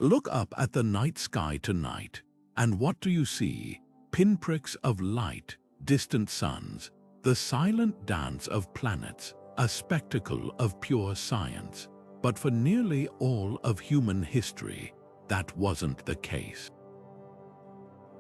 Look up at the night sky tonight, and what do you see? Pinpricks of light, distant suns, the silent dance of planets, a spectacle of pure science. But for nearly all of human history, that wasn't the case.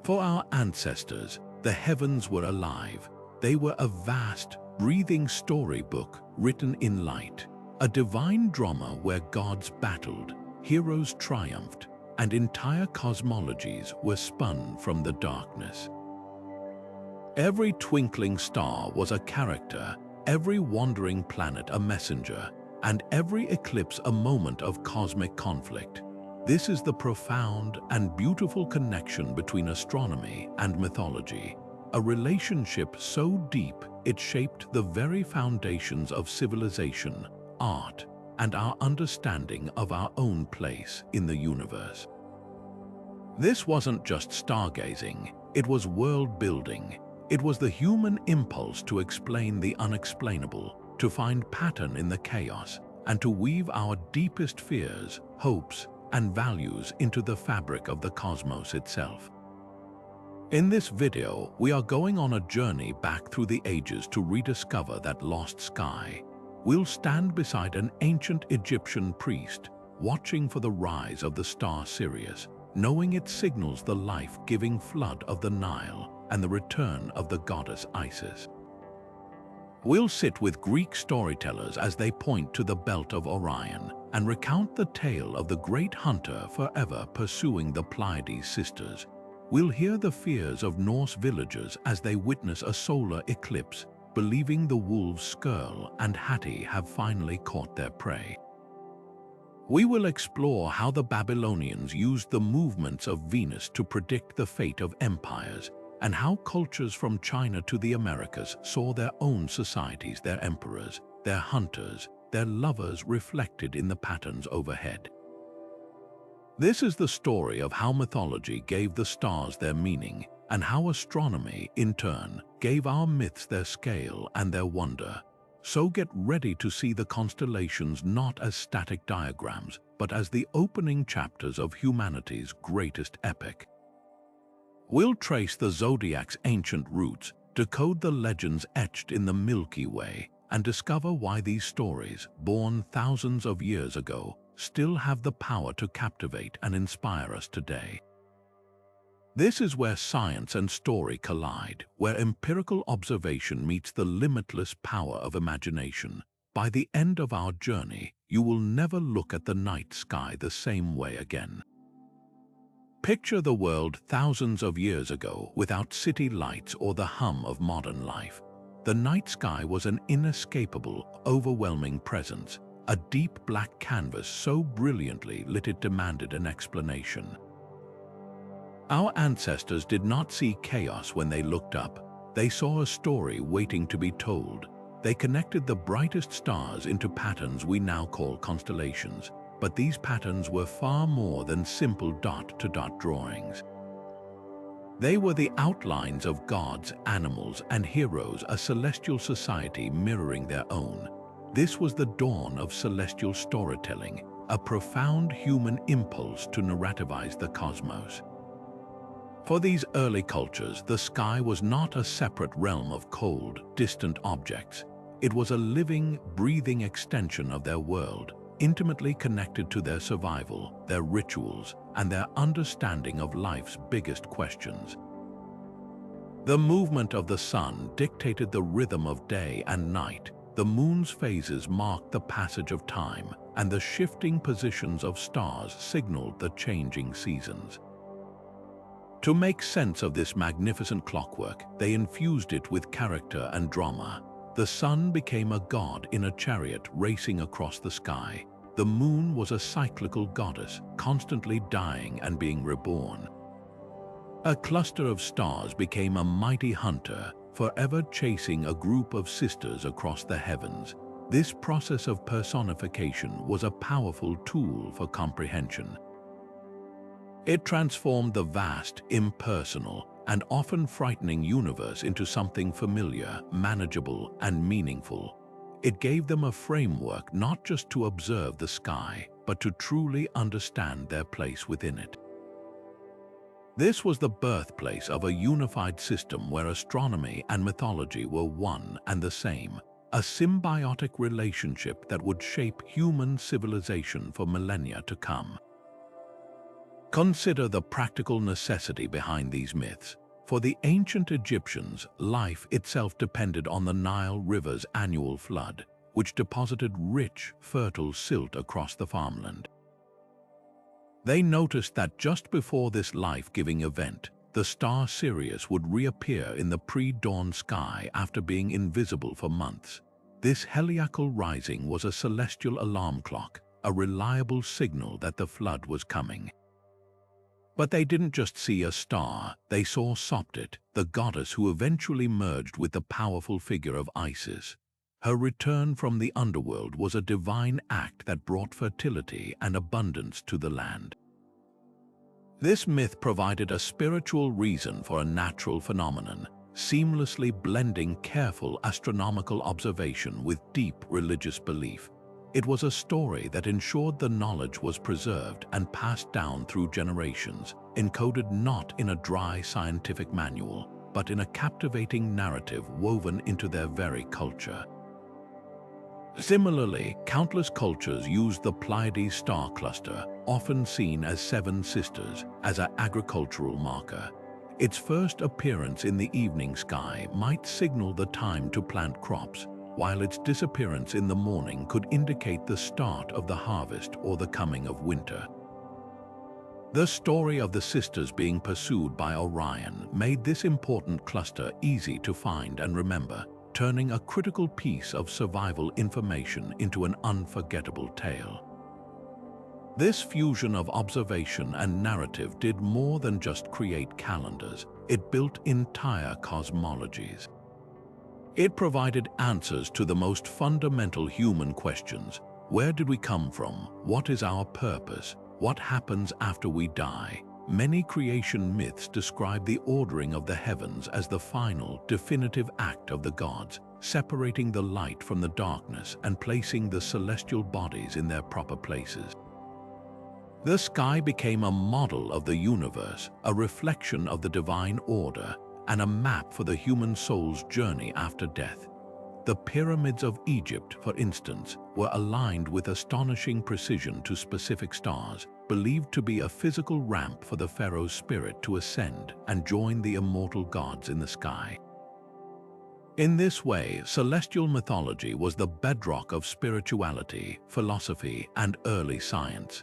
For our ancestors, the heavens were alive. They were a vast, breathing storybook written in light, a divine drama where gods battled, heroes triumphed, and entire cosmologies were spun from the darkness. Every twinkling star was a character, every wandering planet a messenger, and every eclipse a moment of cosmic conflict. This is the profound and beautiful connection between astronomy and mythology, a relationship so deep it shaped the very foundations of civilization, art, and our understanding of our own place in the universe. This wasn't just stargazing, it was world-building. It was the human impulse to explain the unexplainable, to find pattern in the chaos, and to weave our deepest fears, hopes, and values into the fabric of the cosmos itself. In this video, we are going on a journey back through the ages to rediscover that lost sky. We'll stand beside an ancient Egyptian priest, watching for the rise of the star Sirius, knowing it signals the life-giving flood of the Nile and the return of the goddess Isis. We'll sit with Greek storytellers as they point to the belt of Orion and recount the tale of the great hunter forever pursuing the Pleiades sisters. We'll hear the fears of Norse villagers as they witness a solar eclipse, believing the wolves Skirl and Hati have finally caught their prey. We will explore how the Babylonians used the movements of Venus to predict the fate of empires, and how cultures from China to the Americas saw their own societies, their emperors, their hunters, their lovers reflected in the patterns overhead. This is the story of how mythology gave the stars their meaning, and how astronomy, in turn, gave our myths their scale and their wonder. So get ready to see the constellations not as static diagrams, but as the opening chapters of humanity's greatest epic. We'll trace the Zodiac's ancient roots, decode the legends etched in the Milky Way, and discover why these stories, born thousands of years ago, still have the power to captivate and inspire us today. This is where science and story collide, where empirical observation meets the limitless power of imagination. By the end of our journey, you will never look at the night sky the same way again. Picture the world thousands of years ago without city lights or the hum of modern life. The night sky was an inescapable, overwhelming presence, a deep black canvas so brilliantly lit it demanded an explanation. Our ancestors did not see chaos when they looked up. They saw a story waiting to be told. They connected the brightest stars into patterns we now call constellations, but these patterns were far more than simple dot-to-dot drawings. They were the outlines of gods, animals, and heroes, a celestial society mirroring their own. This was the dawn of celestial storytelling, a profound human impulse to narrativize the cosmos. For these early cultures, the sky was not a separate realm of cold, distant objects. It was a living, breathing extension of their world, intimately connected to their survival, their rituals, and their understanding of life's biggest questions. The movement of the sun dictated the rhythm of day and night. The moon's phases marked the passage of time, and the shifting positions of stars signaled the changing seasons. To make sense of this magnificent clockwork, they infused it with character and drama. The sun became a god in a chariot racing across the sky. The moon was a cyclical goddess, constantly dying and being reborn. A cluster of stars became a mighty hunter, forever chasing a group of sisters across the heavens. This process of personification was a powerful tool for comprehension. It transformed the vast, impersonal, and often frightening universe into something familiar, manageable, and meaningful. It gave them a framework not just to observe the sky, but to truly understand their place within it. This was the birthplace of a unified system where astronomy and mythology were one and the same, a symbiotic relationship that would shape human civilization for millennia to come. Consider the practical necessity behind these myths. For the ancient Egyptians, life itself depended on the Nile River's annual flood, which deposited rich, fertile silt across the farmland. They noticed that just before this life-giving event, the star Sirius would reappear in the pre-dawn sky after being invisible for months. This heliacal rising was a celestial alarm clock, a reliable signal that the flood was coming. But they didn't just see a star, they saw Sopdet, the goddess who eventually merged with the powerful figure of Isis. Her return from the underworld was a divine act that brought fertility and abundance to the land. This myth provided a spiritual reason for a natural phenomenon, seamlessly blending careful astronomical observation with deep religious belief. It was a story that ensured the knowledge was preserved and passed down through generations, encoded not in a dry scientific manual, but in a captivating narrative woven into their very culture. Similarly, countless cultures used the Pleiades star cluster, often seen as seven sisters, as an agricultural marker. Its first appearance in the evening sky might signal the time to plant crops, while its disappearance in the morning could indicate the start of the harvest or the coming of winter. The story of the sisters being pursued by Orion made this important cluster easy to find and remember, turning a critical piece of survival information into an unforgettable tale. This fusion of observation and narrative did more than just create calendars, it built entire cosmologies. It provided answers to the most fundamental human questions. Where did we come from? What is our purpose? What happens after we die? Many creation myths describe the ordering of the heavens as the final, definitive act of the gods, separating the light from the darkness and placing the celestial bodies in their proper places. The sky became a model of the universe, a reflection of the divine order, and a map for the human soul's journey after death. The pyramids of Egypt, for instance, were aligned with astonishing precision to specific stars, believed to be a physical ramp for the Pharaoh's spirit to ascend and join the immortal gods in the sky. In this way, celestial mythology was the bedrock of spirituality, philosophy, and early science.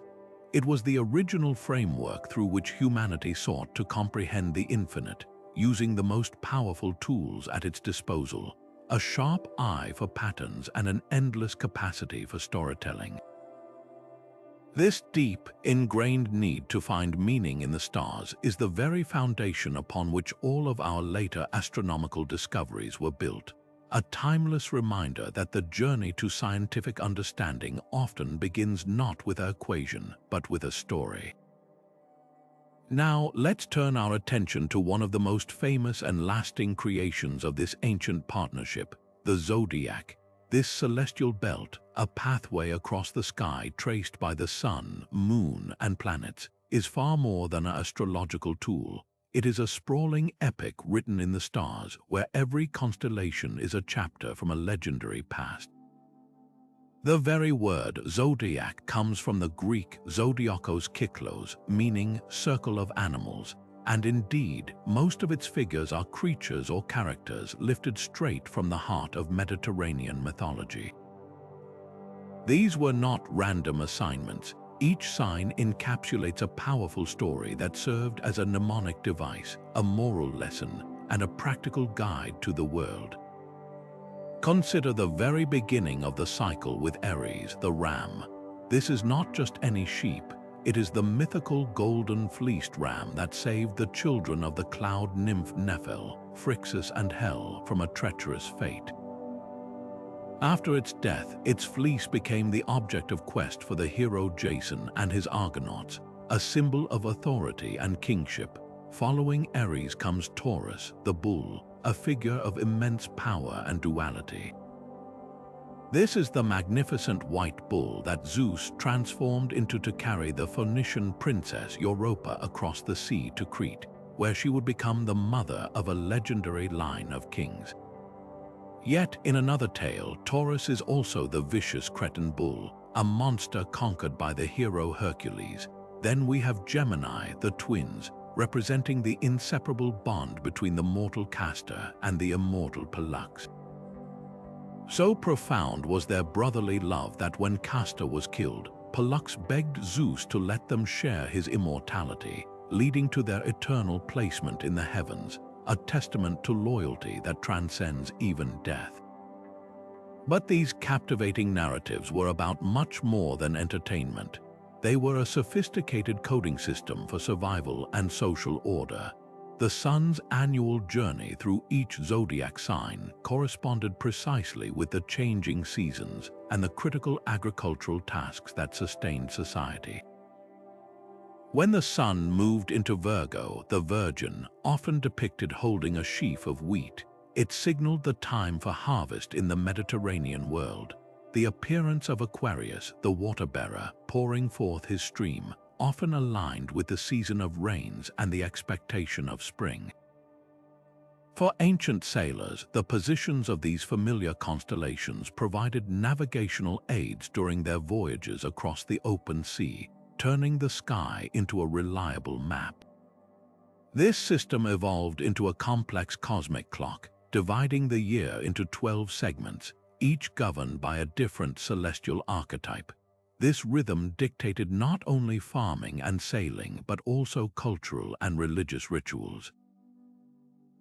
It was the original framework through which humanity sought to comprehend the infinite, using the most powerful tools at its disposal, a sharp eye for patterns and an endless capacity for storytelling. This deep, ingrained need to find meaning in the stars is the very foundation upon which all of our later astronomical discoveries were built, a timeless reminder that the journey to scientific understanding often begins not with an equation, but with a story. Now, let's turn our attention to one of the most famous and lasting creations of this ancient partnership, the Zodiac. This celestial belt, a pathway across the sky traced by the sun, moon, and planets, is far more than an astrological tool. It is a sprawling epic written in the stars, where every constellation is a chapter from a legendary past. The very word zodiac comes from the Greek zodiakos kyklos, meaning circle of animals, and indeed, most of its figures are creatures or characters lifted straight from the heart of Mediterranean mythology. These were not random assignments. Each sign encapsulates a powerful story that served as a mnemonic device, a moral lesson, and a practical guide to the world. Consider the very beginning of the cycle with Aries, the ram. This is not just any sheep, it is the mythical golden-fleeced ram that saved the children of the cloud nymph Nephil, Phrixus and Hel from a treacherous fate. After its death, its fleece became the object of quest for the hero Jason and his Argonauts, a symbol of authority and kingship. Following Aries comes Taurus, the bull, a figure of immense power and duality. This is the magnificent white bull that Zeus transformed into to carry the Phoenician princess Europa across the sea to Crete, where she would become the mother of a legendary line of kings. Yet, in another tale, Taurus is also the vicious Cretan bull, a monster conquered by the hero Hercules. Then we have Gemini, the twins, representing the inseparable bond between the mortal Castor and the immortal Pollux. So profound was their brotherly love that when Castor was killed, Pollux begged Zeus to let them share his immortality, leading to their eternal placement in the heavens, a testament to loyalty that transcends even death. But these captivating narratives were about much more than entertainment. They were a sophisticated coding system for survival and social order. The sun's annual journey through each zodiac sign corresponded precisely with the changing seasons and the critical agricultural tasks that sustained society. When the sun moved into Virgo, the Virgin, often depicted holding a sheaf of wheat, it signaled the time for harvest in the Mediterranean world. The appearance of Aquarius, the water-bearer, pouring forth his stream, often aligned with the season of rains and the expectation of spring. For ancient sailors, the positions of these familiar constellations provided navigational aids during their voyages across the open sea, turning the sky into a reliable map. This system evolved into a complex cosmic clock, dividing the year into 12 segments, each governed by a different celestial archetype. This rhythm dictated not only farming and sailing, but also cultural and religious rituals.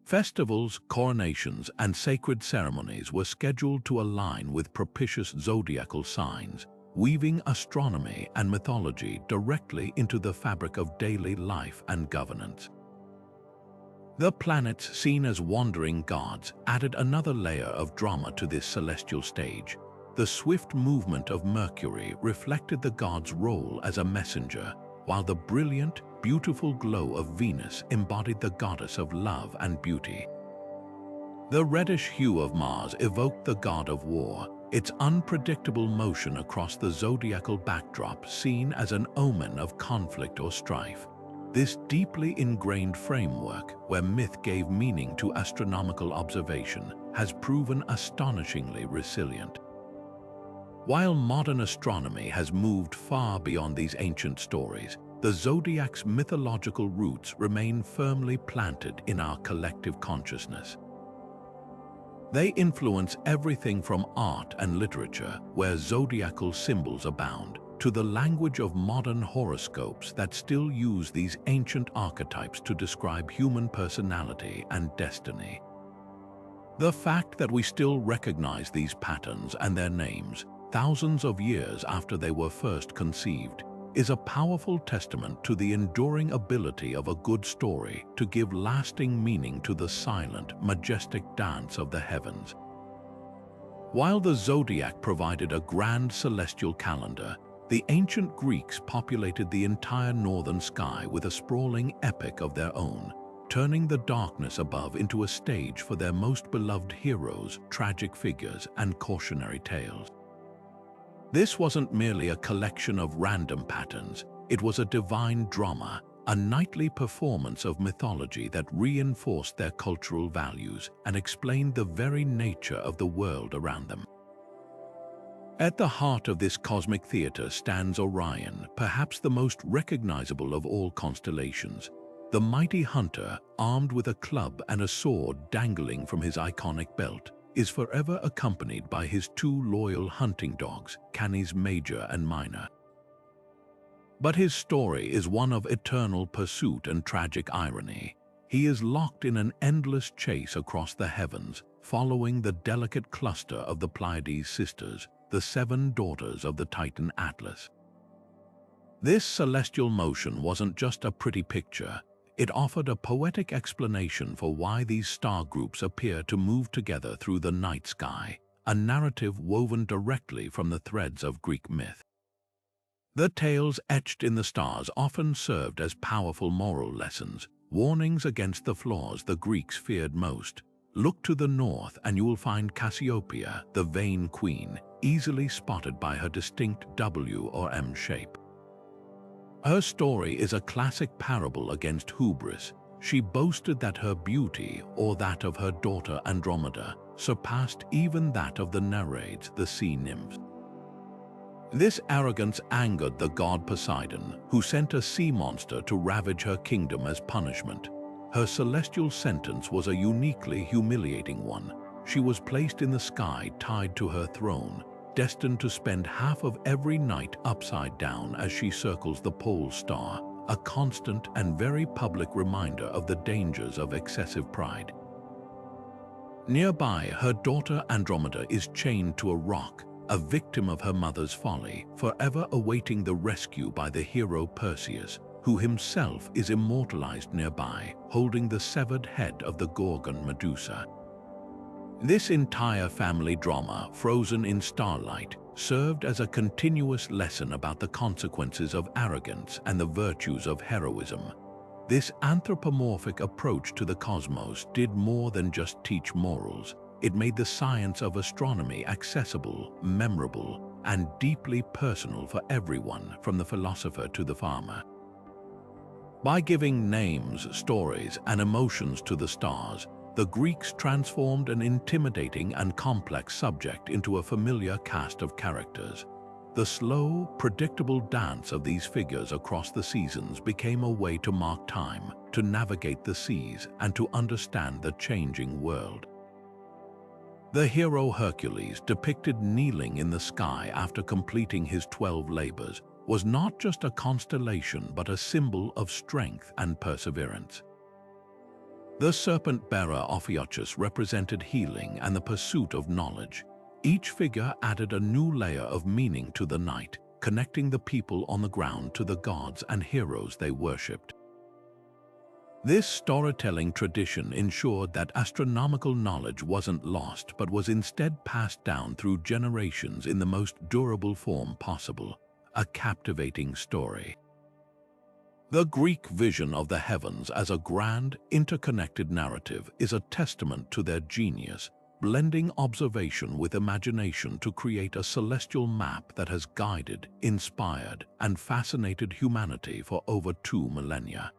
Festivals, coronations, and sacred ceremonies were scheduled to align with propitious zodiacal signs, weaving astronomy and mythology directly into the fabric of daily life and governance. The planets, seen as wandering gods, added another layer of drama to this celestial stage. The swift movement of Mercury reflected the god's role as a messenger, while the brilliant, beautiful glow of Venus embodied the goddess of love and beauty. The reddish hue of Mars evoked the god of war, its unpredictable motion across the zodiacal backdrop seen as an omen of conflict or strife. This deeply ingrained framework, where myth gave meaning to astronomical observation, has proven astonishingly resilient. While modern astronomy has moved far beyond these ancient stories, the zodiac's mythological roots remain firmly planted in our collective consciousness. They influence everything from art and literature, where zodiacal symbols abound, to the language of modern horoscopes that still use these ancient archetypes to describe human personality and destiny. The fact that we still recognize these patterns and their names, thousands of years after they were first conceived, is a powerful testament to the enduring ability of a good story to give lasting meaning to the silent, majestic dance of the heavens. While the zodiac provided a grand celestial calendar, the ancient Greeks populated the entire northern sky with a sprawling epic of their own, turning the darkness above into a stage for their most beloved heroes, tragic figures, and cautionary tales. This wasn't merely a collection of random patterns, it was a divine drama, a nightly performance of mythology that reinforced their cultural values and explained the very nature of the world around them. At the heart of this cosmic theater stands Orion, perhaps the most recognizable of all constellations. The mighty hunter, armed with a club and a sword dangling from his iconic belt, is forever accompanied by his two loyal hunting dogs, Canis Major and Minor. But his story is one of eternal pursuit and tragic irony. He is locked in an endless chase across the heavens, following the delicate cluster of the Pleiades sisters, the 7 daughters of the Titan Atlas. This celestial motion wasn't just a pretty picture, it offered a poetic explanation for why these star groups appear to move together through the night sky, a narrative woven directly from the threads of Greek myth. The tales etched in the stars often served as powerful moral lessons, warnings against the flaws the Greeks feared most. Look to the north and you will find Cassiopeia, the vain queen, easily spotted by her distinct W or M shape. Her story is a classic parable against hubris. She boasted that her beauty, or that of her daughter Andromeda, surpassed even that of the Nereids, the sea nymphs. This arrogance angered the god Poseidon, who sent a sea monster to ravage her kingdom as punishment. Her celestial sentence was a uniquely humiliating one. She was placed in the sky tied to her throne, destined to spend half of every night upside down as she circles the pole star, a constant and very public reminder of the dangers of excessive pride. Nearby, her daughter Andromeda is chained to a rock, a victim of her mother's folly, forever awaiting the rescue by the hero Perseus, who himself is immortalized nearby, holding the severed head of the Gorgon Medusa. This entire family drama, frozen in starlight, served as a continuous lesson about the consequences of arrogance and the virtues of heroism. This anthropomorphic approach to the cosmos did more than just teach morals. It made the science of astronomy accessible, memorable, and deeply personal for everyone, from the philosopher to the farmer. By giving names, stories, and emotions to the stars, the Greeks transformed an intimidating and complex subject into a familiar cast of characters. The slow, predictable dance of these figures across the seasons became a way to mark time, to navigate the seas, and to understand the changing world. The hero Hercules, depicted kneeling in the sky after completing his 12 labors, was not just a constellation but a symbol of strength and perseverance. The serpent-bearer Ophiuchus represented healing and the pursuit of knowledge. Each figure added a new layer of meaning to the night, connecting the people on the ground to the gods and heroes they worshipped. This storytelling tradition ensured that astronomical knowledge wasn't lost but was instead passed down through generations in the most durable form possible, a captivating story. The Greek vision of the heavens as a grand, interconnected narrative is a testament to their genius, blending observation with imagination to create a celestial map that has guided, inspired, and fascinated humanity for over 2 millennia.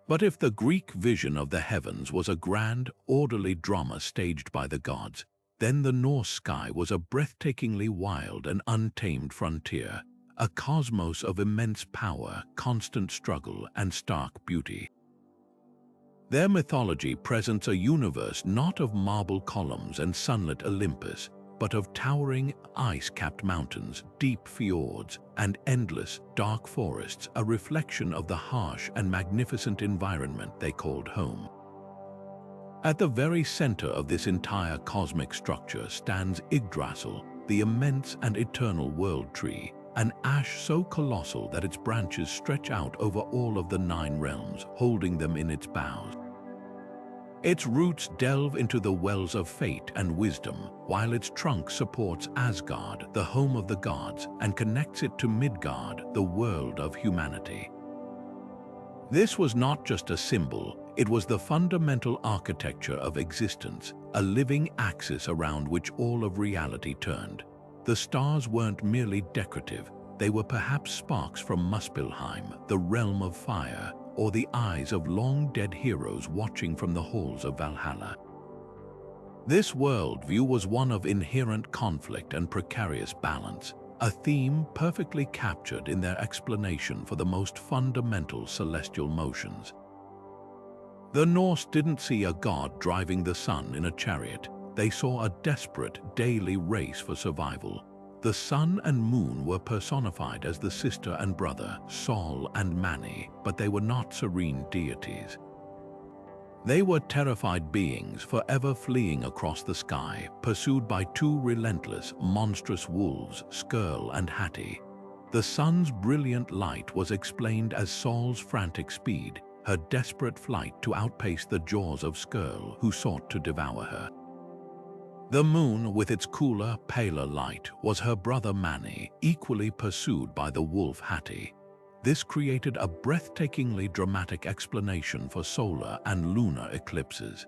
But if the Greek vision of the heavens was a grand, orderly drama staged by the gods, then the Norse sky was a breathtakingly wild and untamed frontier, a cosmos of immense power, constant struggle, and stark beauty. Their mythology presents a universe not of marble columns and sunlit Olympus, but of towering, ice-capped mountains, deep fjords, and endless, dark forests, a reflection of the harsh and magnificent environment they called home. At the very center of this entire cosmic structure stands Yggdrasil, the immense and eternal world tree, an ash so colossal that its branches stretch out over all of the 9 realms, holding them in its boughs. Its roots delve into the wells of fate and wisdom, while its trunk supports Asgard, the home of the gods, and connects it to Midgard, the world of humanity. This was not just a symbol, it was the fundamental architecture of existence, a living axis around which all of reality turned. The stars weren't merely decorative, they were perhaps sparks from Muspelheim, the realm of fire, or the eyes of long-dead heroes watching from the halls of Valhalla. This worldview was one of inherent conflict and precarious balance, a theme perfectly captured in their explanation for the most fundamental celestial motions. The Norse didn't see a god driving the sun in a chariot. They saw a desperate daily race for survival. The sun and moon were personified as the sister and brother, Sol and Mani, but they were not serene deities. They were terrified beings forever fleeing across the sky, pursued by 2 relentless, monstrous wolves, Skirl and Hati. The sun's brilliant light was explained as Sol's frantic speed, her desperate flight to outpace the jaws of Skirl, who sought to devour her. The moon, with its cooler, paler light, was her brother Mani, equally pursued by the wolf Hati. This created a breathtakingly dramatic explanation for solar and lunar eclipses.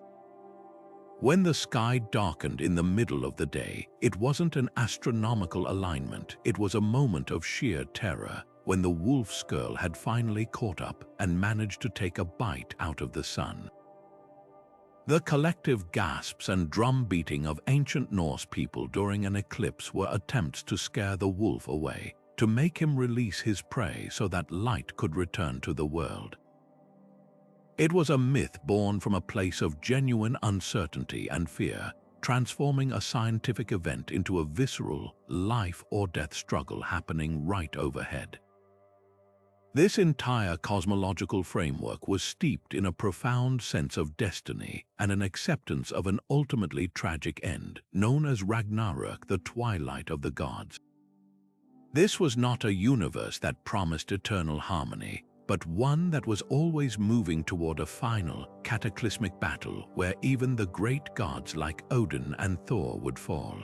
When the sky darkened in the middle of the day, it wasn't an astronomical alignment, it was a moment of sheer terror, when the wolf's girl had finally caught up and managed to take a bite out of the sun. The collective gasps and drum beating of ancient Norse people during an eclipse were attempts to scare the wolf away, to make him release his prey so that light could return to the world. It was a myth born from a place of genuine uncertainty and fear, transforming a scientific event into a visceral, life-or-death struggle happening right overhead. This entire cosmological framework was steeped in a profound sense of destiny and an acceptance of an ultimately tragic end, known as Ragnarök, the twilight of the gods. This was not a universe that promised eternal harmony, but one that was always moving toward a final, cataclysmic battle where even the great gods like Odin and Thor would fall.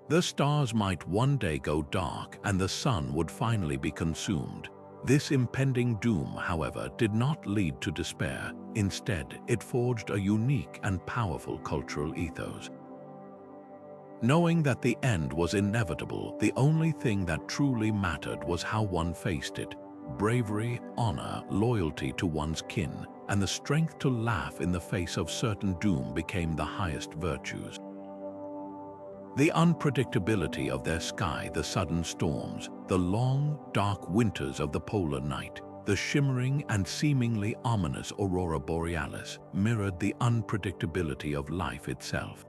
The stars might one day go dark and the sun would finally be consumed. This impending doom, however, did not lead to despair. Instead, it forged a unique and powerful cultural ethos. Knowing that the end was inevitable, the only thing that truly mattered was how one faced it. Bravery, honor, loyalty to one's kin, and the strength to laugh in the face of certain doom became the highest virtues. The unpredictability of their sky, the sudden storms, the long, dark winters of the polar night, the shimmering and seemingly ominous aurora borealis mirrored the unpredictability of life itself.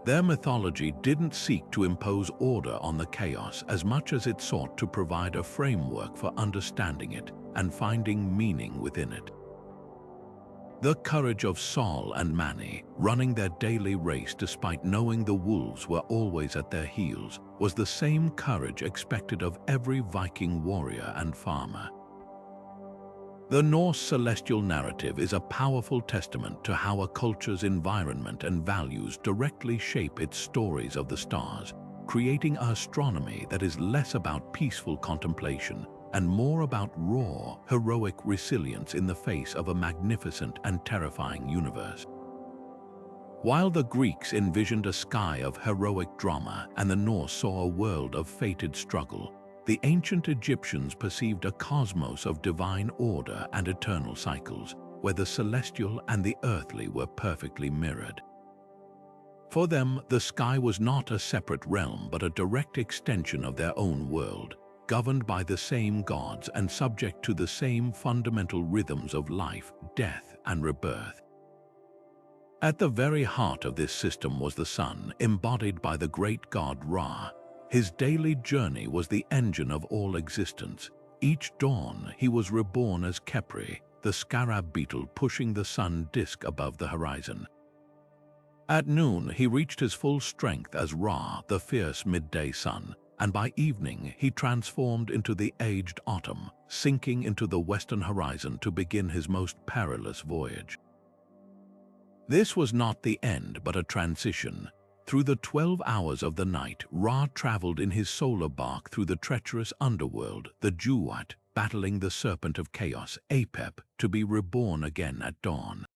Their mythology didn't seek to impose order on the chaos as much as it sought to provide a framework for understanding it and finding meaning within it. The courage of Sol and Mani, running their daily race despite knowing the wolves were always at their heels, was the same courage expected of every Viking warrior and farmer. The Norse celestial narrative is a powerful testament to how a culture's environment and values directly shape its stories of the stars, creating an astronomy that is less about peaceful contemplation and more about raw, heroic resilience in the face of a magnificent and terrifying universe. While the Greeks envisioned a sky of heroic drama and the Norse saw a world of fated struggle, the ancient Egyptians perceived a cosmos of divine order and eternal cycles, where the celestial and the earthly were perfectly mirrored. For them, the sky was not a separate realm but a direct extension of their own world, governed by the same gods and subject to the same fundamental rhythms of life, death, and rebirth. At the very heart of this system was the sun, embodied by the great god Ra. His daily journey was the engine of all existence. Each dawn, he was reborn as Khepri, the scarab beetle pushing the sun disk above the horizon. At noon, he reached his full strength as Ra, the fierce midday sun, and by evening he transformed into the aged autumn, sinking into the western horizon to begin his most perilous voyage. This was not the end but a transition. Through the 12 hours of the night, Ra traveled in his solar bark through the treacherous underworld, the Duat, battling the serpent of chaos, Apep, to be reborn again at dawn.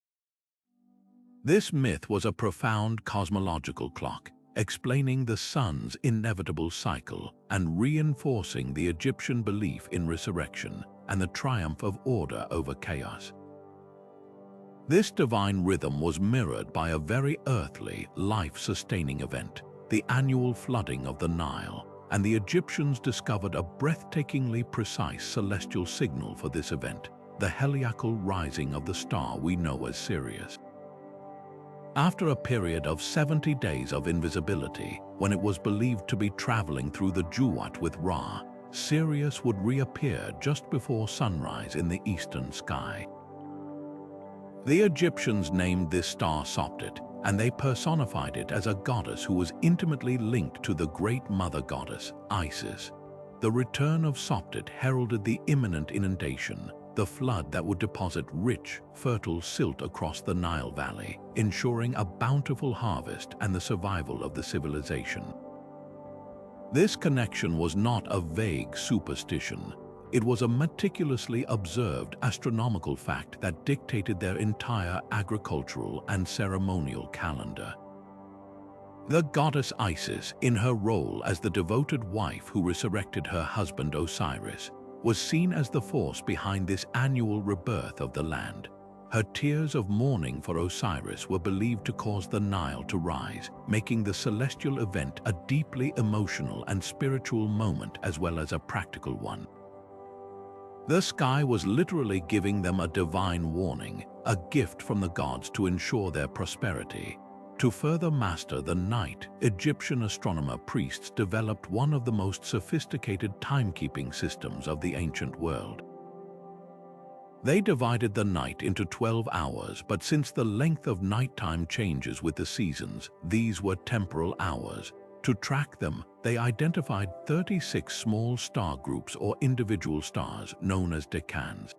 This myth was a profound cosmological clock, explaining the sun's inevitable cycle and reinforcing the Egyptian belief in resurrection and the triumph of order over chaos. This divine rhythm was mirrored by a very earthly, life-sustaining event, the annual flooding of the Nile, and the Egyptians discovered a breathtakingly precise celestial signal for this event, the heliacal rising of the star we know as Sirius. After a period of 70 days of invisibility, when it was believed to be traveling through the Duat with Ra, Sirius would reappear just before sunrise in the eastern sky. The Egyptians named this star Sopdet, and they personified it as a goddess who was intimately linked to the great mother goddess, Isis. The return of Sopdet heralded the imminent inundation, the flood that would deposit rich, fertile silt across the Nile Valley, ensuring a bountiful harvest and the survival of the civilization. This connection was not a vague superstition. It was a meticulously observed astronomical fact that dictated their entire agricultural and ceremonial calendar. The goddess Isis, in her role as the devoted wife who resurrected her husband Osiris, was seen as the force behind this annual rebirth of the land. Her tears of mourning for Osiris were believed to cause the Nile to rise, making the celestial event a deeply emotional and spiritual moment as well as a practical one. The sky was literally giving them a divine warning, a gift from the gods to ensure their prosperity. To further master the night, Egyptian astronomer priests developed one of the most sophisticated timekeeping systems of the ancient world. They divided the night into 12 hours, but since the length of nighttime changes with the seasons, these were temporal hours. To track them, they identified 36 small star groups or individual stars known as decans.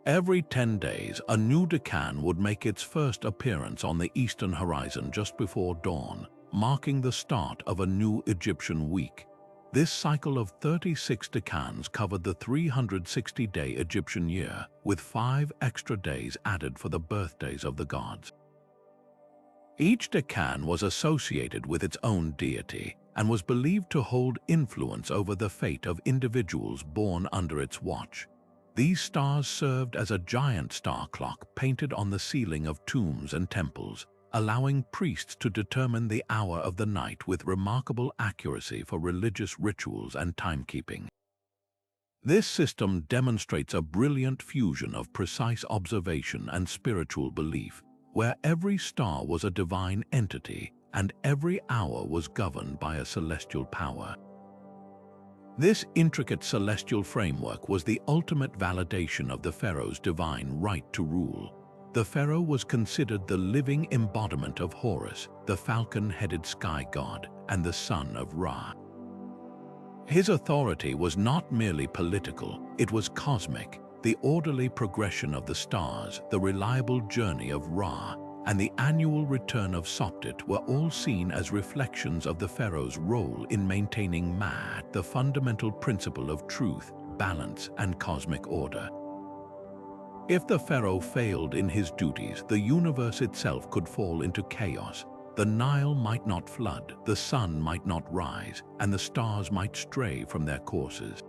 Every 10 days, a new decan would make its first appearance on the eastern horizon just before dawn, marking the start of a new Egyptian week. This cycle of 36 decans covered the 360-day Egyptian year, with 5 extra days added for the birthdays of the gods. Each decan was associated with its own deity and was believed to hold influence over the fate of individuals born under its watch. These stars served as a giant star clock painted on the ceiling of tombs and temples, allowing priests to determine the hour of the night with remarkable accuracy for religious rituals and timekeeping. This system demonstrates a brilliant fusion of precise observation and spiritual belief, where every star was a divine entity and every hour was governed by a celestial power. This intricate celestial framework was the ultimate validation of the pharaoh's divine right to rule. The pharaoh was considered the living embodiment of Horus, the falcon-headed sky god, and the son of Ra. His authority was not merely political, it was cosmic. The orderly progression of the stars, the reliable journey of Ra, and the annual return of Sopdet were all seen as reflections of the pharaoh's role in maintaining Ma'at, the fundamental principle of truth, balance, and cosmic order. If the pharaoh failed in his duties, the universe itself could fall into chaos. The Nile might not flood, the sun might not rise, and the stars might stray from their courses.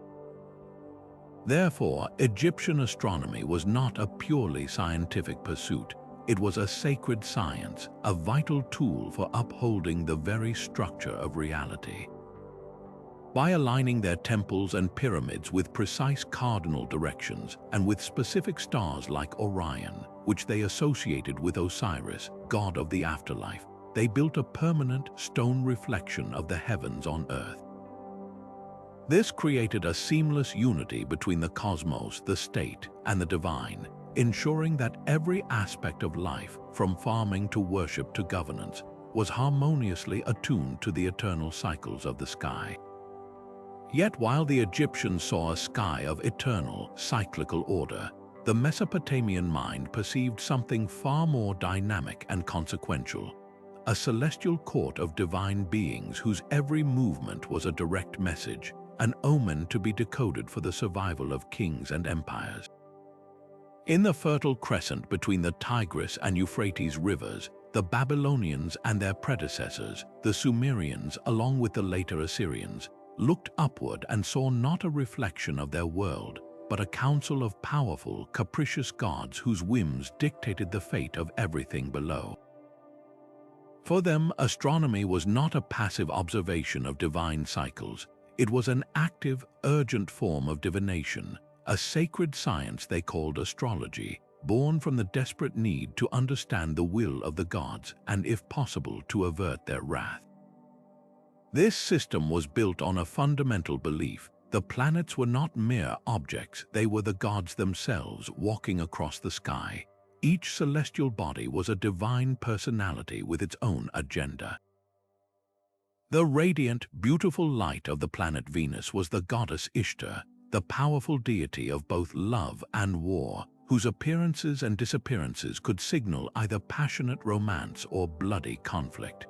Therefore, Egyptian astronomy was not a purely scientific pursuit. It was a sacred science, a vital tool for upholding the very structure of reality. By aligning their temples and pyramids with precise cardinal directions and with specific stars like Orion, which they associated with Osiris, god of the afterlife, they built a permanent stone reflection of the heavens on earth. This created a seamless unity between the cosmos, the state, and the divine, ensuring that every aspect of life, from farming to worship to governance, was harmoniously attuned to the eternal cycles of the sky. Yet while the Egyptians saw a sky of eternal, cyclical order, the Mesopotamian mind perceived something far more dynamic and consequential, a celestial court of divine beings whose every movement was a direct message, an omen to be decoded for the survival of kings and empires. In the Fertile Crescent between the Tigris and Euphrates rivers, the Babylonians and their predecessors, the Sumerians along with the later Assyrians, looked upward and saw not a reflection of their world, but a council of powerful, capricious gods whose whims dictated the fate of everything below. For them, astronomy was not a passive observation of divine cycles. It was an active, urgent form of divination, a sacred science they called astrology, born from the desperate need to understand the will of the gods and, if possible, to avert their wrath. This system was built on a fundamental belief: the planets were not mere objects, they were the gods themselves walking across the sky. Each celestial body was a divine personality with its own agenda. The radiant, beautiful light of the planet Venus was the goddess Ishtar, the powerful deity of both love and war, whose appearances and disappearances could signal either passionate romance or bloody conflict.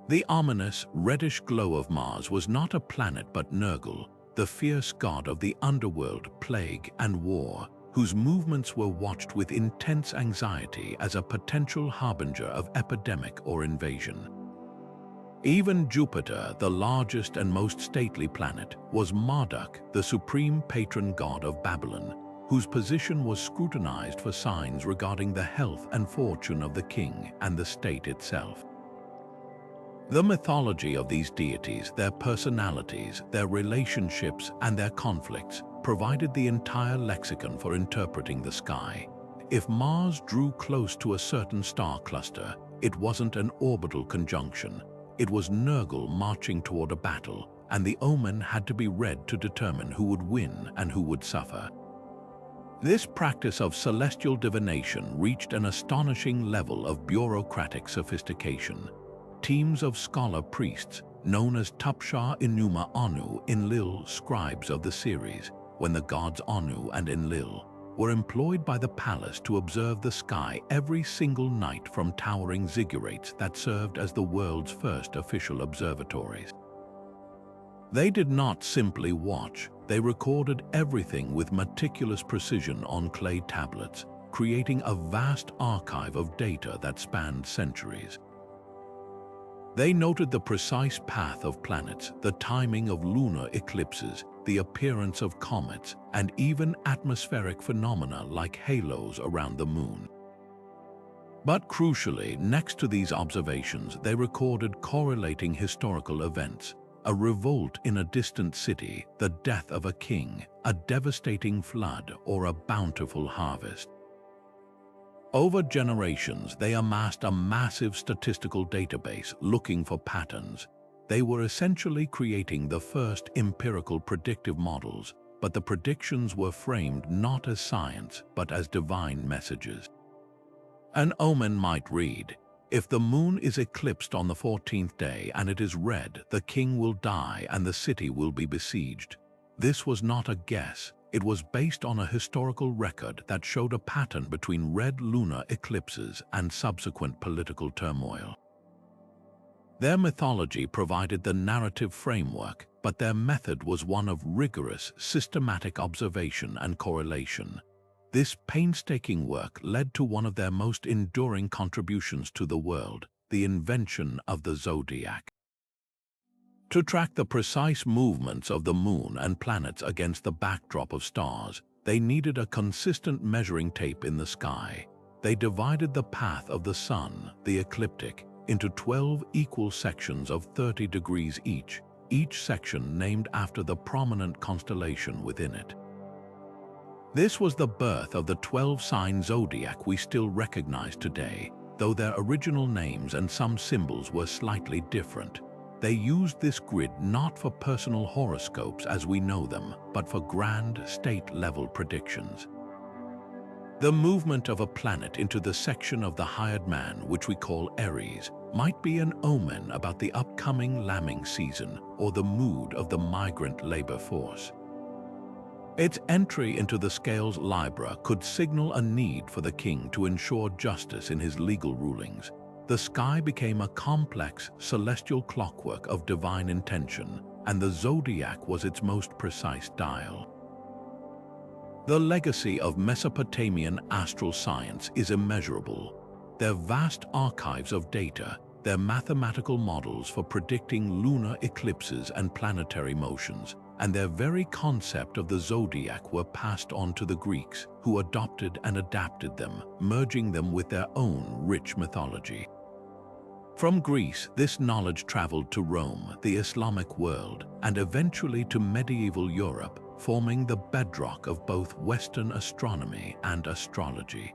The ominous, reddish glow of Mars was not a planet but Nergal, the fierce god of the underworld, plague, and war, whose movements were watched with intense anxiety as a potential harbinger of epidemic or invasion. Even Jupiter, the largest and most stately planet, was Marduk, the supreme patron god of Babylon, whose position was scrutinized for signs regarding the health and fortune of the king and the state itself. The mythology of these deities, their personalities, their relationships, and their conflicts provided the entire lexicon for interpreting the sky. If Mars drew close to a certain star cluster, it wasn't an orbital conjunction. It was Nergal marching toward a battle, and the omen had to be read to determine who would win and who would suffer. This practice of celestial divination reached an astonishing level of bureaucratic sophistication. Teams of scholar priests, known as Tupshar Enuma Anu Enlil, scribes of the series, when the gods Anu and Enlil, were employed by the palace to observe the sky every single night from towering ziggurats that served as the world's first official observatories. They did not simply watch, they recorded everything with meticulous precision on clay tablets, creating a vast archive of data that spanned centuries. They noted the precise path of planets, the timing of lunar eclipses, the appearance of comets, and even atmospheric phenomena like halos around the moon. But crucially, next to these observations, they recorded correlating historical events: a revolt in a distant city, the death of a king, a devastating flood, or a bountiful harvest. Over generations, they amassed a massive statistical database looking for patterns. They were essentially creating the first empirical predictive models, but the predictions were framed not as science, but as divine messages. An omen might read, "If the moon is eclipsed on the 14th day and it is red, the king will die and the city will be besieged." This was not a guess. It was based on a historical record that showed a pattern between red lunar eclipses and subsequent political turmoil. Their mythology provided the narrative framework, but their method was one of rigorous, systematic observation and correlation. This painstaking work led to one of their most enduring contributions to the world, the invention of the Zodiac. To track the precise movements of the moon and planets against the backdrop of stars, they needed a consistent measuring tape in the sky. They divided the path of the sun, the ecliptic, into 12 equal sections of 30 degrees each section named after the prominent constellation within it. This was the birth of the 12-sign zodiac we still recognize today, though their original names and some symbols were slightly different. They used this grid not for personal horoscopes as we know them, but for grand state-level predictions. The movement of a planet into the section of the hired man, which we call Aries, might be an omen about the upcoming lambing season or the mood of the migrant labor force. Its entry into the scales Libra could signal a need for the king to ensure justice in his legal rulings. The sky became a complex, celestial clockwork of divine intention, and the zodiac was its most precise dial. The legacy of Mesopotamian astral science is immeasurable. Their vast archives of data, their mathematical models for predicting lunar eclipses and planetary motions, and their very concept of the zodiac were passed on to the Greeks, who adopted and adapted them, merging them with their own rich mythology. From Greece, this knowledge traveled to Rome, the Islamic world, and eventually to medieval Europe, forming the bedrock of both Western astronomy and astrology.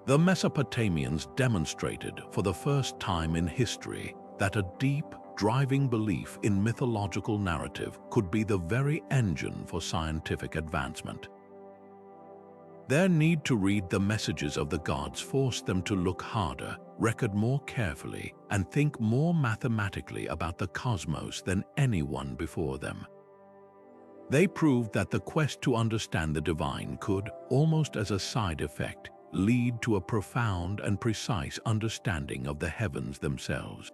The Mesopotamians demonstrated, for the first time in history, that a deep, driving belief in mythological narrative could be the very engine for scientific advancement. Their need to read the messages of the gods forced them to look harder, record more carefully, and think more mathematically about the cosmos than anyone before them. They proved that the quest to understand the divine could, almost as a side effect, lead to a profound and precise understanding of the heavens themselves.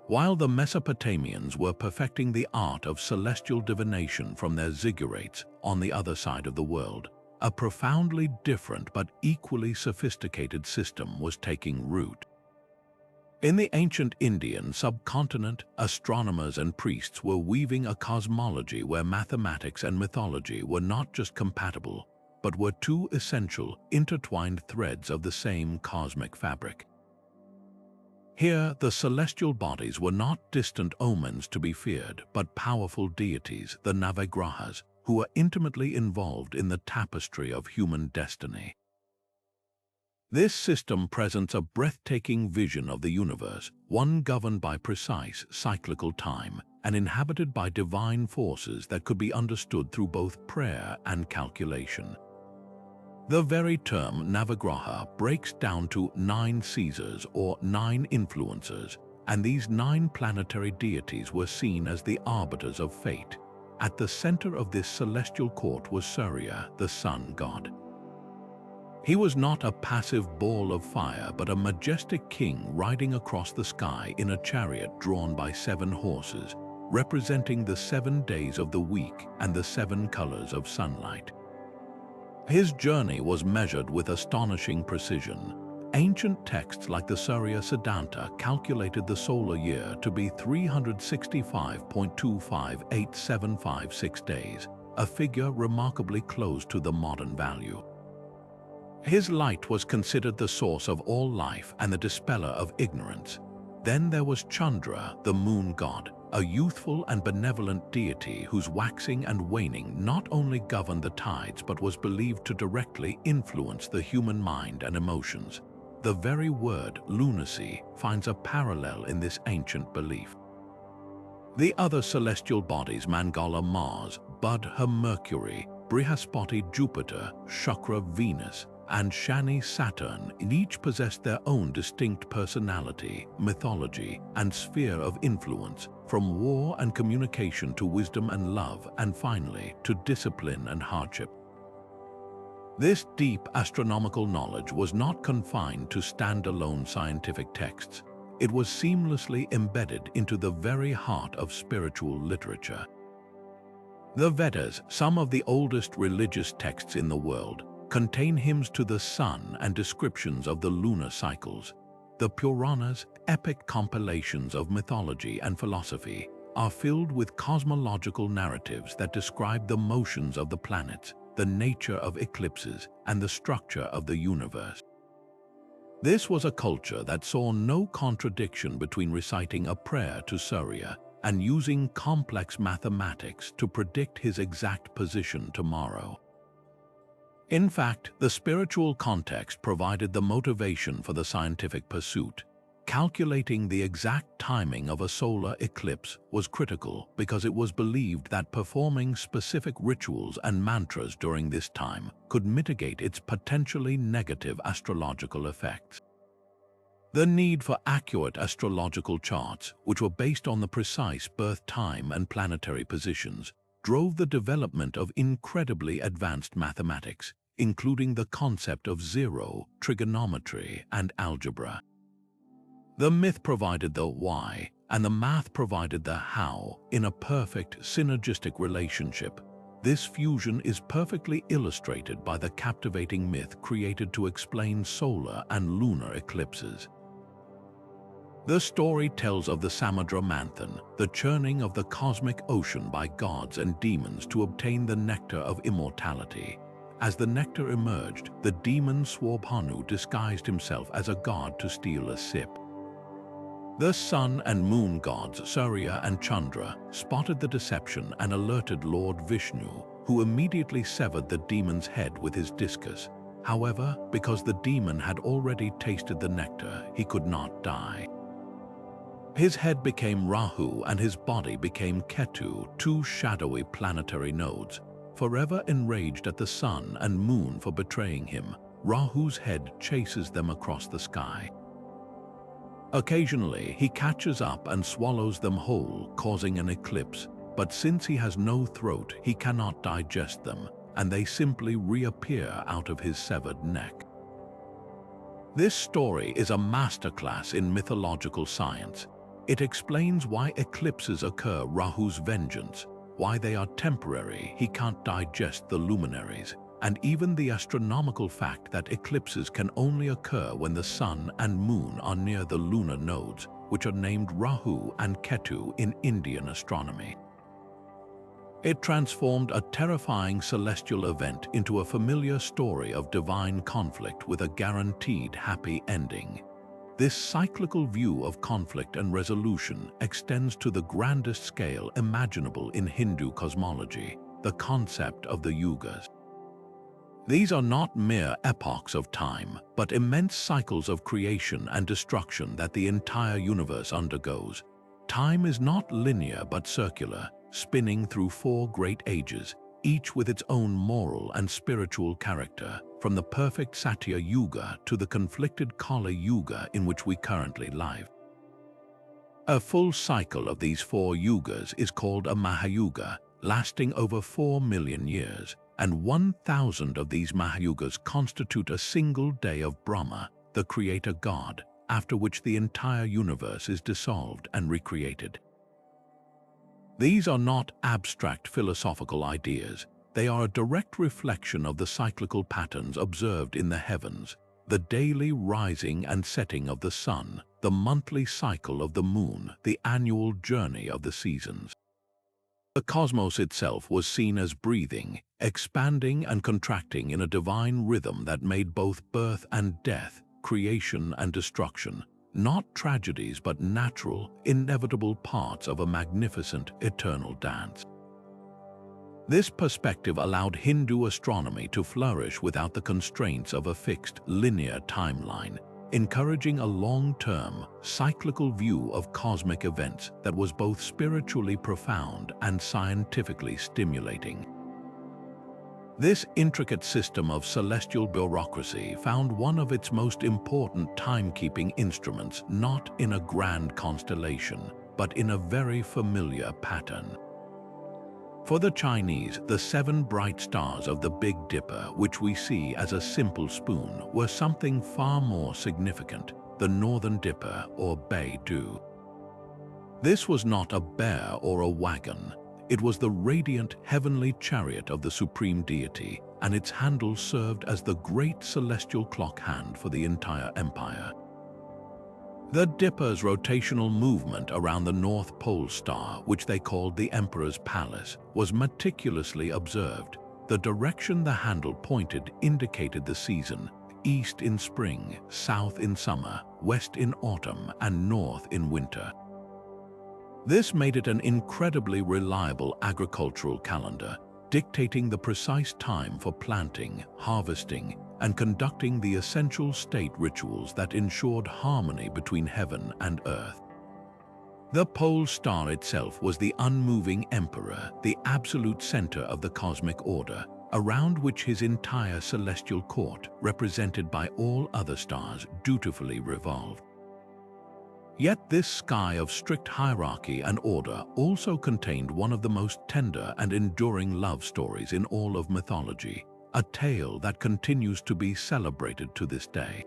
While the Mesopotamians were perfecting the art of celestial divination from their ziggurats on the other side of the world, a profoundly different but equally sophisticated system was taking root. In the ancient Indian subcontinent, astronomers and priests were weaving a cosmology where mathematics and mythology were not just compatible, but were two essential, intertwined threads of the same cosmic fabric. Here, the celestial bodies were not distant omens to be feared, but powerful deities, the Navigrahas, who were intimately involved in the tapestry of human destiny. This system presents a breathtaking vision of the universe, one governed by precise, cyclical time, and inhabited by divine forces that could be understood through both prayer and calculation. The very term Navigraha breaks down to 9 Caesars or 9 influencers, and these 9 planetary deities were seen as the arbiters of fate. At the center of this celestial court was Sirius, the sun god. He was not a passive ball of fire, but a majestic king riding across the sky in a chariot drawn by 7 horses, representing the 7 days of the week and the 7 colors of sunlight. His journey was measured with astonishing precision. Ancient texts like the Surya Siddhanta calculated the solar year to be 365.258756 days, a figure remarkably close to the modern value. His light was considered the source of all life and the dispeller of ignorance. Then there was Chandra, the moon god, a youthful and benevolent deity whose waxing and waning not only governed the tides but was believed to directly influence the human mind and emotions. The very word lunacy finds a parallel in this ancient belief. The other celestial bodies, Mangala Mars, Buddha Mercury, Brihaspati Jupiter, Shukra Venus, and Shani Saturn, each possessed their own distinct personality, mythology, and sphere of influence, from war and communication to wisdom and love, and finally to discipline and hardship. This deep astronomical knowledge was not confined to standalone scientific texts. It was seamlessly embedded into the very heart of spiritual literature. The Vedas, some of the oldest religious texts in the world, contain hymns to the sun and descriptions of the lunar cycles. The Puranas, epic compilations of mythology and philosophy, are filled with cosmological narratives that describe the motions of the planets, the nature of eclipses, and the structure of the universe. This was a culture that saw no contradiction between reciting a prayer to Sirius and using complex mathematics to predict his exact position tomorrow. In fact, the spiritual context provided the motivation for the scientific pursuit. Calculating the exact timing of a solar eclipse was critical because it was believed that performing specific rituals and mantras during this time could mitigate its potentially negative astrological effects. The need for accurate astrological charts, which were based on the precise birth time and planetary positions, drove the development of incredibly advanced mathematics, including the concept of zero, trigonometry, and algebra. The myth provided the why, and the math provided the how, in a perfect synergistic relationship. This fusion is perfectly illustrated by the captivating myth created to explain solar and lunar eclipses. The story tells of the Samudra Manthan, the churning of the cosmic ocean by gods and demons to obtain the nectar of immortality. As the nectar emerged, the demon Swabhanu disguised himself as a god to steal a sip. The sun and moon gods Surya and Chandra spotted the deception and alerted Lord Vishnu, who immediately severed the demon's head with his discus. However, because the demon had already tasted the nectar, he could not die. His head became Rahu and his body became Ketu, 2 shadowy planetary nodes. Forever enraged at the sun and moon for betraying him, Rahu's head chases them across the sky. Occasionally, he catches up and swallows them whole, causing an eclipse, but since he has no throat, he cannot digest them, and they simply reappear out of his severed neck. This story is a masterclass in mythological science. It explains why eclipses occur, Rahu's vengeance, why they are temporary, he can't digest the luminaries, and even the astronomical fact that eclipses can only occur when the sun and moon are near the lunar nodes, which are named Rahu and Ketu in Indian astronomy. It transformed a terrifying celestial event into a familiar story of divine conflict with a guaranteed happy ending. This cyclical view of conflict and resolution extends to the grandest scale imaginable in Hindu cosmology, the concept of the yugas. These are not mere epochs of time, but immense cycles of creation and destruction that the entire universe undergoes. Time is not linear but circular, spinning through 4 great ages, each with its own moral and spiritual character, from the perfect Satya Yuga to the conflicted Kali Yuga in which we currently live. A full cycle of these 4 yugas is called a Mahayuga, lasting over 4 million years, and 1,000 of these Mahayugas constitute a single day of Brahma, the creator god, after which the entire universe is dissolved and recreated. These are not abstract philosophical ideas. They are a direct reflection of the cyclical patterns observed in the heavens, the daily rising and setting of the sun, the monthly cycle of the moon, the annual journey of the seasons. The cosmos itself was seen as breathing, expanding and contracting in a divine rhythm that made both birth and death, creation and destruction, not tragedies but natural, inevitable parts of a magnificent, eternal dance. This perspective allowed Hindu astronomy to flourish without the constraints of a fixed, linear timeline, encouraging a long-term, cyclical view of cosmic events that was both spiritually profound and scientifically stimulating. This intricate system of celestial bureaucracy found one of its most important timekeeping instruments not in a grand constellation, but in a very familiar pattern. For the Chinese, the 7 bright stars of the Big Dipper, which we see as a simple spoon, were something far more significant, the Northern Dipper or Bei Du. This was not a bear or a wagon. It was the radiant heavenly chariot of the supreme deity, and its handle served as the great celestial clock hand for the entire empire. The Dipper's rotational movement around the North Pole star, which they called the Emperor's Palace, was meticulously observed. The direction the handle pointed indicated the season: east in spring, south in summer, west in autumn, and north in winter. This made it an incredibly reliable agricultural calendar, dictating the precise time for planting, harvesting, and conducting the essential state rituals that ensured harmony between heaven and earth. The pole star itself was the unmoving emperor, the absolute center of the cosmic order, around which his entire celestial court, represented by all other stars, dutifully revolved. Yet this sky of strict hierarchy and order also contained one of the most tender and enduring love stories in all of mythology, a tale that continues to be celebrated to this day.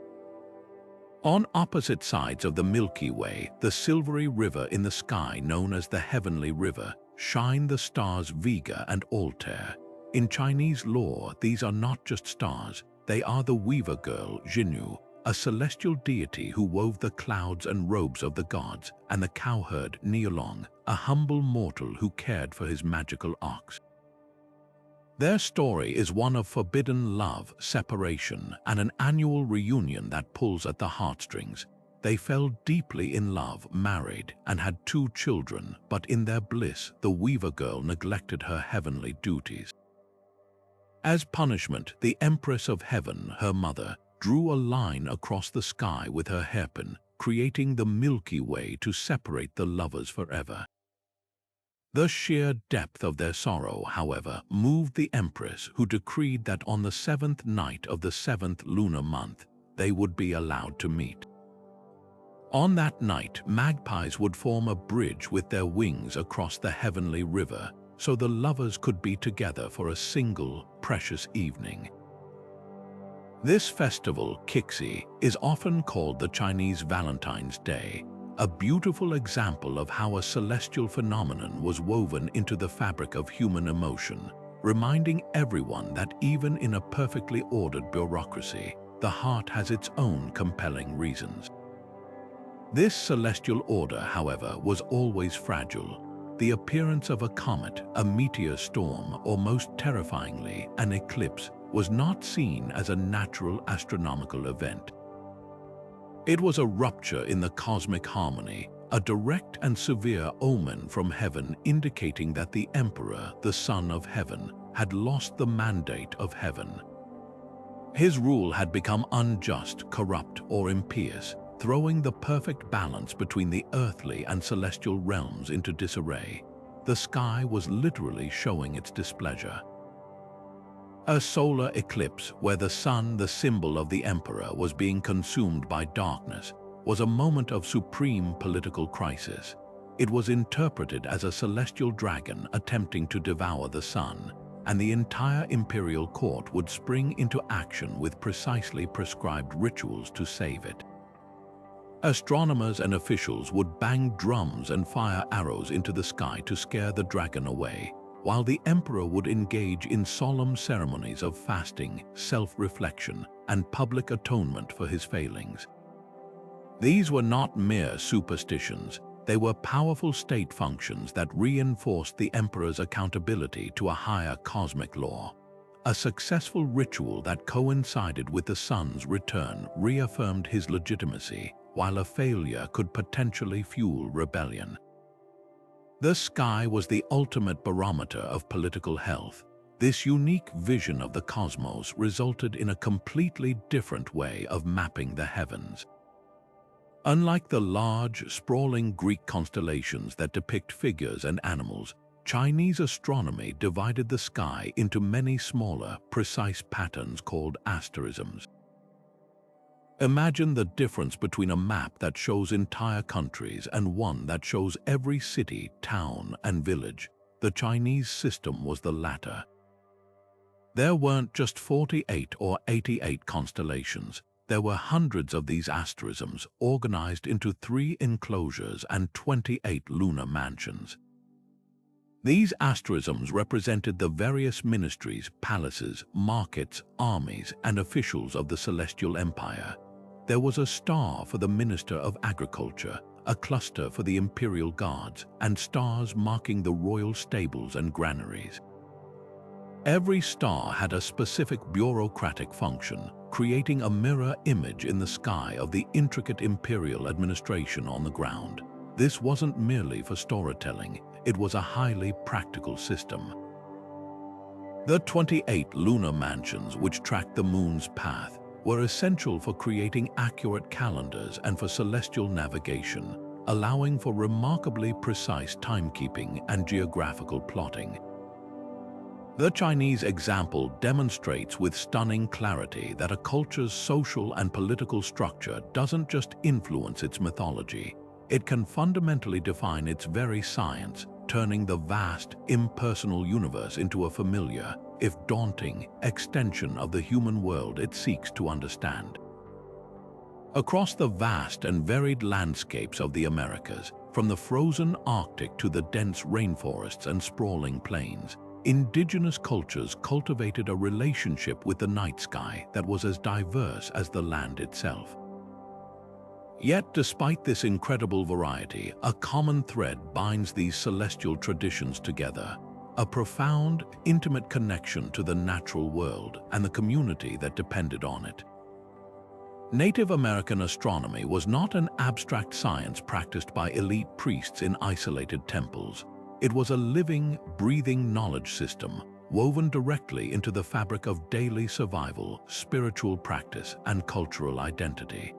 On opposite sides of the Milky Way, the silvery river in the sky known as the Heavenly River, shine the stars Vega and Altair. In Chinese lore, these are not just stars, they are the weaver girl Xinyu, a celestial deity who wove the clouds and robes of the gods, and the cowherd Niulong, a humble mortal who cared for his magical ox. Their story is one of forbidden love, separation, and an annual reunion that pulls at the heartstrings. They fell deeply in love, married, and had 2 children, but in their bliss, the weaver girl neglected her heavenly duties. As punishment, the Empress of Heaven, her mother, drew a line across the sky with her hairpin, creating the Milky Way to separate the lovers forever. The sheer depth of their sorrow, however, moved the Empress, who decreed that on the 7th night of the 7th lunar month, they would be allowed to meet. On that night, magpies would form a bridge with their wings across the heavenly river, so the lovers could be together for a single, precious evening. This festival, Qixi, is often called the Chinese Valentine's Day, a beautiful example of how a celestial phenomenon was woven into the fabric of human emotion, reminding everyone that even in a perfectly ordered bureaucracy, the heart has its own compelling reasons. This celestial order, however, was always fragile. The appearance of a comet, a meteor storm, or most terrifyingly, an eclipse, was not seen as a natural astronomical event. It was a rupture in the cosmic harmony, a direct and severe omen from heaven indicating that the emperor, the son of heaven, had lost the mandate of heaven. His rule had become unjust, corrupt, or impious, throwing the perfect balance between the earthly and celestial realms into disarray. The sky was literally showing its displeasure. A solar eclipse, where the sun, the symbol of the emperor, was being consumed by darkness, was a moment of supreme political crisis. It was interpreted as a celestial dragon attempting to devour the sun, and the entire imperial court would spring into action with precisely prescribed rituals to save it. Astronomers and officials would bang drums and fire arrows into the sky to scare the dragon away, while the emperor would engage in solemn ceremonies of fasting, self-reflection, and public atonement for his failings. These were not mere superstitions. They were powerful state functions that reinforced the emperor's accountability to a higher cosmic law. A successful ritual that coincided with the sun's return reaffirmed his legitimacy, while a failure could potentially fuel rebellion. The sky was the ultimate barometer of political health. This unique vision of the cosmos resulted in a completely different way of mapping the heavens. Unlike the large, sprawling Greek constellations that depict figures and animals, Chinese astronomy divided the sky into many smaller, precise patterns called asterisms. Imagine the difference between a map that shows entire countries and one that shows every city, town, and village. The Chinese system was the latter. There weren't just 48 or 88 constellations. There were hundreds of these asterisms organized into 3 enclosures and 28 lunar mansions. These asterisms represented the various ministries, palaces, markets, armies, and officials of the celestial empire. There was a star for the Minister of Agriculture, a cluster for the imperial guards, and stars marking the royal stables and granaries. Every star had a specific bureaucratic function, creating a mirror image in the sky of the intricate imperial administration on the ground. This wasn't merely for storytelling, it was a highly practical system. The 28 lunar mansions, which tracked the moon's path, were essential for creating accurate calendars and for celestial navigation, allowing for remarkably precise timekeeping and geographical plotting. The Chinese example demonstrates with stunning clarity that a culture's social and political structure doesn't just influence its mythology, it can fundamentally define its very science, turning the vast, impersonal universe into a familiar, if daunting, extension of the human world it seeks to understand. Across the vast and varied landscapes of the Americas, from the frozen Arctic to the dense rainforests and sprawling plains, indigenous cultures cultivated a relationship with the night sky that was as diverse as the land itself. Yet, despite this incredible variety, a common thread binds these celestial traditions together: a profound, intimate connection to the natural world and the community that depended on it. Native American astronomy was not an abstract science practiced by elite priests in isolated temples. It was a living, breathing knowledge system, woven directly into the fabric of daily survival, spiritual practice, and cultural identity.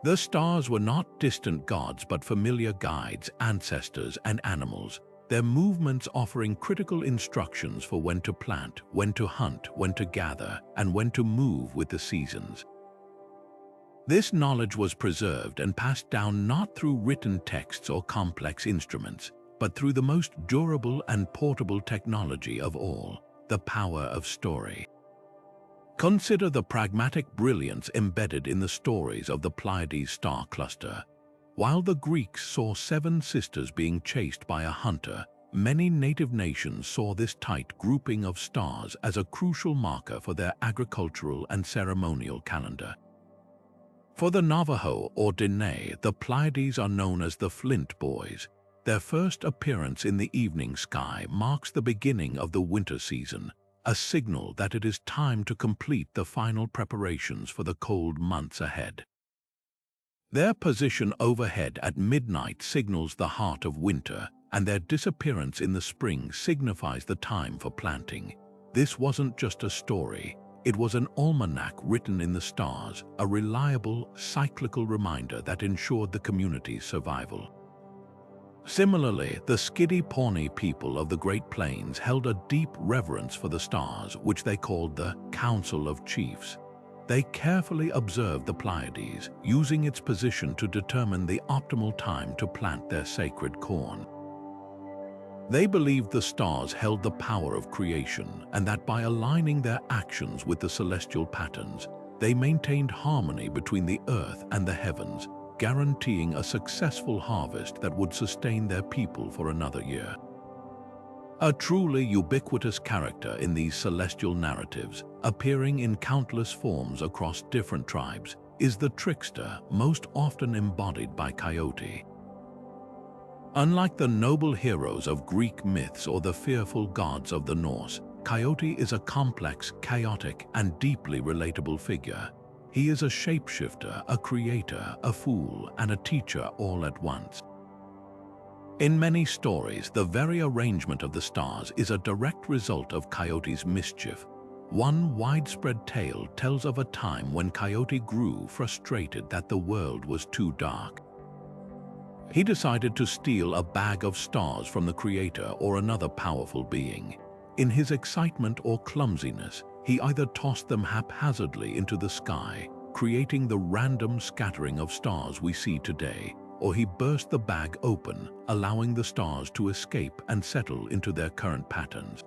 The stars were not distant gods but familiar guides, ancestors, and animals, their movements offering critical instructions for when to plant, when to hunt, when to gather, and when to move with the seasons. This knowledge was preserved and passed down not through written texts or complex instruments, but through the most durable and portable technology of all, the power of story. Consider the pragmatic brilliance embedded in the stories of the Pleiades star cluster. While the Greeks saw 7 sisters being chased by a hunter, many native nations saw this tight grouping of stars as a crucial marker for their agricultural and ceremonial calendar. For the Navajo or Diné, the Pleiades are known as the Flint Boys. Their first appearance in the evening sky marks the beginning of the winter season, a signal that it is time to complete the final preparations for the cold months ahead. Their position overhead at midnight signals the heart of winter, and their disappearance in the spring signifies the time for planting. This wasn't just a story, it was an almanac written in the stars, a reliable, cyclical reminder that ensured the community's survival. Similarly, the Skiddy Pawnee people of the Great Plains held a deep reverence for the stars, which they called the Council of Chiefs. They carefully observed the Pleiades, using its position to determine the optimal time to plant their sacred corn. They believed the stars held the power of creation, and that by aligning their actions with the celestial patterns, they maintained harmony between the earth and the heavens, guaranteeing a successful harvest that would sustain their people for another year. A truly ubiquitous character in these celestial narratives, appearing in countless forms across different tribes, is the trickster, most often embodied by Coyote. Unlike the noble heroes of Greek myths or the fearful gods of the Norse, Coyote is a complex, chaotic, and deeply relatable figure. He is a shapeshifter, a creator, a fool, and a teacher all at once. In many stories, the very arrangement of the stars is a direct result of Coyote's mischief. One widespread tale tells of a time when Coyote grew frustrated that the world was too dark. He decided to steal a bag of stars from the creator or another powerful being. In his excitement or clumsiness, he either tossed them haphazardly into the sky, creating the random scattering of stars we see today, or he burst the bag open, allowing the stars to escape and settle into their current patterns.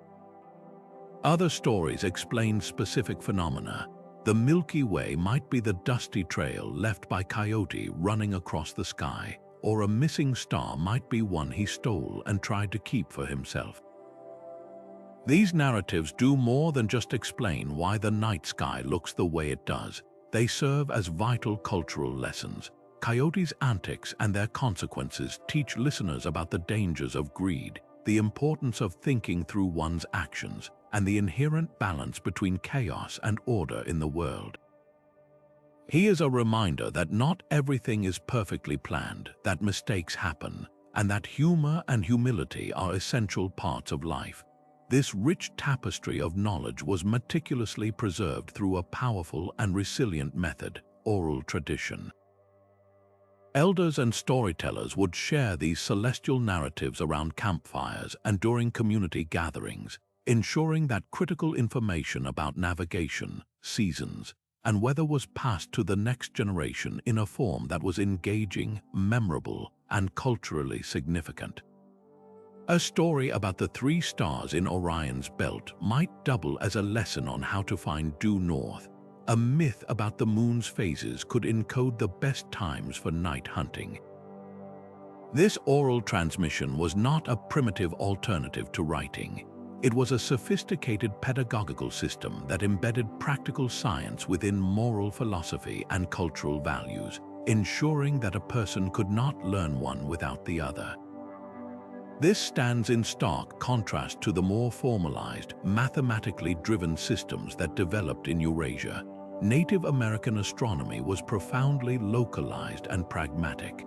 Other stories explain specific phenomena. The Milky Way might be the dusty trail left by Coyote running across the sky, or a missing star might be one he stole and tried to keep for himself. These narratives do more than just explain why the night sky looks the way it does. They serve as vital cultural lessons. Coyote's antics and their consequences teach listeners about the dangers of greed, the importance of thinking through one's actions, and the inherent balance between chaos and order in the world. He is a reminder that not everything is perfectly planned, that mistakes happen, and that humor and humility are essential parts of life. This rich tapestry of knowledge was meticulously preserved through a powerful and resilient method, oral tradition. Elders and storytellers would share these celestial narratives around campfires and during community gatherings, ensuring that critical information about navigation, seasons, and weather was passed to the next generation in a form that was engaging, memorable, and culturally significant. A story about the 3 stars in Orion's belt might double as a lesson on how to find due north. A myth about the moon's phases could encode the best times for night hunting. This oral transmission was not a primitive alternative to writing. It was a sophisticated pedagogical system that embedded practical science within moral philosophy and cultural values, ensuring that a person could not learn one without the other. This stands in stark contrast to the more formalized, mathematically driven systems that developed in Eurasia. Native American astronomy was profoundly localized and pragmatic.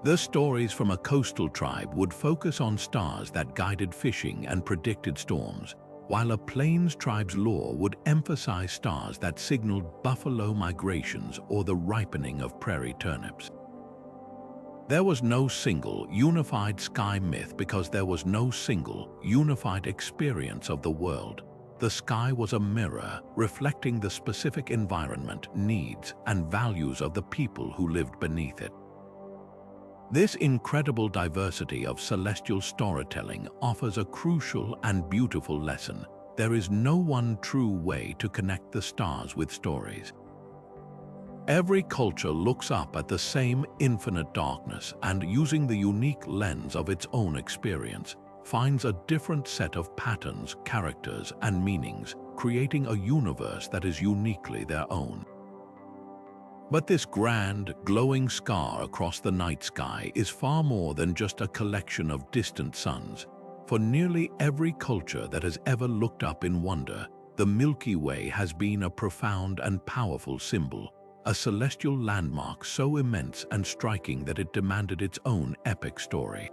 The stories from a coastal tribe would focus on stars that guided fishing and predicted storms, while a plains tribe's lore would emphasize stars that signaled buffalo migrations or the ripening of prairie turnips. There was no single, unified sky myth because there was no single, unified experience of the world. The sky was a mirror, reflecting the specific environment, needs, and values of the people who lived beneath it. This incredible diversity of celestial storytelling offers a crucial and beautiful lesson. There is no one true way to connect the stars with stories. Every culture looks up at the same infinite darkness and, using the unique lens of its own experience, finds a different set of patterns, characters, and meanings, creating a universe that is uniquely their own. But this grand, glowing scar across the night sky is far more than just a collection of distant suns. For nearly every culture that has ever looked up in wonder, the Milky Way has been a profound and powerful symbol, a celestial landmark so immense and striking that it demanded its own epic story.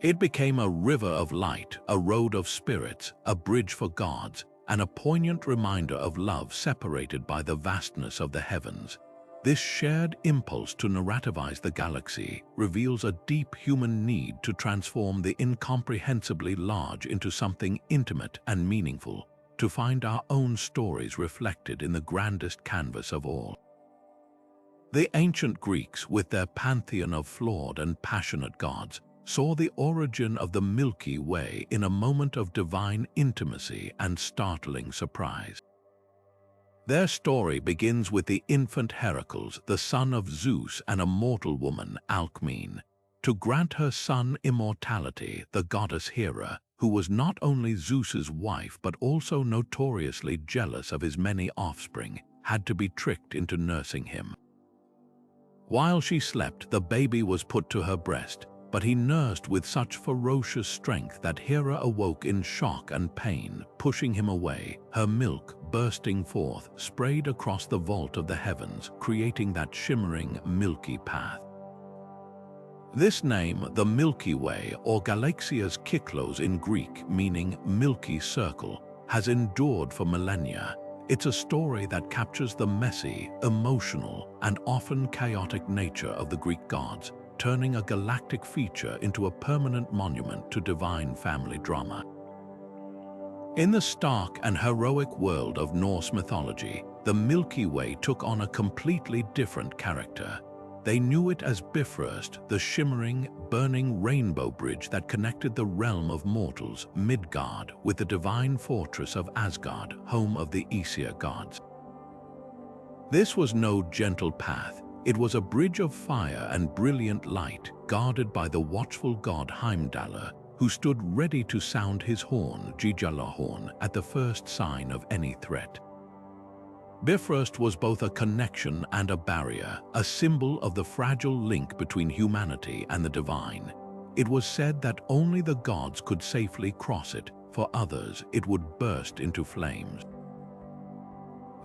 It became a river of light, a road of spirits, a bridge for gods, and a poignant reminder of love separated by the vastness of the heavens. This shared impulse to narrativize the galaxy reveals a deep human need to transform the incomprehensibly large into something intimate and meaningful, to find our own stories reflected in the grandest canvas of all. The ancient Greeks, with their pantheon of flawed and passionate gods, saw the origin of the Milky Way in a moment of divine intimacy and startling surprise. Their story begins with the infant Heracles, the son of Zeus and a mortal woman, Alcmene. To grant her son immortality, the goddess Hera, who was not only Zeus's wife but also notoriously jealous of his many offspring, had to be tricked into nursing him. While she slept, the baby was put to her breast, but he nursed with such ferocious strength that Hera awoke in shock and pain, pushing him away. Her milk, bursting forth, sprayed across the vault of the heavens, creating that shimmering, milky path. This name, the Milky Way, or Galaxias Kyklos in Greek, meaning milky circle, has endured for millennia. It's a story that captures the messy, emotional, and often chaotic nature of the Greek gods, turning a galactic feature into a permanent monument to divine family drama. In the stark and heroic world of Norse mythology, the Milky Way took on a completely different character. They knew it as Bifrost, the shimmering, burning rainbow bridge that connected the realm of mortals, Midgard, with the divine fortress of Asgard, home of the Aesir gods. This was no gentle path. It was a bridge of fire and brilliant light, guarded by the watchful god Heimdallr, who stood ready to sound his horn, Gjallarhorn, at the first sign of any threat. Bifrost was both a connection and a barrier, a symbol of the fragile link between humanity and the divine. It was said that only the gods could safely cross it; for others, it would burst into flames.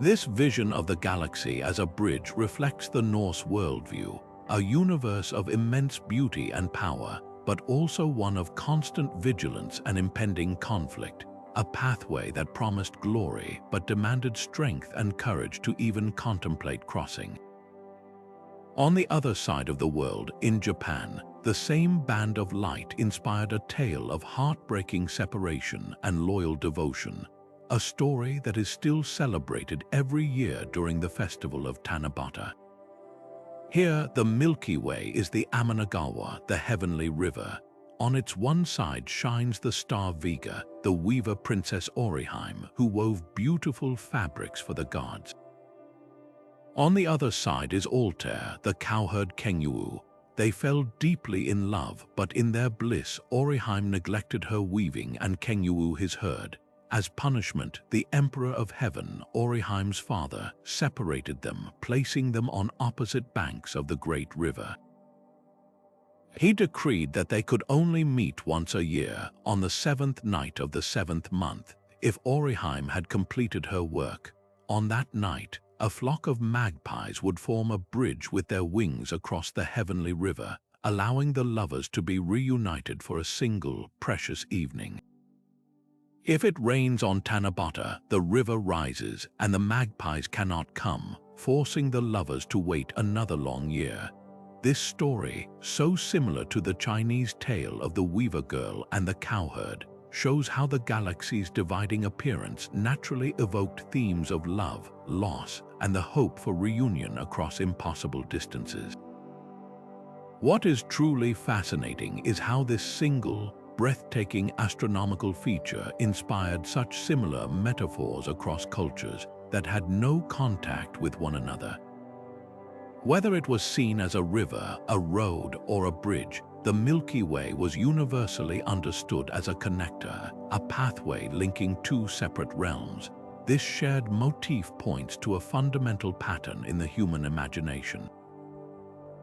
This vision of the galaxy as a bridge reflects the Norse worldview, a universe of immense beauty and power, but also one of constant vigilance and impending conflict, a pathway that promised glory but demanded strength and courage to even contemplate crossing. On the other side of the world, in Japan, the same band of light inspired a tale of heartbreaking separation and loyal devotion, a story that is still celebrated every year during the festival of Tanabata. Here, the Milky Way is the Amenagawa, the heavenly river. On its one side shines the star Vega, the weaver princess Orion, who wove beautiful fabrics for the gods. On the other side is Altair, the cowherd Kengu. They fell deeply in love, but in their bliss, Orion neglected her weaving and Kengu his herd. As punishment, the Emperor of Heaven, Orion's father, separated them, placing them on opposite banks of the great river. He decreed that they could only meet once a year, on the 7th night of the 7th month, if Orion had completed her work. On that night, a flock of magpies would form a bridge with their wings across the heavenly river, allowing the lovers to be reunited for a single, precious evening. If it rains on Tanabata, the river rises and the magpies cannot come, forcing the lovers to wait another long year. This story, so similar to the Chinese tale of the weaver girl and the cowherd, shows how the galaxy's dividing appearance naturally evoked themes of love, loss, and the hope for reunion across impossible distances. What is truly fascinating is how this single, breathtaking astronomical feature inspired such similar metaphors across cultures, that had no contact with one another. Whether it was seen as a river, a road, or a bridge, the Milky Way was universally understood as a connector, a pathway linking two separate realms. This shared motif points to a fundamental pattern in the human imagination.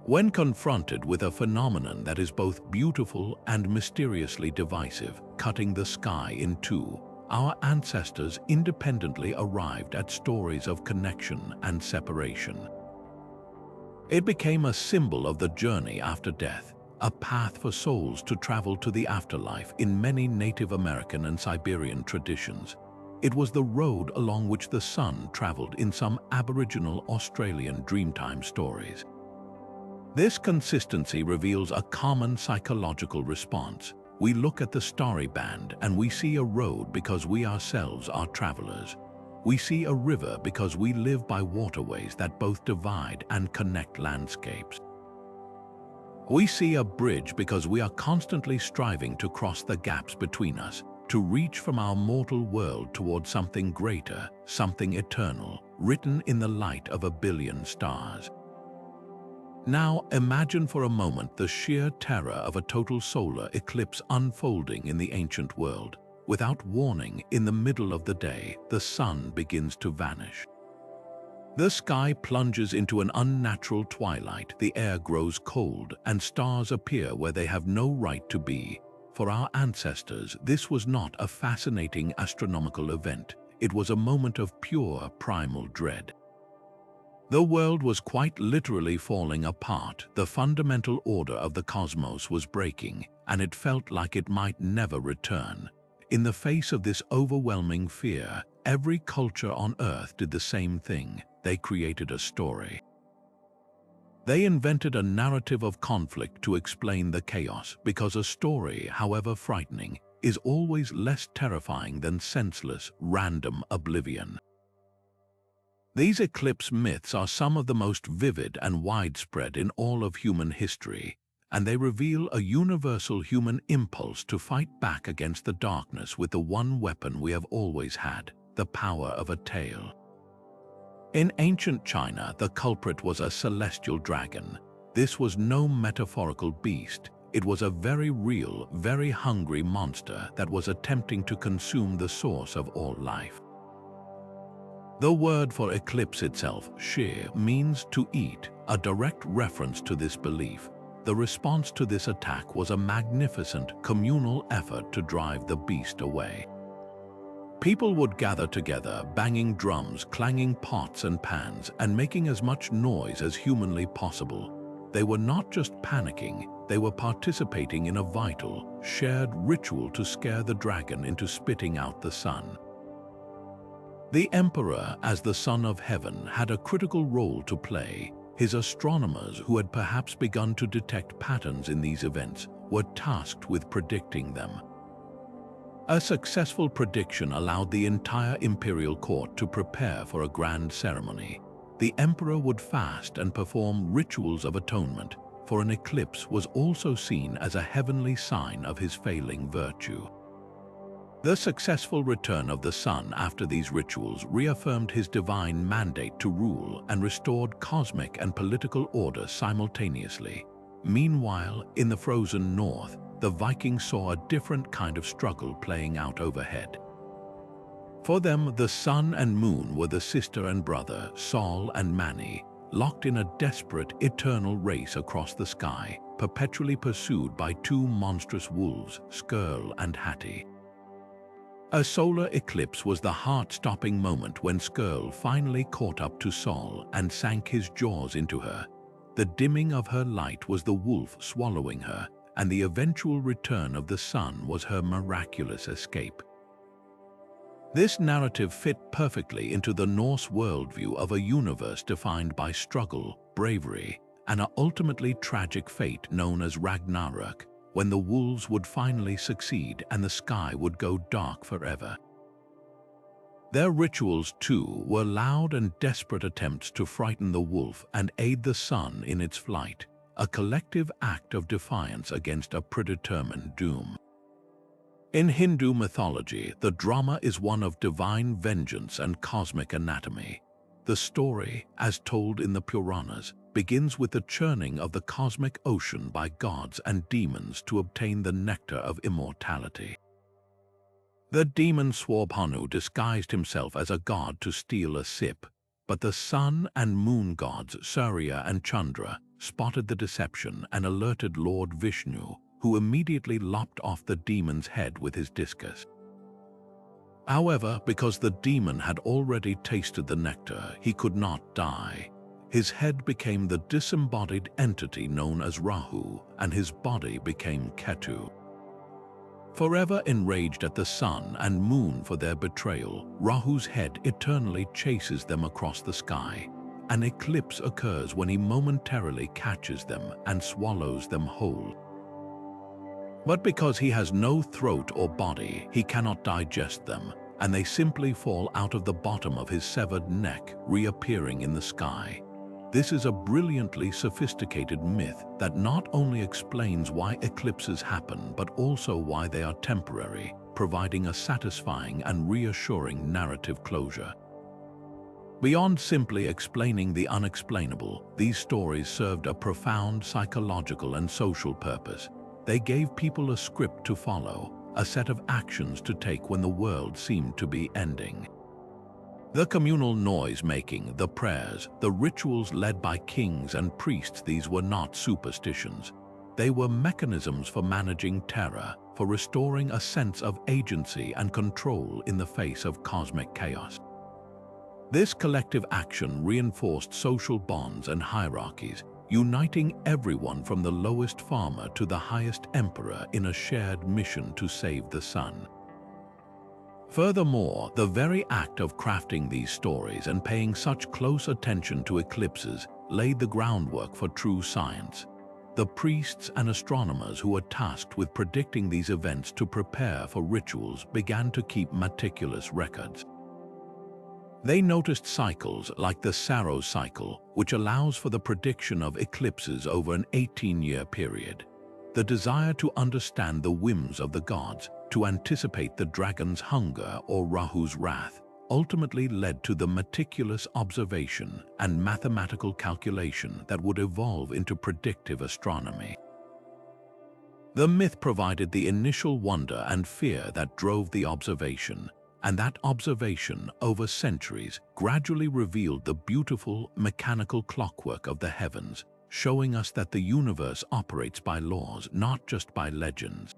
When confronted with a phenomenon that is both beautiful and mysteriously divisive, cutting the sky in two, our ancestors independently arrived at stories of connection and separation. It became a symbol of the journey after death, a path for souls to travel to the afterlife in many Native American and Siberian traditions. It was the road along which the sun traveled in some Aboriginal Australian Dreamtime stories. This consistency reveals a common psychological response. We look at the starry band and we see a road because we ourselves are travelers. We see a river because we live by waterways that both divide and connect landscapes. We see a bridge because we are constantly striving to cross the gaps between us, to reach from our mortal world toward something greater, something eternal, written in the light of a billion stars. Now imagine for a moment the sheer terror of a total solar eclipse unfolding in the ancient world. Without warning, in the middle of the day, the sun begins to vanish. The sky plunges into an unnatural twilight, the air grows cold, and stars appear where they have no right to be. For our ancestors, this was not a fascinating astronomical event. It was a moment of pure primal dread. The world was quite literally falling apart. The fundamental order of the cosmos was breaking, and it felt like it might never return. In the face of this overwhelming fear, every culture on Earth did the same thing. They created a story. They invented a narrative of conflict to explain the chaos, because a story, however frightening, is always less terrifying than senseless, random oblivion. These eclipse myths are some of the most vivid and widespread in all of human history, and they reveal a universal human impulse to fight back against the darkness with the one weapon we have always had, the power of a tale. In ancient China, the culprit was a celestial dragon. This was no metaphorical beast. It was a very real, very hungry monster that was attempting to consume the source of all life. The word for eclipse itself, shi, means to eat, a direct reference to this belief. The response to this attack was a magnificent communal effort to drive the beast away. People would gather together, banging drums, clanging pots and pans, and making as much noise as humanly possible. They were not just panicking, they were participating in a vital, shared ritual to scare the dragon into spitting out the sun. The emperor, as the son of heaven, had a critical role to play. His astronomers, who had perhaps begun to detect patterns in these events, were tasked with predicting them. A successful prediction allowed the entire imperial court to prepare for a grand ceremony. The emperor would fast and perform rituals of atonement, for an eclipse was also seen as a heavenly sign of his failing virtue. The successful return of the sun after these rituals reaffirmed his divine mandate to rule and restored cosmic and political order simultaneously. Meanwhile, in the frozen north, the Vikings saw a different kind of struggle playing out overhead. For them, the sun and moon were the sister and brother, Sol and Mani, locked in a desperate, eternal race across the sky, perpetually pursued by two monstrous wolves, Skirl and Hati. A solar eclipse was the heart-stopping moment when Skirl finally caught up to Sol and sank his jaws into her. The dimming of her light was the wolf swallowing her, and the eventual return of the sun was her miraculous escape. This narrative fit perfectly into the Norse worldview of a universe defined by struggle, bravery, and an ultimately tragic fate known as Ragnarök, when the wolves would finally succeed and the sky would go dark forever. Their rituals, too, were loud and desperate attempts to frighten the wolf and aid the sun in its flight, a collective act of defiance against a predetermined doom. In Hindu mythology, the drama is one of divine vengeance and cosmic anatomy. The story, as told in the Puranas, begins with the churning of the cosmic ocean by gods and demons to obtain the nectar of immortality. The demon Swabhanu disguised himself as a god to steal a sip, but the sun and moon gods Surya and Chandra spotted the deception and alerted Lord Vishnu, who immediately lopped off the demon's head with his discus. However, because the demon had already tasted the nectar, he could not die. His head became the disembodied entity known as Rahu, and his body became Ketu. Forever enraged at the sun and moon for their betrayal, Rahu's head eternally chases them across the sky. An eclipse occurs when he momentarily catches them and swallows them whole. But because he has no throat or body, he cannot digest them, and they simply fall out of the bottom of his severed neck, reappearing in the sky. This is a brilliantly sophisticated myth that not only explains why eclipses happen, but also why they are temporary, providing a satisfying and reassuring narrative closure. Beyond simply explaining the unexplainable, these stories served a profound psychological and social purpose. They gave people a script to follow, a set of actions to take when the world seemed to be ending. The communal noise-making, the prayers, the rituals led by kings and priests, these were not superstitions. They were mechanisms for managing terror, for restoring a sense of agency and control in the face of cosmic chaos. This collective action reinforced social bonds and hierarchies, uniting everyone from the lowest farmer to the highest emperor in a shared mission to save the sun. Furthermore, the very act of crafting these stories and paying such close attention to eclipses laid the groundwork for true science. The priests and astronomers who were tasked with predicting these events to prepare for rituals began to keep meticulous records. They noticed cycles like the Saros cycle, which allows for the prediction of eclipses over an 18-year period. The desire to understand the whims of the gods, to anticipate the dragon's hunger or Rahu's wrath, ultimately led to the meticulous observation and mathematical calculation that would evolve into predictive astronomy. The myth provided the initial wonder and fear that drove the observation, and that observation, over centuries, gradually revealed the beautiful mechanical clockwork of the heavens, showing us that the universe operates by laws, not just by legends.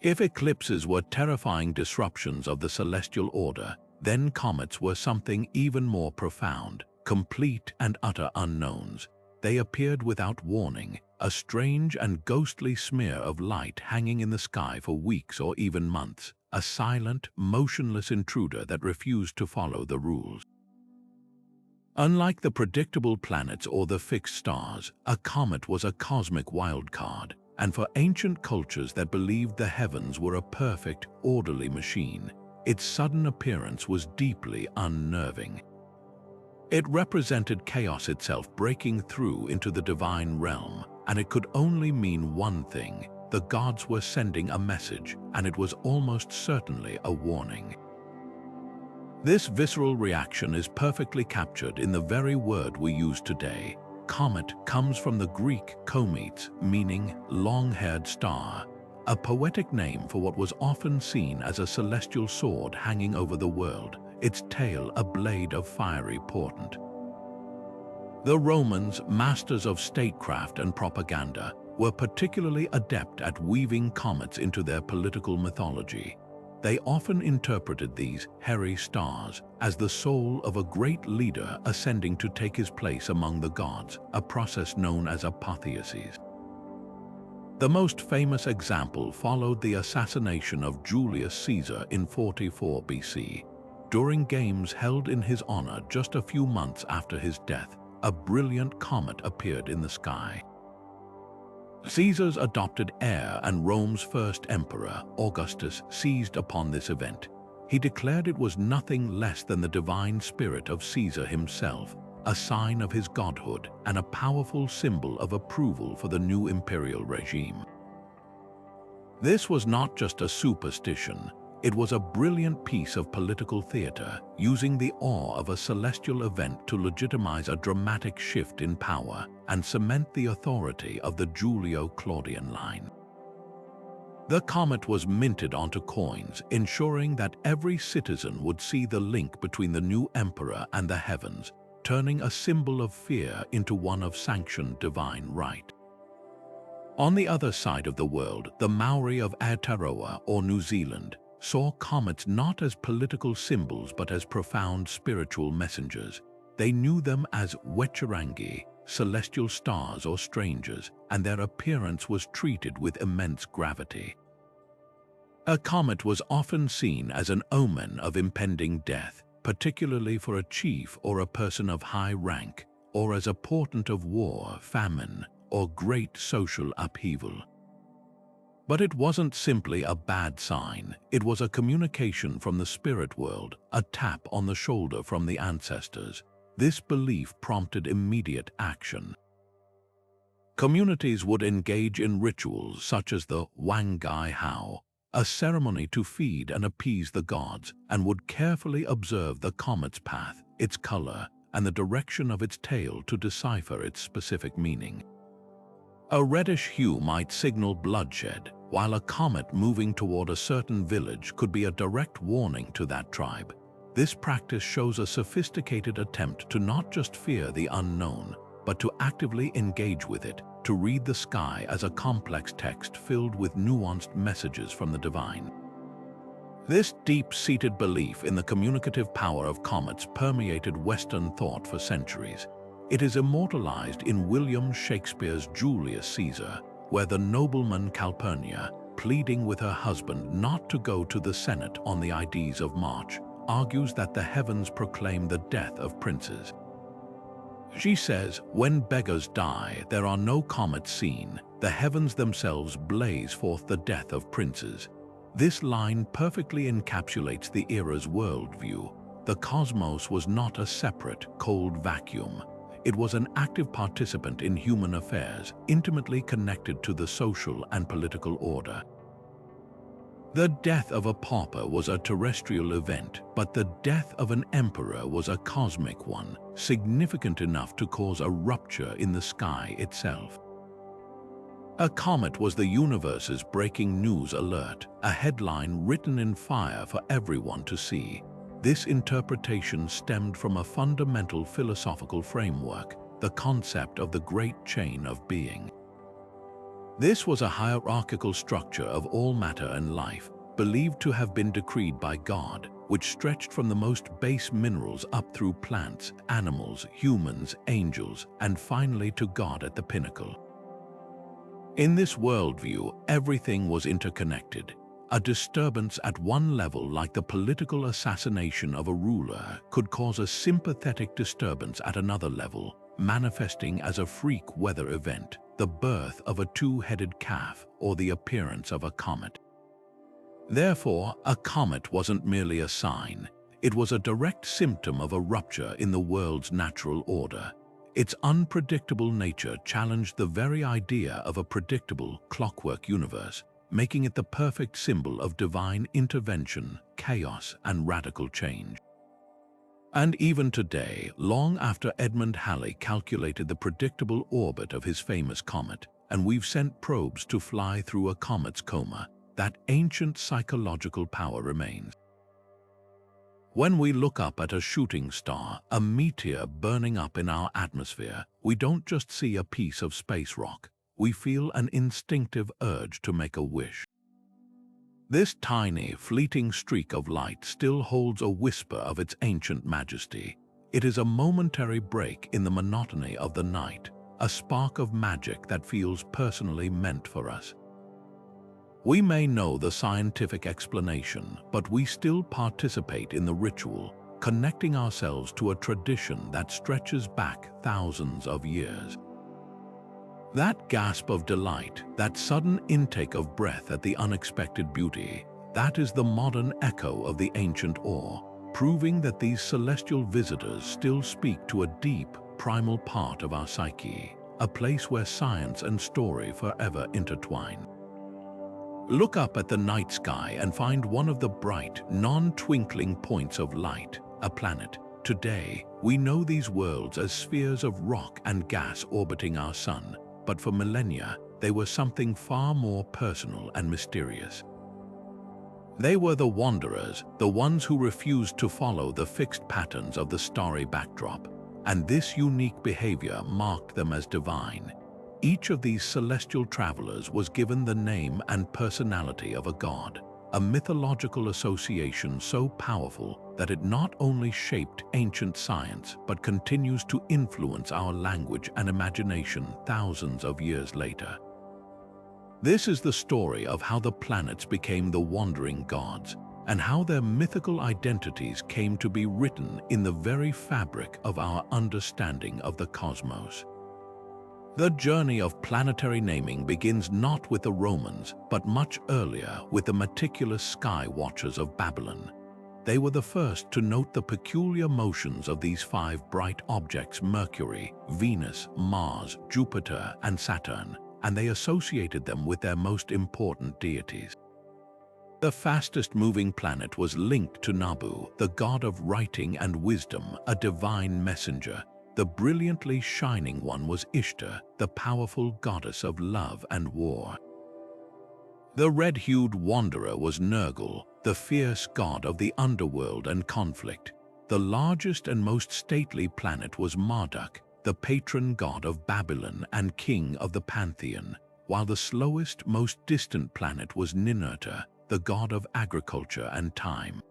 If eclipses were terrifying disruptions of the celestial order, then comets were something even more profound, complete and utter unknowns. They appeared without warning, a strange and ghostly smear of light hanging in the sky for weeks or even months, a silent, motionless intruder that refused to follow the rules. Unlike the predictable planets or the fixed stars, a comet was a cosmic wildcard, and for ancient cultures that believed the heavens were a perfect, orderly machine, its sudden appearance was deeply unnerving. It represented chaos itself breaking through into the divine realm, and it could only mean one thing: the gods were sending a message, and it was almost certainly a warning. This visceral reaction is perfectly captured in the very word we use today. Comet comes from the Greek kometes, meaning long-haired star, a poetic name for what was often seen as a celestial sword hanging over the world, its tail a blade of fiery portent. The Romans, masters of statecraft and propaganda, were particularly adept at weaving comets into their political mythology. They often interpreted these hairy stars as the soul of a great leader ascending to take his place among the gods, a process known as apotheosis. The most famous example followed the assassination of Julius Caesar in 44 BC. During games held in his honor just a few months after his death, a brilliant comet appeared in the sky. Caesar's adopted heir and Rome's first emperor, Augustus, seized upon this event. He declared it was nothing less than the divine spirit of Caesar himself, a sign of his godhood and a powerful symbol of approval for the new imperial regime. This was not just a superstition, it was a brilliant piece of political theater, using the awe of a celestial event to legitimize a dramatic shift in power and cement the authority of the Julio-Claudian line. The comet was minted onto coins, ensuring that every citizen would see the link between the new emperor and the heavens, turning a symbol of fear into one of sanctioned divine right. On the other side of the world, the Maori of Aotearoa, or New Zealand, saw comets not as political symbols but as profound spiritual messengers. They knew them as wechirangi, celestial stars or strangers, and their appearance was treated with immense gravity. A comet was often seen as an omen of impending death, particularly for a chief or a person of high rank, or as a portent of war, famine, or great social upheaval. But it wasn't simply a bad sign, it was a communication from the spirit world, a tap on the shoulder from the ancestors. This belief prompted immediate action. Communities would engage in rituals such as the Wangai Hau, a ceremony to feed and appease the gods, and would carefully observe the comet's path, its color, and the direction of its tail to decipher its specific meaning. A reddish hue might signal bloodshed, while a comet moving toward a certain village could be a direct warning to that tribe. This practice shows a sophisticated attempt to not just fear the unknown, but to actively engage with it, to read the sky as a complex text filled with nuanced messages from the divine. This deep-seated belief in the communicative power of comets permeated Western thought for centuries. It is immortalized in William Shakespeare's Julius Caesar, where the nobleman Calpurnia, pleading with her husband not to go to the Senate on the Ides of March, argues that the heavens proclaim the death of princes. She says, "When beggars die, there are no comets seen. The heavens themselves blaze forth the death of princes." This line perfectly encapsulates the era's worldview. The cosmos was not a separate, cold vacuum. It was an active participant in human affairs, intimately connected to the social and political order. The death of a pauper was a terrestrial event, but the death of an emperor was a cosmic one, significant enough to cause a rupture in the sky itself. A comet was the universe's breaking news alert, a headline written in fire for everyone to see. This interpretation stemmed from a fundamental philosophical framework, the concept of the great chain of being. This was a hierarchical structure of all matter and life, believed to have been decreed by God, which stretched from the most base minerals up through plants, animals, humans, angels, and finally to God at the pinnacle. In this worldview, everything was interconnected. A disturbance at one level, like the political assassination of a ruler, could cause a sympathetic disturbance at another level, manifesting as a freak weather event, the birth of a two-headed calf, or the appearance of a comet. Therefore, a comet wasn't merely a sign. It was a direct symptom of a rupture in the world's natural order. Its unpredictable nature challenged the very idea of a predictable, clockwork universe, making it the perfect symbol of divine intervention, chaos, and radical change. And even today, long after Edmund Halley calculated the predictable orbit of his famous comet, and we've sent probes to fly through a comet's coma, that ancient psychological power remains. When we look up at a shooting star, a meteor burning up in our atmosphere, we don't just see a piece of space rock. We feel an instinctive urge to make a wish. This tiny, fleeting streak of light still holds a whisper of its ancient majesty. It is a momentary break in the monotony of the night, a spark of magic that feels personally meant for us. We may know the scientific explanation, but we still participate in the ritual, connecting ourselves to a tradition that stretches back thousands of years. That gasp of delight, that sudden intake of breath at the unexpected beauty, that is the modern echo of the ancient awe, proving that these celestial visitors still speak to a deep, primal part of our psyche, a place where science and story forever intertwine. Look up at the night sky and find one of the bright, non-twinkling points of light, a planet. Today, we know these worlds as spheres of rock and gas orbiting our sun, but for millennia, they were something far more personal and mysterious. They were the wanderers, the ones who refused to follow the fixed patterns of the starry backdrop, and this unique behavior marked them as divine. Each of these celestial travelers was given the name and personality of a god, a mythological association so powerful that it not only shaped ancient science but continues to influence our language and imagination thousands of years later. This is the story of how the planets became the wandering gods, and how their mythical identities came to be written in the very fabric of our understanding of the cosmos. The journey of planetary naming begins not with the Romans, but much earlier with the meticulous sky watchers of Babylon. They were the first to note the peculiar motions of these 5 bright objects: Mercury, Venus, Mars, Jupiter, and Saturn, and they associated them with their most important deities. The fastest-moving planet was linked to Nabu, the god of writing and wisdom, a divine messenger. The brilliantly shining one was Ishtar, the powerful goddess of love and war. The red-hued wanderer was Nergal, the fierce god of the underworld and conflict. The largest and most stately planet was Marduk, the patron god of Babylon and king of the pantheon, while the slowest, most distant planet was Ninurta, the god of agriculture and time.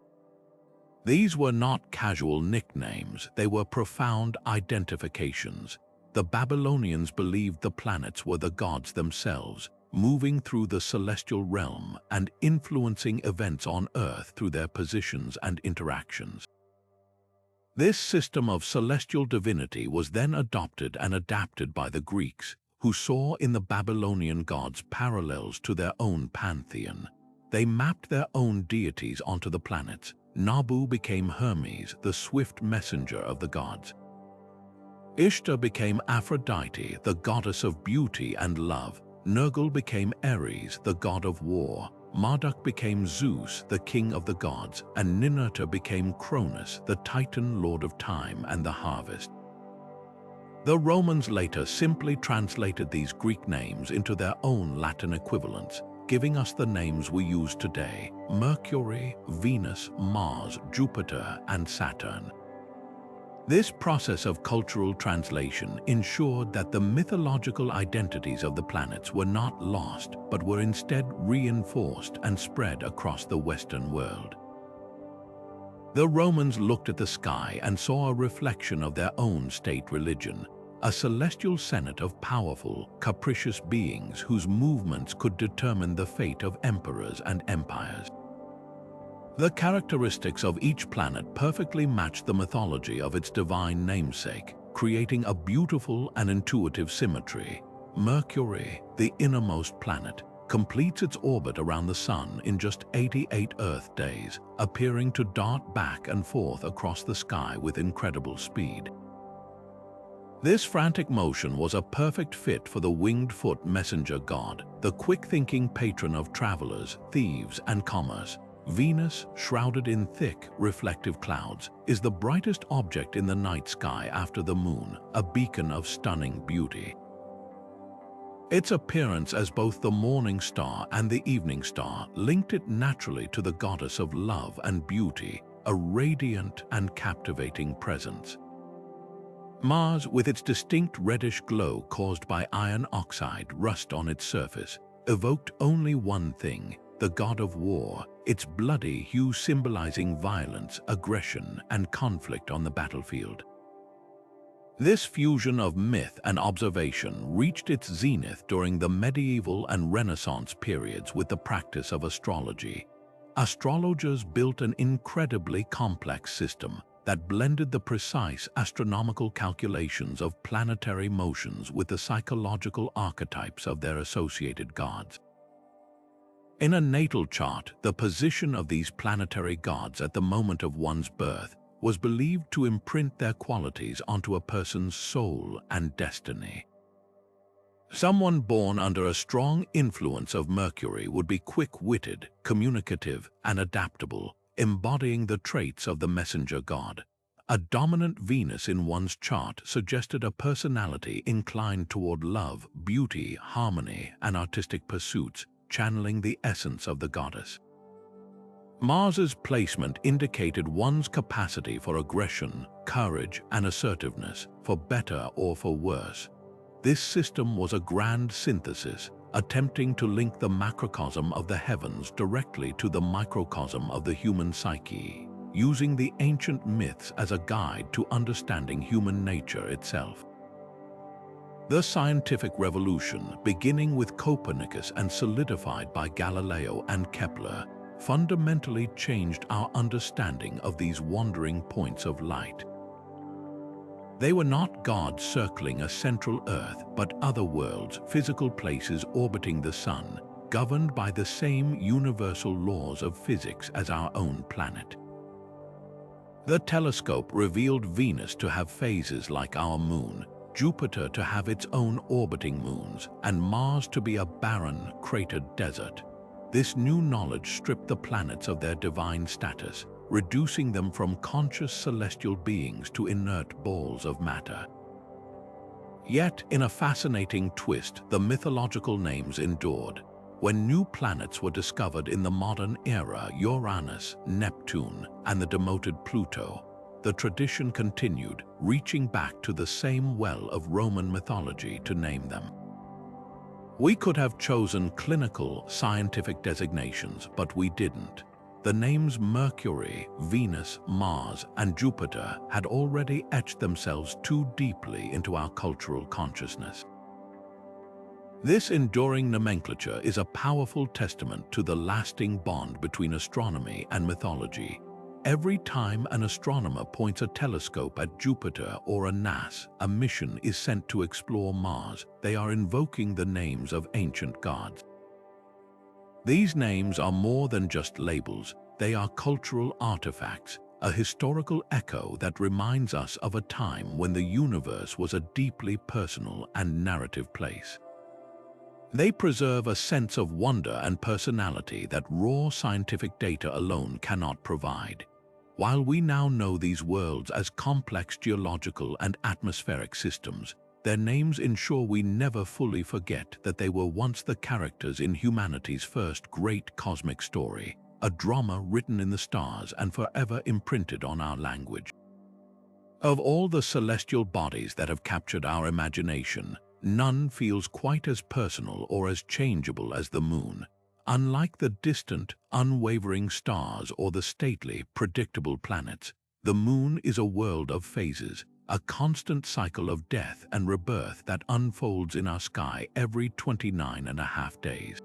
These were not casual nicknames, they were profound identifications. The Babylonians believed the planets were the gods themselves, moving through the celestial realm and influencing events on Earth through their positions and interactions. This system of celestial divinity was then adopted and adapted by the Greeks, who saw in the Babylonian gods parallels to their own pantheon. They mapped their own deities onto the planets. Nabu became Hermes, the swift messenger of the gods. Ishtar became Aphrodite, the goddess of beauty and love. Nergal became Ares, the god of war. Marduk became Zeus, the king of the gods, and Ninurta became Cronus, the Titan lord of time and the harvest. The Romans later simply translated these Greek names into their own Latin equivalents, giving us the names we use today: Mercury, Venus, Mars, Jupiter, and Saturn. This process of cultural translation ensured that the mythological identities of the planets were not lost, but were instead reinforced and spread across the Western world. The Romans looked at the sky and saw a reflection of their own state religion, a celestial senate of powerful, capricious beings whose movements could determine the fate of emperors and empires. The characteristics of each planet perfectly matched the mythology of its divine namesake, creating a beautiful and intuitive symmetry. Mercury, the innermost planet, completes its orbit around the Sun in just 88 Earth days, appearing to dart back and forth across the sky with incredible speed. This frantic motion was a perfect fit for the winged foot messenger god, the quick-thinking patron of travelers, thieves, and commerce. Venus, shrouded in thick, reflective clouds, is the brightest object in the night sky after the moon, a beacon of stunning beauty. Its appearance as both the morning star and the evening star linked it naturally to the goddess of love and beauty, a radiant and captivating presence. Mars, with its distinct reddish glow caused by iron oxide rust on its surface, evoked only one thing: the god of war, its bloody hue symbolizing violence, aggression, and conflict on the battlefield. This fusion of myth and observation reached its zenith during the medieval and Renaissance periods with the practice of astrology. Astrologers built an incredibly complex system that blended the precise astronomical calculations of planetary motions with the psychological archetypes of their associated gods. In a natal chart, the position of these planetary gods at the moment of one's birth was believed to imprint their qualities onto a person's soul and destiny. Someone born under a strong influence of Mercury would be quick-witted, communicative, and adaptable, embodying the traits of the messenger god. A dominant Venus in one's chart suggested a personality inclined toward love, beauty, harmony, and artistic pursuits, channeling the essence of the goddess. Mars's placement indicated one's capacity for aggression, courage, and assertiveness, for better or for worse. This system was a grand synthesis, attempting to link the macrocosm of the heavens directly to the microcosm of the human psyche, using the ancient myths as a guide to understanding human nature itself. The scientific revolution, beginning with Copernicus and solidified by Galileo and Kepler, fundamentally changed our understanding of these wandering points of light. They were not gods circling a central Earth, but other worlds, physical places orbiting the Sun, governed by the same universal laws of physics as our own planet. The telescope revealed Venus to have phases like our Moon, Jupiter to have its own orbiting moons, and Mars to be a barren, cratered desert. This new knowledge stripped the planets of their divine status, reducing them from conscious celestial beings to inert balls of matter. Yet, in a fascinating twist, the mythological names endured. When new planets were discovered in the modern era, Uranus, Neptune, and the demoted Pluto, the tradition continued, reaching back to the same well of Roman mythology to name them. We could have chosen clinical, scientific designations, but we didn't. The names Mercury, Venus, Mars, and Jupiter had already etched themselves too deeply into our cultural consciousness. This enduring nomenclature is a powerful testament to the lasting bond between astronomy and mythology. Every time an astronomer points a telescope at Jupiter or a NAS, a mission is sent to explore Mars. They are invoking the names of ancient gods. These names are more than just labels. They are cultural artifacts, a historical echo that reminds us of a time when the universe was a deeply personal and narrative place. They preserve a sense of wonder and personality that raw scientific data alone cannot provide. While we now know these worlds as complex geological and atmospheric systems, their names ensure we never fully forget that they were once the characters in humanity's first great cosmic story, a drama written in the stars and forever imprinted on our language. Of all the celestial bodies that have captured our imagination, none feels quite as personal or as changeable as the Moon. Unlike the distant, unwavering stars or the stately, predictable planets, the Moon is a world of phases, a constant cycle of death and rebirth that unfolds in our sky every 29.5 days.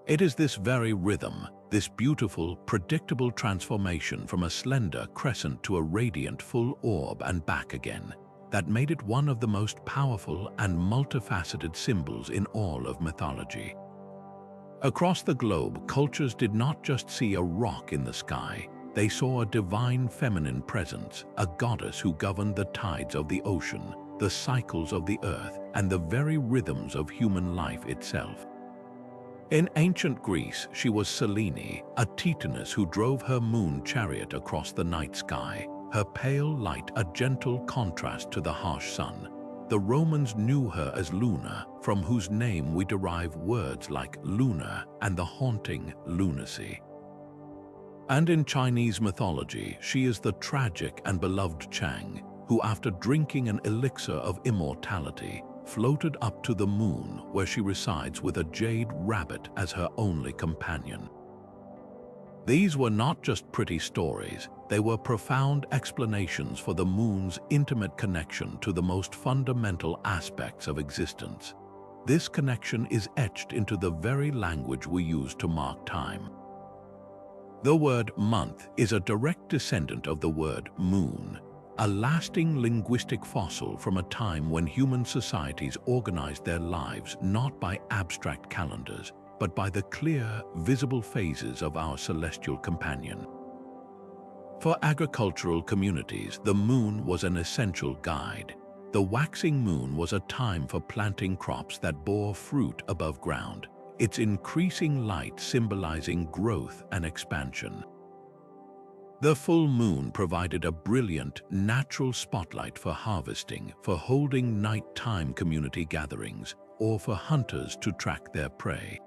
It is this very rhythm, this beautiful, predictable transformation from a slender crescent to a radiant full orb and back again, that made it one of the most powerful and multifaceted symbols in all of mythology. Across the globe, cultures did not just see a rock in the sky. They saw a divine feminine presence, a goddess who governed the tides of the ocean, the cycles of the earth, and the very rhythms of human life itself. In ancient Greece, she was Selene, a Titaness who drove her moon chariot across the night sky, her pale light a gentle contrast to the harsh sun. The Romans knew her as Lunar, from whose name we derive words like lunar and the haunting lunacy. And in Chinese mythology, she is the tragic and beloved Chang, who after drinking an elixir of immortality, floated up to the moon where she resides with a jade rabbit as her only companion. These were not just pretty stories, they were profound explanations for the moon's intimate connection to the most fundamental aspects of existence. This connection is etched into the very language we use to mark time. The word month is a direct descendant of the word moon, a lasting linguistic fossil from a time when human societies organized their lives not by abstract calendars, but by the clear, visible phases of our celestial companion. For agricultural communities, the moon was an essential guide. The waxing moon was a time for planting crops that bore fruit above ground, its increasing light symbolizing growth and expansion. The full moon provided a brilliant, natural spotlight for harvesting, for holding nighttime community gatherings, or for hunters to track their prey.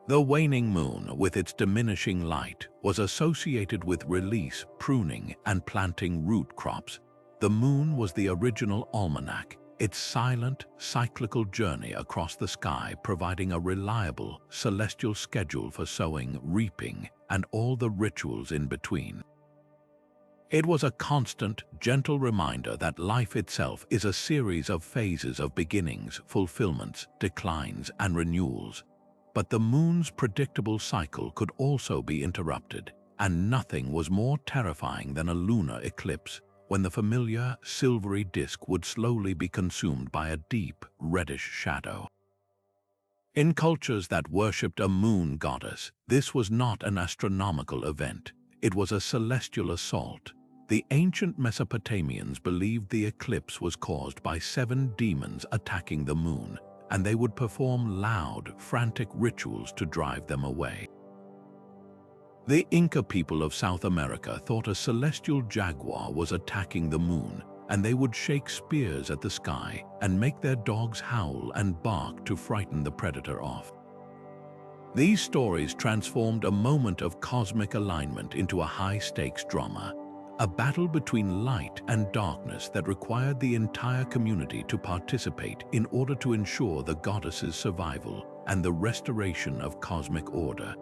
The waning moon, with its diminishing light, was associated with release, pruning, and planting root crops. The moon was the original almanac, its silent, cyclical journey across the sky providing a reliable, celestial schedule for sowing, reaping, and all the rituals in between. It was a constant, gentle reminder that life itself is a series of phases of beginnings, fulfillments, declines, and renewals. But the moon's predictable cycle could also be interrupted, and nothing was more terrifying than a lunar eclipse, when the familiar, silvery disk would slowly be consumed by a deep, reddish shadow. In cultures that worshipped a moon goddess, this was not an astronomical event. It was a celestial assault. The ancient Mesopotamians believed the eclipse was caused by 7 demons attacking the moon, and they would perform loud, frantic rituals to drive them away. The Inca people of South America thought a celestial jaguar was attacking the moon, and they would shake spears at the sky and make their dogs howl and bark to frighten the predator off. These stories transformed a moment of cosmic alignment into a high-stakes drama, a battle between light and darkness that required the entire community to participate in order to ensure the goddess's survival and the restoration of cosmic order.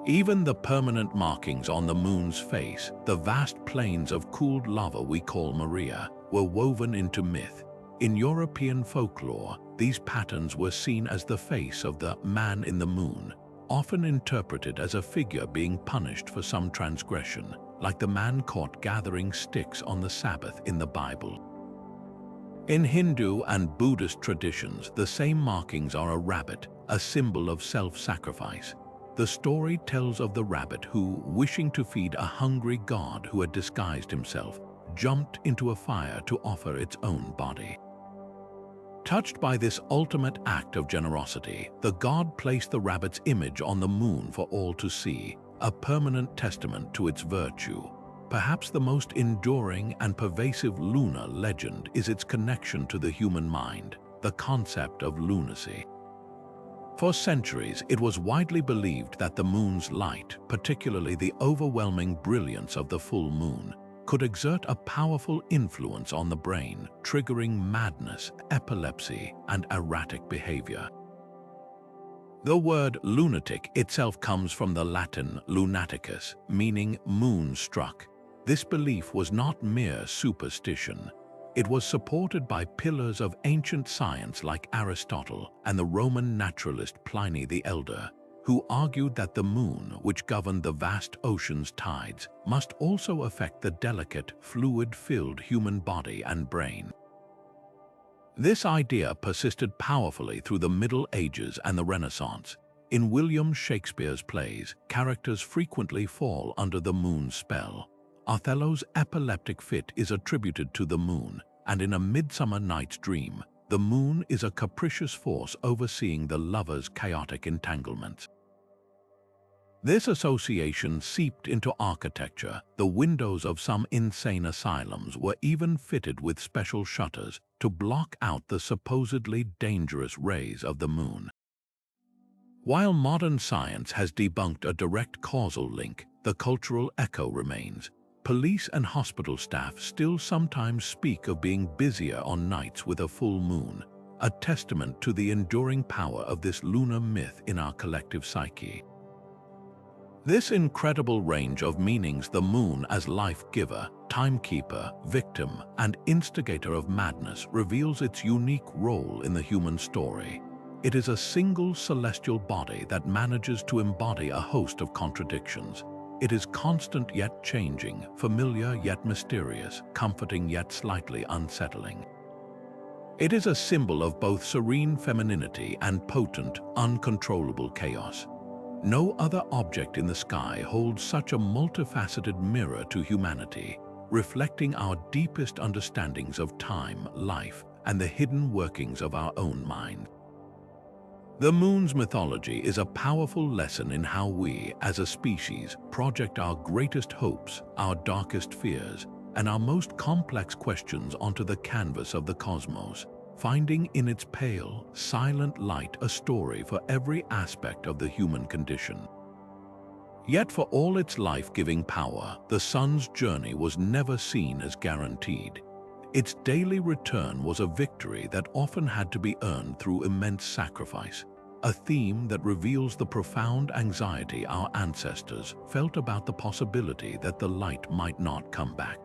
Even the permanent markings on the moon's face, the vast plains of cooled lava we call Maria, were woven into myth. In European folklore, these patterns were seen as the face of the man in the moon, often interpreted as a figure being punished for some transgression, like the man caught gathering sticks on the Sabbath in the Bible. In Hindu and Buddhist traditions, the same markings are a rabbit, a symbol of self-sacrifice. The story tells of the rabbit who, wishing to feed a hungry god who had disguised himself, jumped into a fire to offer its own body. Touched by this ultimate act of generosity, the god placed the rabbit's image on the moon for all to see, a permanent testament to its virtue. Perhaps the most enduring and pervasive lunar legend is its connection to the human mind, the concept of lunacy. For centuries, it was widely believed that the moon's light, particularly the overwhelming brilliance of the full moon, could exert a powerful influence on the brain, triggering madness, epilepsy, and erratic behavior. The word lunatic itself comes from the Latin lunaticus, meaning moon-struck. This belief was not mere superstition. It was supported by pillars of ancient science like Aristotle and the Roman naturalist Pliny the Elder, who argued that the moon, which governed the vast ocean's tides, must also affect the delicate, fluid-filled human body and brain. This idea persisted powerfully through the Middle Ages and the Renaissance. In William Shakespeare's plays, characters frequently fall under the moon's spell. Othello's epileptic fit is attributed to the moon, and in A Midsummer Night's Dream, the moon is a capricious force overseeing the lovers' chaotic entanglements. This association seeped into architecture. The windows of some insane asylums were even fitted with special shutters to block out the supposedly dangerous rays of the moon. While modern science has debunked a direct causal link, the cultural echo remains. Police and hospital staff still sometimes speak of being busier on nights with a full moon, a testament to the enduring power of this lunar myth in our collective psyche. This incredible range of meanings, the moon as life-giver, timekeeper, victim, and instigator of madness, reveals its unique role in the human story. It is a single celestial body that manages to embody a host of contradictions. It is constant yet changing, familiar yet mysterious, comforting yet slightly unsettling. It is a symbol of both serene femininity and potent, uncontrollable chaos. No other object in the sky holds such a multifaceted mirror to humanity, reflecting our deepest understandings of time, life, and the hidden workings of our own mind. The moon's mythology is a powerful lesson in how we, as a species, project our greatest hopes, our darkest fears, and our most complex questions onto the canvas of the cosmos, finding in its pale, silent light a story for every aspect of the human condition. Yet for all its life-giving power, the sun's journey was never seen as guaranteed. Its daily return was a victory that often had to be earned through immense sacrifice, a theme that reveals the profound anxiety our ancestors felt about the possibility that the light might not come back.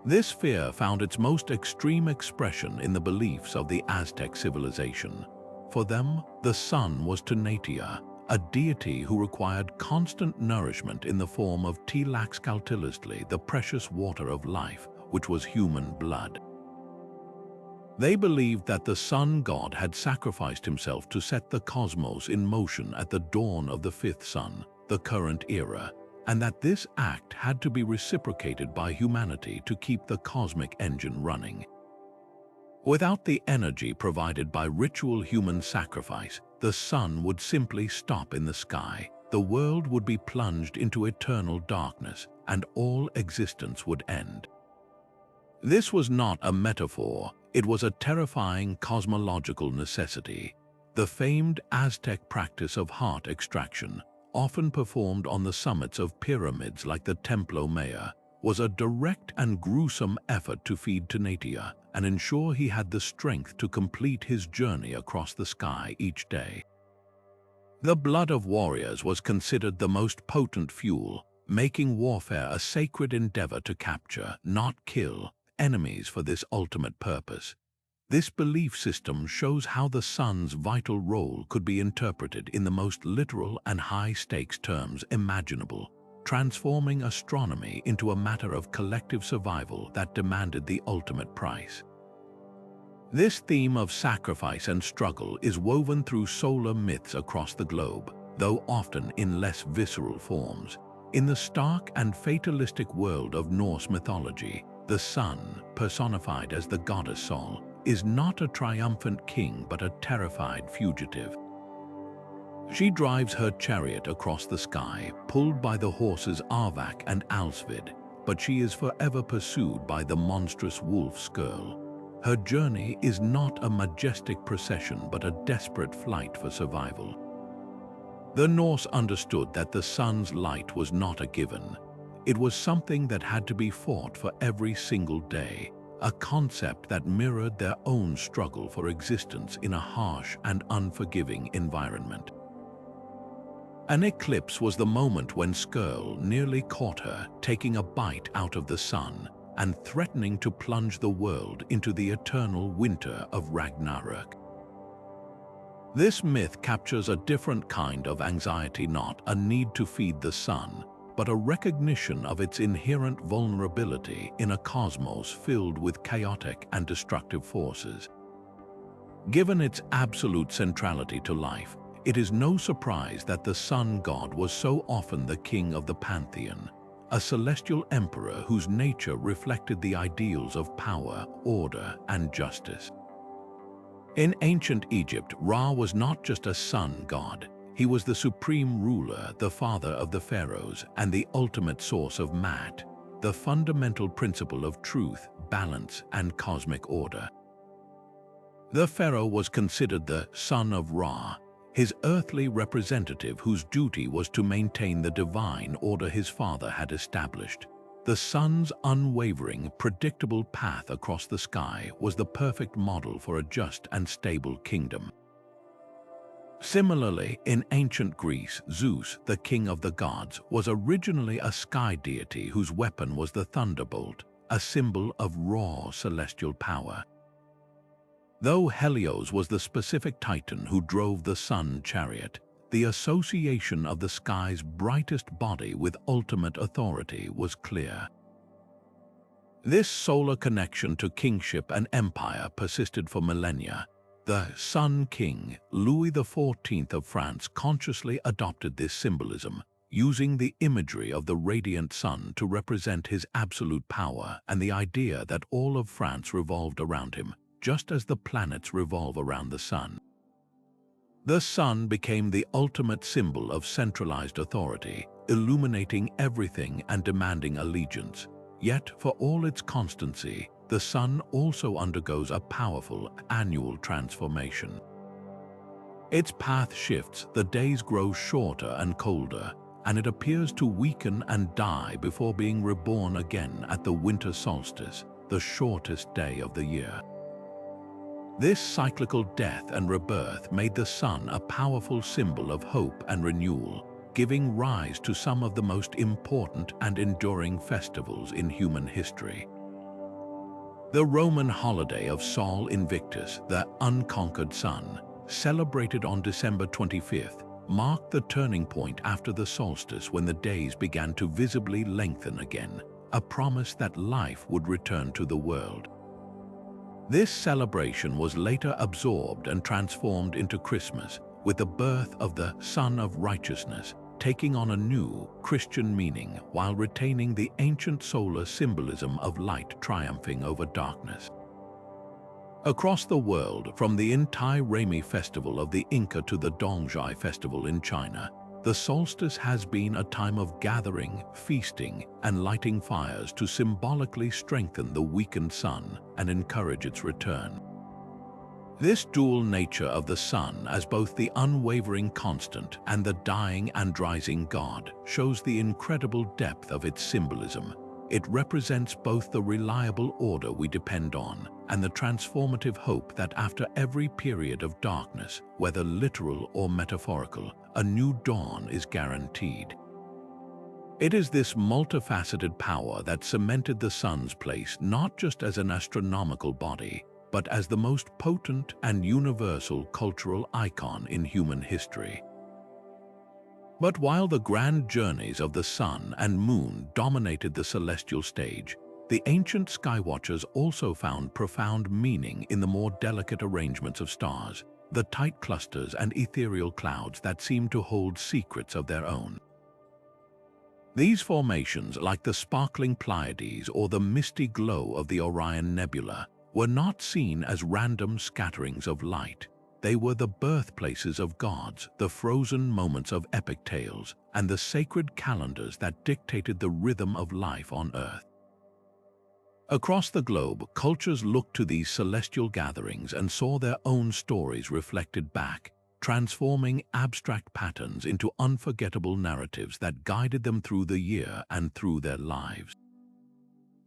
This fear found its most extreme expression in the beliefs of the Aztec civilization. For them, the sun was Tanatea, a deity who required constant nourishment in the form of Tlaxcaltecutli, the precious water of life, which was human blood. They believed that the sun god had sacrificed himself to set the cosmos in motion at the dawn of the fifth sun, the current era, and that this act had to be reciprocated by humanity to keep the cosmic engine running. Without the energy provided by ritual human sacrifice, the sun would simply stop in the sky, the world would be plunged into eternal darkness, and all existence would end. This was not a metaphor, it was a terrifying cosmological necessity. The famed Aztec practice of heart extraction, often performed on the summits of pyramids like the Templo Maya, was a direct and gruesome effort to feed Tanatea and ensure he had the strength to complete his journey across the sky each day. The blood of warriors was considered the most potent fuel, making warfare a sacred endeavor to capture, not kill, enemies for this ultimate purpose. This belief system shows how the sun's vital role could be interpreted in the most literal and high-stakes terms imaginable, transforming astronomy into a matter of collective survival that demanded the ultimate price. This theme of sacrifice and struggle is woven through solar myths across the globe, though often in less visceral forms. In the stark and fatalistic world of Norse mythology, the sun, personified as the goddess Sol, is not a triumphant king but a terrified fugitive. She drives her chariot across the sky, pulled by the horses Arvak and Alsvid, but she is forever pursued by the monstrous wolf Skirl. Her journey is not a majestic procession but a desperate flight for survival. The Norse understood that the sun's light was not a given. It was something that had to be fought for every single day, a concept that mirrored their own struggle for existence in a harsh and unforgiving environment. An eclipse was the moment when Skirl nearly caught her taking a bite out of the sun and threatening to plunge the world into the eternal winter of Ragnarök. This myth captures a different kind of anxiety, not a need to feed the sun, but a recognition of its inherent vulnerability in a cosmos filled with chaotic and destructive forces. Given its absolute centrality to life, it is no surprise that the sun god was so often the king of the pantheon, a celestial emperor whose nature reflected the ideals of power, order, and justice. In ancient Egypt, Ra was not just a sun god. He was the supreme ruler, the father of the pharaohs, and the ultimate source of Mat, the fundamental principle of truth, balance, and cosmic order. The pharaoh was considered the son of Ra, his earthly representative whose duty was to maintain the divine order his father had established. The sun's unwavering, predictable path across the sky was the perfect model for a just and stable kingdom. Similarly, in ancient Greece, Zeus, the king of the gods, was originally a sky deity whose weapon was the thunderbolt, a symbol of raw celestial power. Though Helios was the specific titan who drove the sun chariot, the association of the sky's brightest body with ultimate authority was clear. This solar connection to kingship and empire persisted for millennia. The Sun King, Louis XIV of France, consciously adopted this symbolism, using the imagery of the radiant sun to represent his absolute power and the idea that all of France revolved around him, just as the planets revolve around the sun. The sun became the ultimate symbol of centralized authority, illuminating everything and demanding allegiance. Yet, for all its constancy, the sun also undergoes a powerful annual transformation. Its path shifts, the days grow shorter and colder, and it appears to weaken and die before being reborn again at the winter solstice, the shortest day of the year. This cyclical death and rebirth made the sun a powerful symbol of hope and renewal, giving rise to some of the most important and enduring festivals in human history. The Roman holiday of Sol Invictus, the unconquered sun, celebrated on December 25th, marked the turning point after the solstice when the days began to visibly lengthen again, a promise that life would return to the world. This celebration was later absorbed and transformed into Christmas, with the birth of the Sun of Righteousness, taking on a new Christian meaning while retaining the ancient solar symbolism of light triumphing over darkness. Across the world, from the Inti Raymi festival of the Inca to the Dongjai festival in China, the solstice has been a time of gathering, feasting, and lighting fires to symbolically strengthen the weakened sun and encourage its return. This dual nature of the sun as both the unwavering constant and the dying and rising god shows the incredible depth of its symbolism. It represents both the reliable order we depend on and the transformative hope that after every period of darkness, whether literal or metaphorical, a new dawn is guaranteed. It is this multifaceted power that cemented the sun's place not just as an astronomical body, but as the most potent and universal cultural icon in human history. But while the grand journeys of the sun and moon dominated the celestial stage, the ancient skywatchers also found profound meaning in the more delicate arrangements of stars, the tight clusters and ethereal clouds that seemed to hold secrets of their own. These formations, like the sparkling Pleiades or the misty glow of the Orion Nebula, were not seen as random scatterings of light. They were the birthplaces of gods, the frozen moments of epic tales, and the sacred calendars that dictated the rhythm of life on Earth. Across the globe, cultures looked to these celestial gatherings and saw their own stories reflected back, transforming abstract patterns into unforgettable narratives that guided them through the year and through their lives.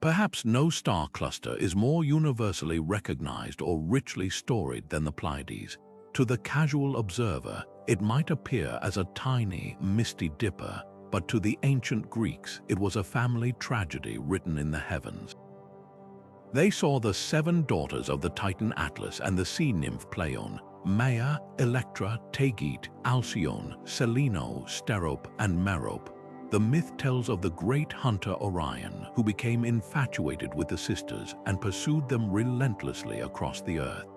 Perhaps no star cluster is more universally recognized or richly storied than the Pleiades. To the casual observer, it might appear as a tiny, misty dipper, but to the ancient Greeks, it was a family tragedy written in the heavens. They saw the 7 daughters of the Titan Atlas and the sea nymph Pleione, Maia, Electra, Taygete, Alcyone, Seleno, Sterope, and Merope. The myth tells of the great hunter Orion, who became infatuated with the sisters and pursued them relentlessly across the earth.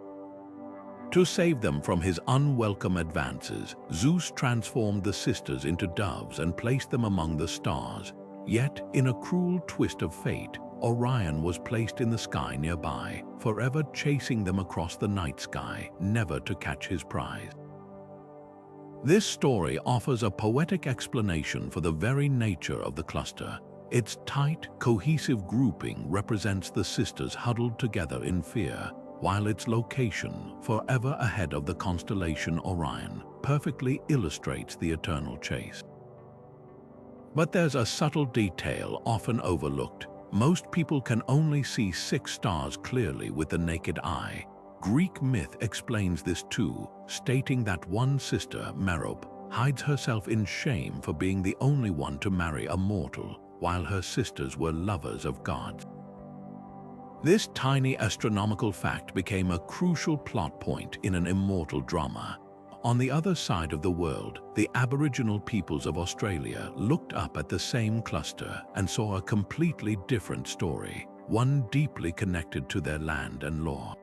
To save them from his unwelcome advances, Zeus transformed the sisters into doves and placed them among the stars. Yet, in a cruel twist of fate, Orion was placed in the sky nearby, forever chasing them across the night sky, never to catch his prize. This story offers a poetic explanation for the very nature of the cluster. Its tight, cohesive grouping represents the sisters huddled together in fear, while its location, forever ahead of the constellation Orion, perfectly illustrates the eternal chase. But there's a subtle detail often overlooked. Most people can only see 6 stars clearly with the naked eye. Greek myth explains this too, stating that one sister, Merope, hides herself in shame for being the only one to marry a mortal, while her sisters were lovers of gods. This tiny astronomical fact became a crucial plot point in an immortal drama. On the other side of the world, the Aboriginal peoples of Australia looked up at the same cluster and saw a completely different story, one deeply connected to their land and lore.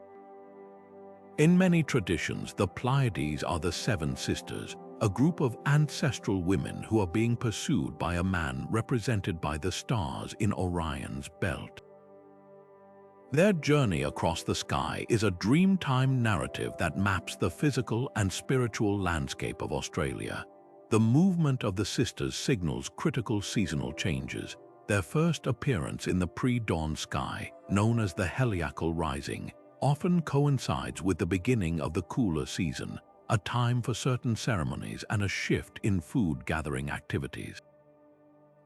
In many traditions, the Pleiades are the 7 sisters, a group of ancestral women who are being pursued by a man represented by the stars in Orion's belt. Their journey across the sky is a dreamtime narrative that maps the physical and spiritual landscape of Australia. The movement of the sisters signals critical seasonal changes. Their first appearance in the pre-dawn sky, known as the Helical rising, often coincides with the beginning of the cooler season, a time for certain ceremonies and a shift in food-gathering activities.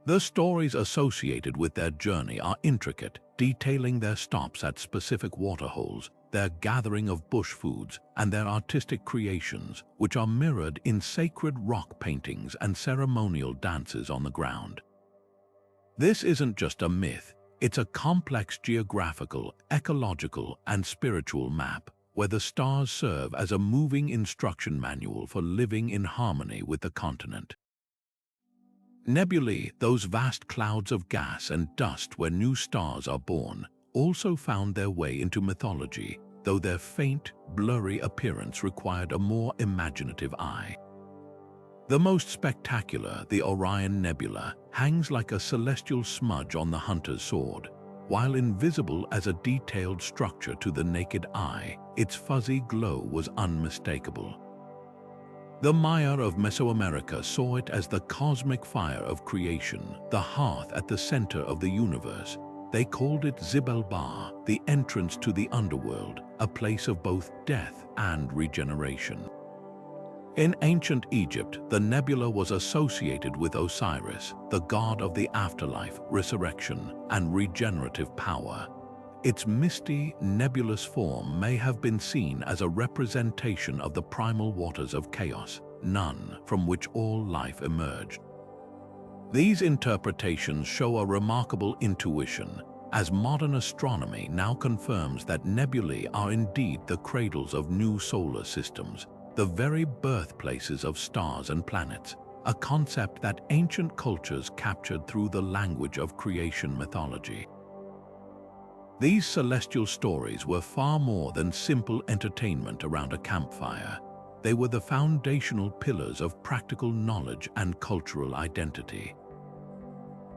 The stories associated with their journey are intricate, detailing their stops at specific waterholes, their gathering of bush foods, and their artistic creations, which are mirrored in sacred rock paintings and ceremonial dances on the ground. This isn't just a myth, it's a complex geographical, ecological, and spiritual map, where the stars serve as a moving instruction manual for living in harmony with the continent. Nebulae, those vast clouds of gas and dust where new stars are born, also found their way into mythology, though their faint, blurry appearance required a more imaginative eye. The most spectacular, the Orion Nebula, hangs like a celestial smudge on the hunter's sword. While invisible as a detailed structure to the naked eye, its fuzzy glow was unmistakable. The Maya of Mesoamerica saw it as the cosmic fire of creation, the hearth at the center of the universe. They called it Zibelbar, the entrance to the underworld, a place of both death and regeneration. In ancient Egypt, the nebula was associated with Osiris, the god of the afterlife, resurrection, and regenerative power. Its misty, nebulous form may have been seen as a representation of the primal waters of chaos, none from which all life emerged. These interpretations show a remarkable intuition, as modern astronomy now confirms that nebulae are indeed the cradles of new solar systems, the very birthplaces of stars and planets, a concept that ancient cultures captured through the language of creation mythology. These celestial stories were far more than simple entertainment around a campfire. They were the foundational pillars of practical knowledge and cultural identity.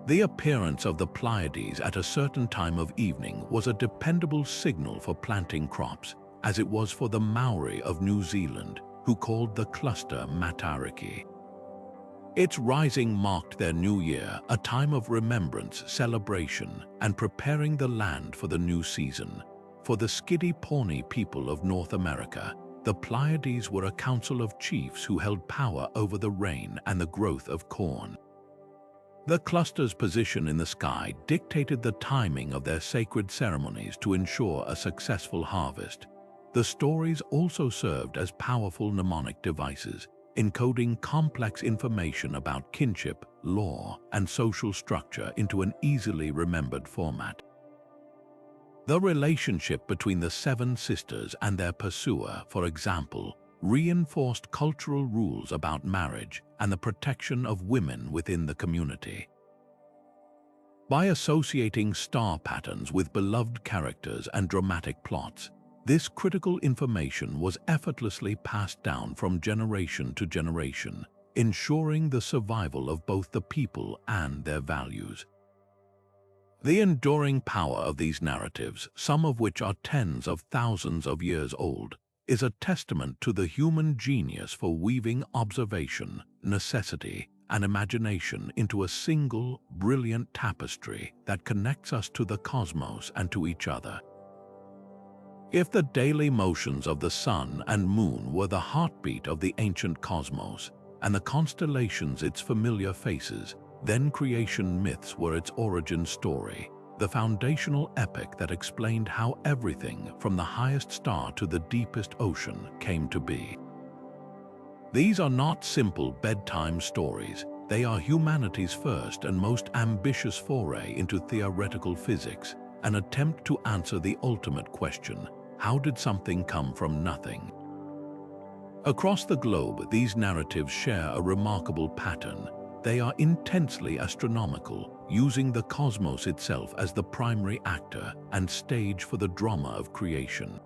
The appearance of the Pleiades at a certain time of evening was a dependable signal for planting crops, as it was for the Maori of New Zealand, who called the cluster Matariki. Its rising marked their new year, a time of remembrance, celebration, and preparing the land for the new season. For the Skiddy Pawnee people of North America, the Pleiades were a council of chiefs who held power over the rain and the growth of corn. The cluster's position in the sky dictated the timing of their sacred ceremonies to ensure a successful harvest. The stories also served as powerful mnemonic devices, encoding complex information about kinship, law, and social structure into an easily remembered format. The relationship between the seven sisters and their pursuer, for example, reinforced cultural rules about marriage and the protection of women within the community. By associating star patterns with beloved characters and dramatic plots, this critical information was effortlessly passed down from generation to generation, ensuring the survival of both the people and their values. The enduring power of these narratives, some of which are tens of thousands of years old, is a testament to the human genius for weaving observation, necessity, and imagination into a single, brilliant tapestry that connects us to the cosmos and to each other. If the daily motions of the sun and moon were the heartbeat of the ancient cosmos, and the constellations its familiar faces, then creation myths were its origin story, the foundational epic that explained how everything from the highest star to the deepest ocean came to be. These are not simple bedtime stories. They are humanity's first and most ambitious foray into theoretical physics, an attempt to answer the ultimate question: how did something come from nothing? Across the globe, these narratives share a remarkable pattern. They are intensely astronomical, using the cosmos itself as the primary actor and stage for the drama of creation.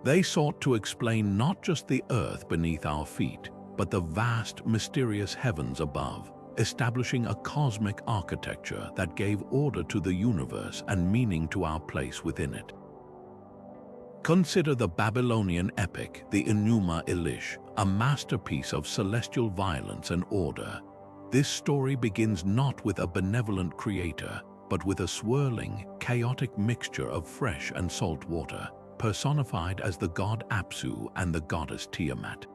They sought to explain not just the earth beneath our feet, but the vast, mysterious heavens above, establishing a cosmic architecture that gave order to the universe and meaning to our place within it. Consider the Babylonian epic, the Enuma Elish, a masterpiece of celestial violence and order. This story begins not with a benevolent creator, but with a swirling, chaotic mixture of fresh and salt water, personified as the god Apsu and the goddess Tiamat.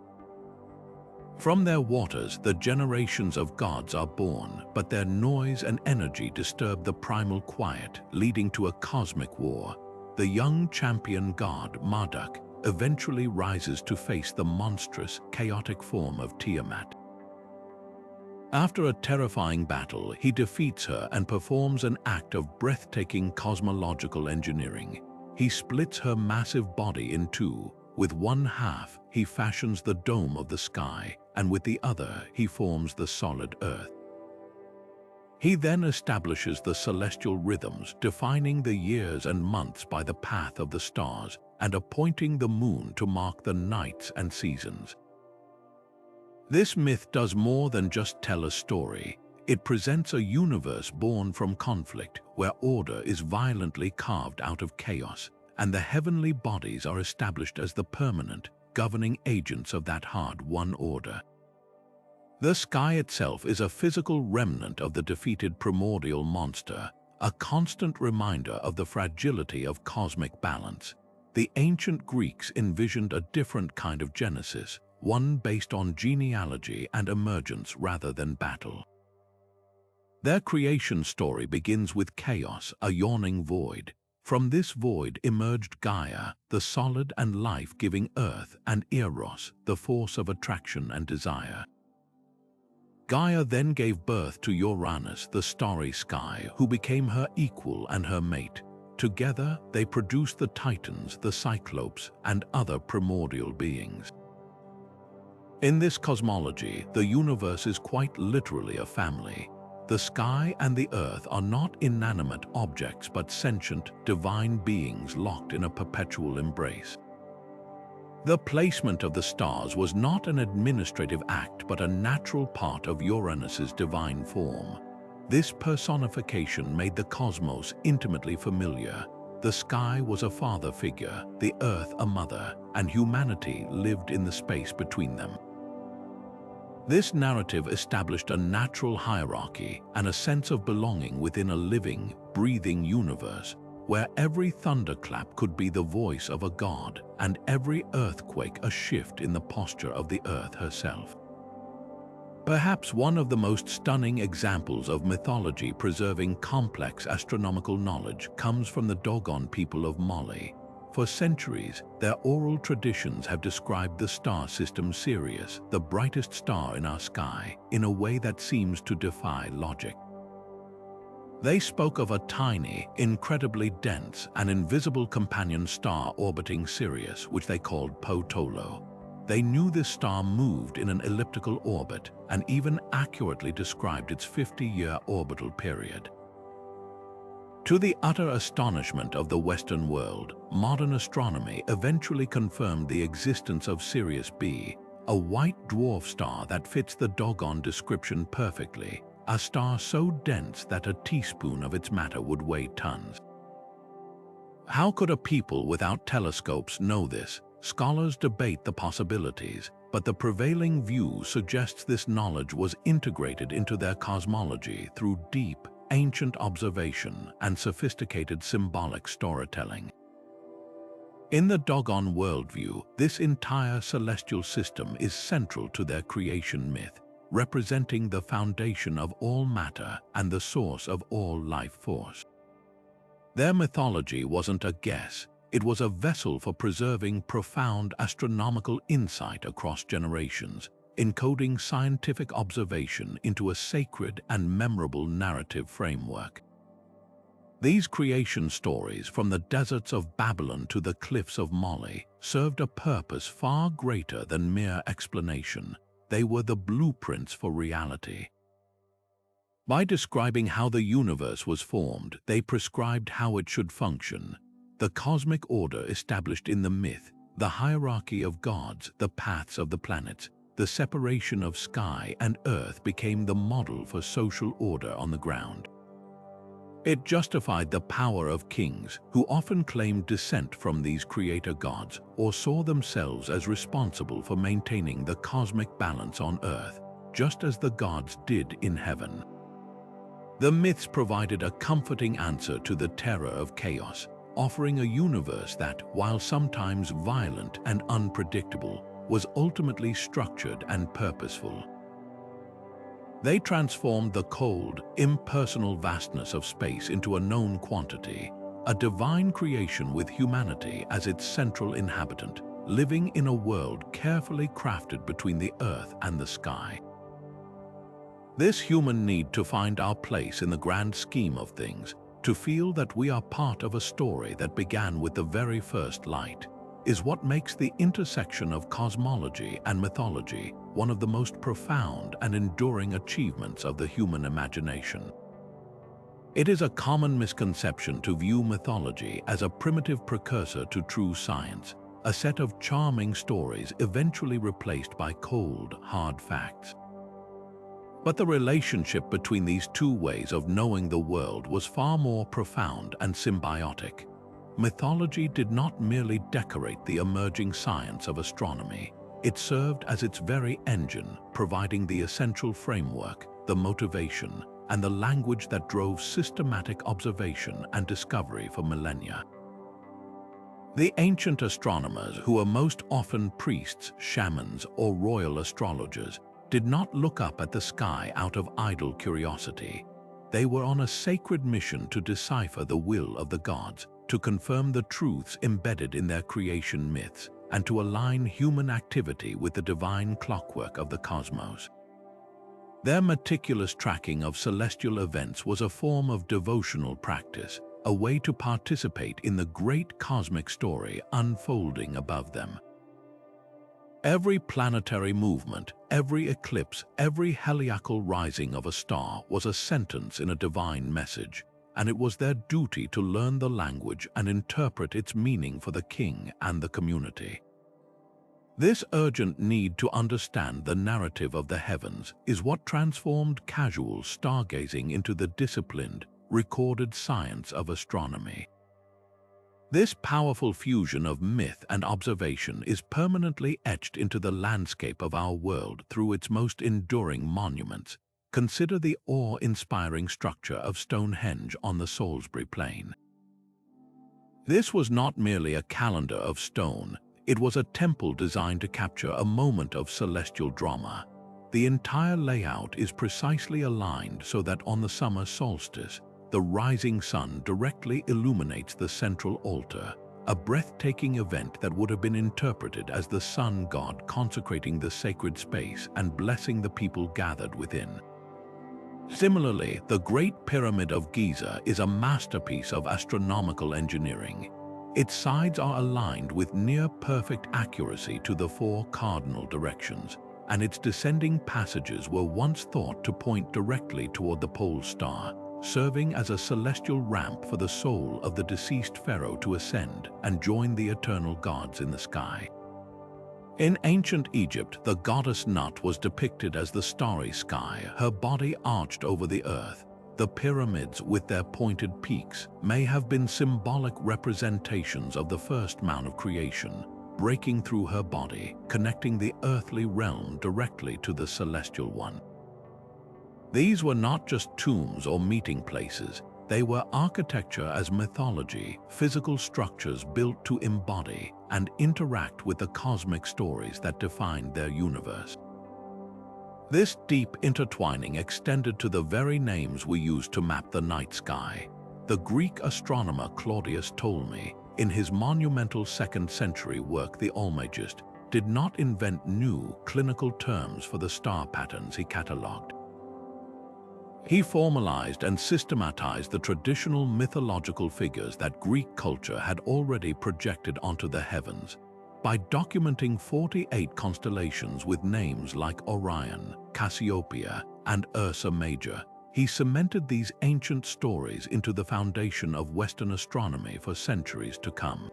From their waters, the generations of gods are born, but their noise and energy disturb the primal quiet, leading to a cosmic war. The young champion god, Marduk, eventually rises to face the monstrous, chaotic form of Tiamat. After a terrifying battle, he defeats her and performs an act of breathtaking cosmological engineering. He splits her massive body in two. With one half, he fashions the dome of the sky, and with the other, he forms the solid earth. He then establishes the celestial rhythms, defining the years and months by the path of the stars, and appointing the moon to mark the nights and seasons. This myth does more than just tell a story. It presents a universe born from conflict, where order is violently carved out of chaos, and the heavenly bodies are established as the permanent, governing agents of that hard-won order. The sky itself is a physical remnant of the defeated primordial monster, a constant reminder of the fragility of cosmic balance. The ancient Greeks envisioned a different kind of Genesis, one based on genealogy and emergence rather than battle. Their creation story begins with chaos, a yawning void. From this void emerged Gaia, the solid and life-giving earth, and Eros, the force of attraction and desire. Gaia then gave birth to Uranus, the starry sky, who became her equal and her mate. Together, they produced the Titans, the Cyclopes, and other primordial beings. In this cosmology, the universe is quite literally a family. The sky and the earth are not inanimate objects but sentient, divine beings locked in a perpetual embrace. The placement of the stars was not an administrative act but a natural part of Uranus's divine form. This personification made the cosmos intimately familiar. The sky was a father figure, the earth a mother, and humanity lived in the space between them. This narrative established a natural hierarchy and a sense of belonging within a living, breathing universe, where every thunderclap could be the voice of a god, and every earthquake a shift in the posture of the earth herself. Perhaps one of the most stunning examples of mythology preserving complex astronomical knowledge comes from the Dogon people of Mali. For centuries, their oral traditions have described the star system Sirius, the brightest star in our sky, in a way that seems to defy logic. They spoke of a tiny, incredibly dense, and invisible companion star orbiting Sirius, which they called Potolo. They knew this star moved in an elliptical orbit and even accurately described its 50-year orbital period. To the utter astonishment of the Western world, modern astronomy eventually confirmed the existence of Sirius B, a white dwarf star that fits the Dogon description perfectly, a star so dense that a teaspoon of its matter would weigh tons. How could a people without telescopes know this? Scholars debate the possibilities, but the prevailing view suggests this knowledge was integrated into their cosmology through deep, ancient observation and sophisticated symbolic storytelling. In the Dogon worldview, this entire celestial system is central to their creation myth, representing the foundation of all matter and the source of all life force. Their mythology wasn't a guess, it was a vessel for preserving profound astronomical insight across generations, encoding scientific observation into a sacred and memorable narrative framework. These creation stories, from the deserts of Babylon to the cliffs of Mali, served a purpose far greater than mere explanation. They were the blueprints for reality. By describing how the universe was formed, they prescribed how it should function. The cosmic order established in the myth, the hierarchy of gods, the paths of the planets, the separation of sky and earth became the model for social order on the ground. It justified the power of kings, who often claimed descent from these creator gods or saw themselves as responsible for maintaining the cosmic balance on earth, just as the gods did in heaven. The myths provided a comforting answer to the terror of chaos, offering a universe that, while sometimes violent and unpredictable, was ultimately structured and purposeful. They transformed the cold, impersonal vastness of space into a known quantity, a divine creation with humanity as its central inhabitant, living in a world carefully crafted between the earth and the sky. This human need to find our place in the grand scheme of things, to feel that we are part of a story that began with the very first light, is what makes the intersection of cosmology and mythology one of the most profound and enduring achievements of the human imagination. It is a common misconception to view mythology as a primitive precursor to true science, a set of charming stories eventually replaced by cold, hard facts. But the relationship between these two ways of knowing the world was far more profound and symbiotic. Mythology did not merely decorate the emerging science of astronomy. It served as its very engine, providing the essential framework, the motivation, and the language that drove systematic observation and discovery for millennia. The ancient astronomers, who were most often priests, shamans, or royal astrologers, did not look up at the sky out of idle curiosity. They were on a sacred mission to decipher the will of the gods, to confirm the truths embedded in their creation myths, and to align human activity with the divine clockwork of the cosmos. Their meticulous tracking of celestial events was a form of devotional practice, a way to participate in the great cosmic story unfolding above them. Every planetary movement, every eclipse, every heliacal rising of a star was a sentence in a divine message, and it was their duty to learn the language and interpret its meaning for the king and the community. This urgent need to understand the narrative of the heavens is what transformed casual stargazing into the disciplined, recorded science of astronomy. This powerful fusion of myth and observation is permanently etched into the landscape of our world through its most enduring monuments. Consider the awe-inspiring structure of Stonehenge on the Salisbury Plain. This was not merely a calendar of stone, it was a temple designed to capture a moment of celestial drama. The entire layout is precisely aligned so that on the summer solstice, the rising sun directly illuminates the central altar, a breathtaking event that would have been interpreted as the sun god consecrating the sacred space and blessing the people gathered within. Similarly, the Great Pyramid of Giza is a masterpiece of astronomical engineering. Its sides are aligned with near-perfect accuracy to the four cardinal directions, and its descending passages were once thought to point directly toward the pole star, serving as a celestial ramp for the soul of the deceased pharaoh to ascend and join the eternal gods in the sky. In ancient Egypt, the goddess Nut was depicted as the starry sky, her body arched over the earth. The pyramids, with their pointed peaks, may have been symbolic representations of the first mound of creation, breaking through her body, connecting the earthly realm directly to the celestial one. These were not just tombs or meeting places, they were architecture as mythology, physical structures built to embody and interact with the cosmic stories that defined their universe. This deep intertwining extended to the very names we use to map the night sky. The Greek astronomer Claudius Ptolemy, in his monumental 2nd century work The Almagest, did not invent new clinical terms for the star patterns he catalogued. He formalized and systematized the traditional mythological figures that Greek culture had already projected onto the heavens. By documenting 48 constellations with names like Orion, Cassiopeia, and Ursa Major, he cemented these ancient stories into the foundation of Western astronomy for centuries to come.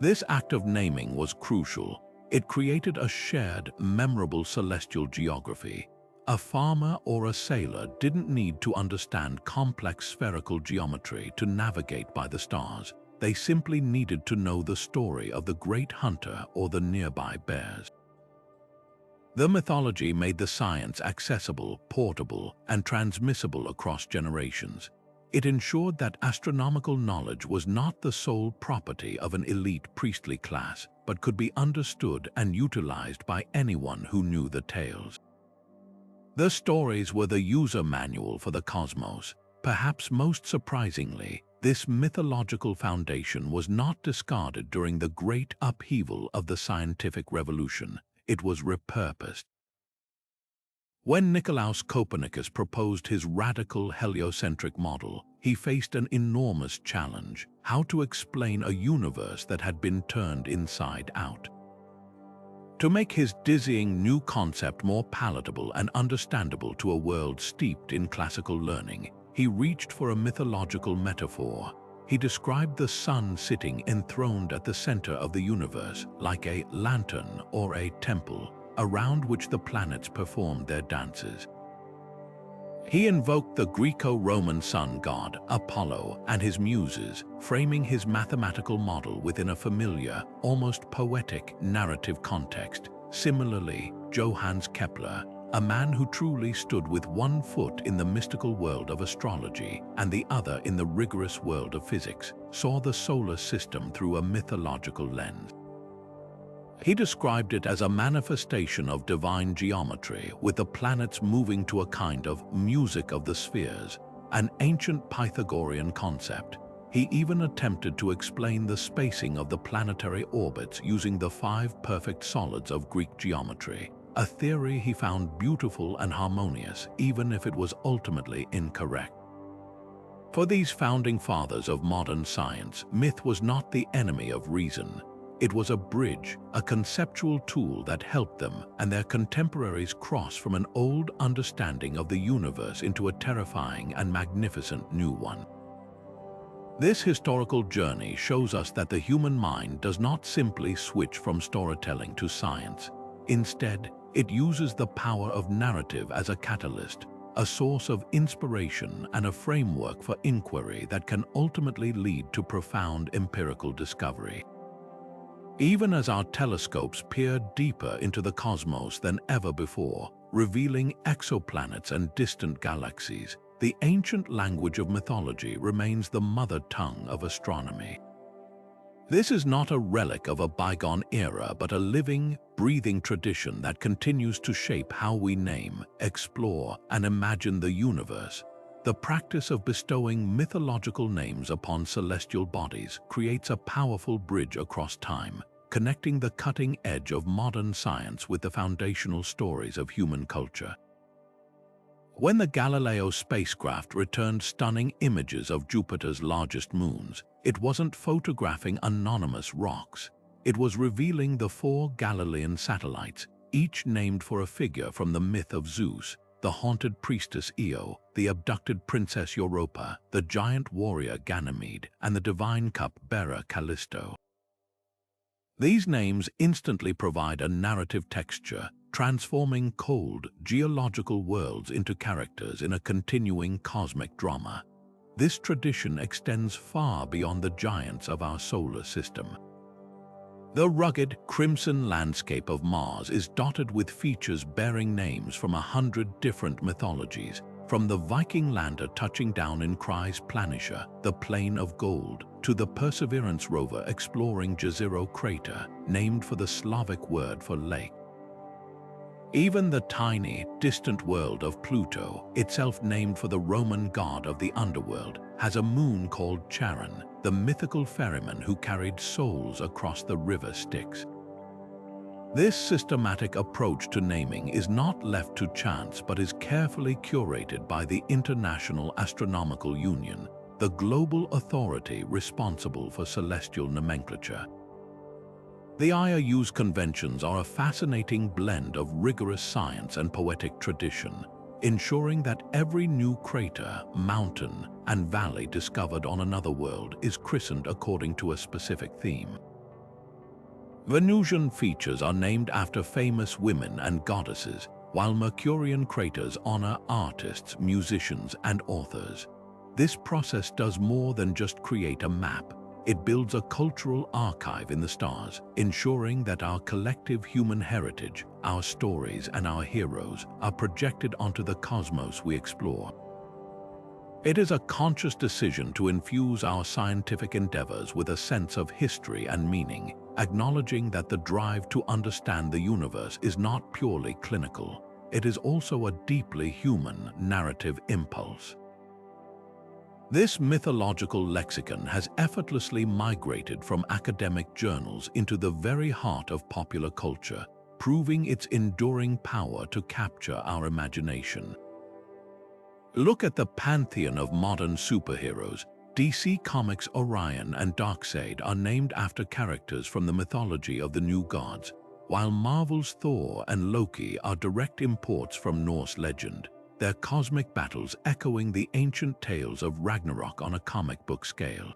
This act of naming was crucial. It created a shared, memorable celestial geography. A farmer or a sailor didn't need to understand complex spherical geometry to navigate by the stars. They simply needed to know the story of the great hunter or the nearby bears. The mythology made the science accessible, portable, and transmissible across generations. It ensured that astronomical knowledge was not the sole property of an elite priestly class, but could be understood and utilized by anyone who knew the tales. The stories were the user manual for the cosmos. Perhaps most surprisingly, this mythological foundation was not discarded during the great upheaval of the scientific revolution. It was repurposed. When Nicolaus Copernicus proposed his radical heliocentric model, he faced an enormous challenge: how to explain a universe that had been turned inside out. To make his dizzying new concept more palatable and understandable to a world steeped in classical learning, he reached for a mythological metaphor. He described the sun sitting enthroned at the center of the universe, like a lantern or a temple, around which the planets performed their dances. He invoked the Greco-Roman sun god, Apollo, and his muses, framing his mathematical model within a familiar, almost poetic, narrative context. Similarly, Johannes Kepler, a man who truly stood with one foot in the mystical world of astrology and the other in the rigorous world of physics, saw the solar system through a mythological lens. He described it as a manifestation of divine geometry, with the planets moving to a kind of music of the spheres, an ancient Pythagorean concept. He even attempted to explain the spacing of the planetary orbits using the 5 perfect solids of Greek geometry, a theory he found beautiful and harmonious, even if it was ultimately incorrect. For these founding fathers of modern science, myth was not the enemy of reason. It was a bridge, a conceptual tool that helped them and their contemporaries cross from an old understanding of the universe into a terrifying and magnificent new one. This historical journey shows us that the human mind does not simply switch from storytelling to science. Instead, it uses the power of narrative as a catalyst, a source of inspiration and a framework for inquiry that can ultimately lead to profound empirical discovery. Even as our telescopes peer deeper into the cosmos than ever before, revealing exoplanets and distant galaxies, the ancient language of mythology remains the mother tongue of astronomy. This is not a relic of a bygone era, but a living, breathing tradition that continues to shape how we name, explore, and imagine the universe. The practice of bestowing mythological names upon celestial bodies creates a powerful bridge across time, connecting the cutting edge of modern science with the foundational stories of human culture. When the Galileo spacecraft returned stunning images of Jupiter's largest moons, it wasn't photographing anonymous rocks. It was revealing the 4 Galilean satellites, each named for a figure from the myth of Zeus, the haunted priestess Io, the abducted princess Europa, the giant warrior Ganymede, and the divine cup-bearer Callisto. These names instantly provide a narrative texture, transforming cold, geological worlds into characters in a continuing cosmic drama. This tradition extends far beyond the giants of our solar system. The rugged, crimson landscape of Mars is dotted with features bearing names from 100 different mythologies, from the Viking lander touching down in Chry's Planitia, the Plain of Gold, to the Perseverance rover exploring Jezero crater, named for the Slavic word for lake. Even the tiny, distant world of Pluto, itself named for the Roman god of the underworld, has a moon called Charon, the mythical ferryman who carried souls across the river Styx. This systematic approach to naming is not left to chance but is carefully curated by the International Astronomical Union, the global authority responsible for celestial nomenclature. The IAU's conventions are a fascinating blend of rigorous science and poetic tradition, ensuring that every new crater, mountain, and valley discovered on another world is christened according to a specific theme. Venusian features are named after famous women and goddesses, while Mercurian craters honor artists, musicians, and authors. This process does more than just create a map. It builds a cultural archive in the stars, ensuring that our collective human heritage, our stories, and our heroes are projected onto the cosmos we explore. It is a conscious decision to infuse our scientific endeavors with a sense of history and meaning, acknowledging that the drive to understand the universe is not purely clinical. It is also a deeply human narrative impulse. This mythological lexicon has effortlessly migrated from academic journals into the very heart of popular culture, proving its enduring power to capture our imagination. Look at the pantheon of modern superheroes. DC Comics' Orion and Darkseid are named after characters from the mythology of the new gods, while Marvel's Thor and Loki are direct imports from Norse legend, their cosmic battles echoing the ancient tales of Ragnarok on a comic book scale.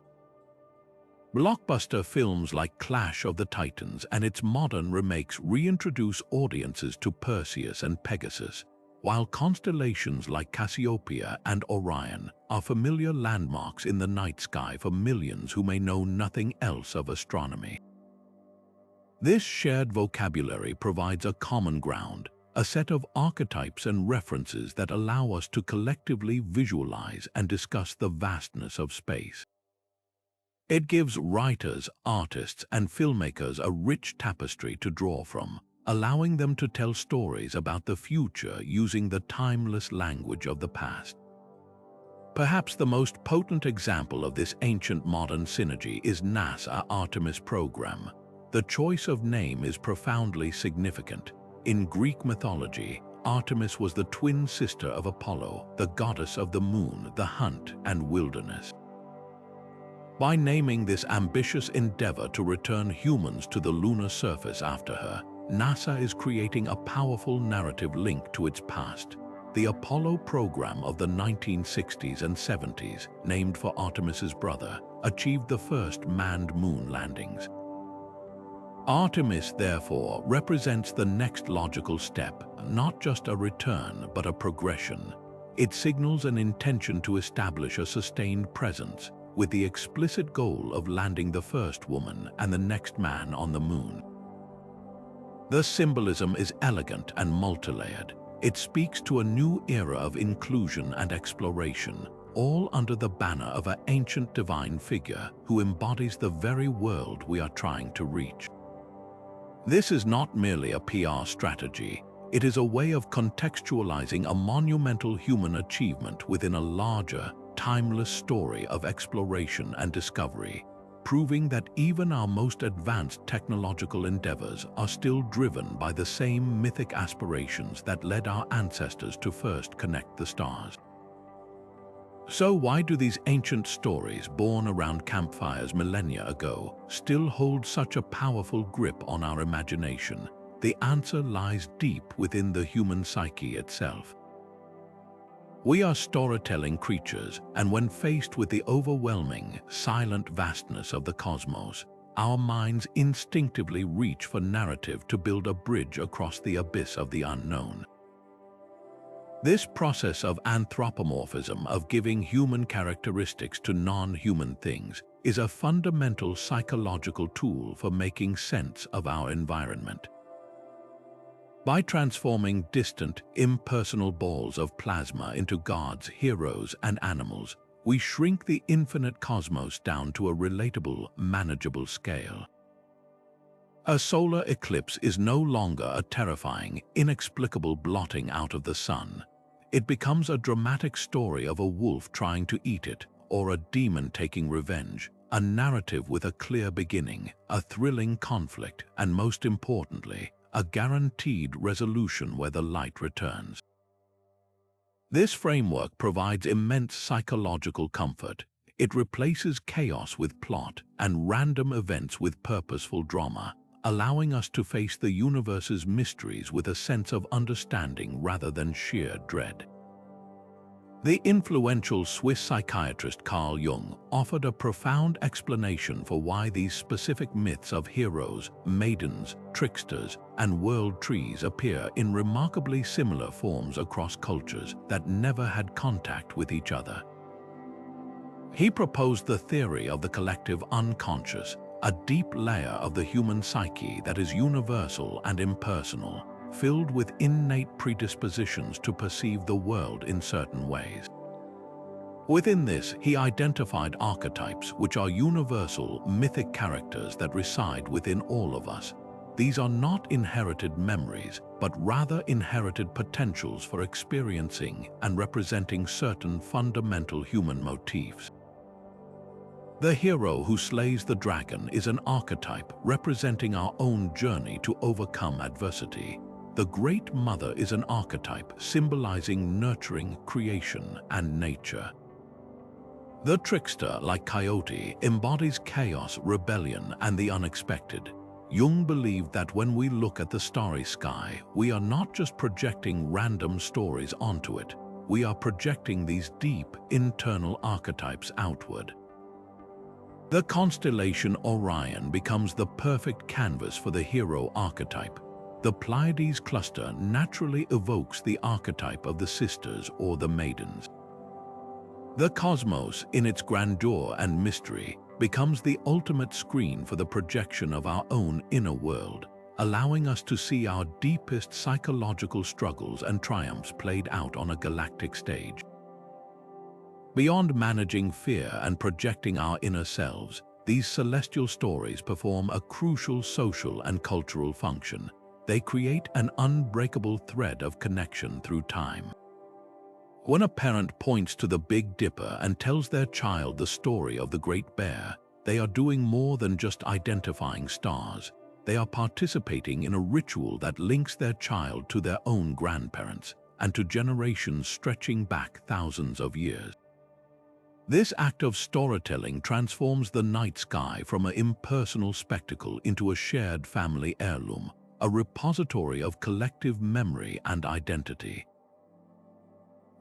Blockbuster films like Clash of the Titans and its modern remakes reintroduce audiences to Perseus and Pegasus, while constellations like Cassiopeia and Orion are familiar landmarks in the night sky for millions who may know nothing else of astronomy. This shared vocabulary provides a common ground, a set of archetypes and references that allow us to collectively visualize and discuss the vastness of space. It gives writers, artists, and filmmakers a rich tapestry to draw from, allowing them to tell stories about the future using the timeless language of the past. Perhaps the most potent example of this ancient modern synergy is NASA's Artemis program. The choice of name is profoundly significant. In Greek mythology, Artemis was the twin sister of Apollo, the goddess of the moon, the hunt, and wilderness. By naming this ambitious endeavor to return humans to the lunar surface after her, NASA is creating a powerful narrative link to its past. The Apollo program of the 1960s and 70s, named for Artemis's brother, achieved the first manned moon landings. Artemis, therefore, represents the next logical step, not just a return but a progression. It signals an intention to establish a sustained presence, with the explicit goal of landing the first woman and the next man on the moon. The symbolism is elegant and multilayered. It speaks to a new era of inclusion and exploration, all under the banner of an ancient divine figure who embodies the very world we are trying to reach. This is not merely a PR strategy. It is a way of contextualizing a monumental human achievement within a larger, timeless story of exploration and discovery, proving that even our most advanced technological endeavors are still driven by the same mythic aspirations that led our ancestors to first connect the stars. So why do these ancient stories, born around campfires millennia ago, still hold such a powerful grip on our imagination? The answer lies deep within the human psyche itself. We are storytelling creatures, and when faced with the overwhelming, silent vastness of the cosmos, our minds instinctively reach for narrative to build a bridge across the abyss of the unknown. This process of anthropomorphism, of giving human characteristics to non-human things, is a fundamental psychological tool for making sense of our environment. By transforming distant, impersonal balls of plasma into gods, heroes, and animals, we shrink the infinite cosmos down to a relatable, manageable scale. A solar eclipse is no longer a terrifying, inexplicable blotting out of the sun. It becomes a dramatic story of a wolf trying to eat it, or a demon taking revenge, a narrative with a clear beginning, a thrilling conflict, and most importantly, a guaranteed resolution where the light returns. This framework provides immense psychological comfort. It replaces chaos with plot and random events with purposeful drama, allowing us to face the universe's mysteries with a sense of understanding rather than sheer dread. The influential Swiss psychiatrist Carl Jung offered a profound explanation for why these specific myths of heroes, maidens, tricksters, and world trees appear in remarkably similar forms across cultures that never had contact with each other. He proposed the theory of the collective unconscious, a deep layer of the human psyche that is universal and impersonal, filled with innate predispositions to perceive the world in certain ways. Within this, he identified archetypes, which are universal, mythic characters that reside within all of us. These are not inherited memories, but rather inherited potentials for experiencing and representing certain fundamental human motifs. The hero who slays the dragon is an archetype representing our own journey to overcome adversity. The Great Mother is an archetype symbolizing nurturing, creation, and nature. The trickster, like Coyote, embodies chaos, rebellion, and the unexpected. Jung believed that when we look at the starry sky, we are not just projecting random stories onto it, we are projecting these deep, internal archetypes outward. The constellation Orion becomes the perfect canvas for the hero archetype. The Pleiades cluster naturally evokes the archetype of the sisters or the maidens. The cosmos, in its grandeur and mystery, becomes the ultimate screen for the projection of our own inner world, allowing us to see our deepest psychological struggles and triumphs played out on a galactic stage. Beyond managing fear and projecting our inner selves, these celestial stories perform a crucial social and cultural function. They create an unbreakable thread of connection through time. When a parent points to the Big Dipper and tells their child the story of the Great Bear, they are doing more than just identifying stars. They are participating in a ritual that links their child to their own grandparents and to generations stretching back thousands of years. This act of storytelling transforms the night sky from an impersonal spectacle into a shared family heirloom, a repository of collective memory and identity.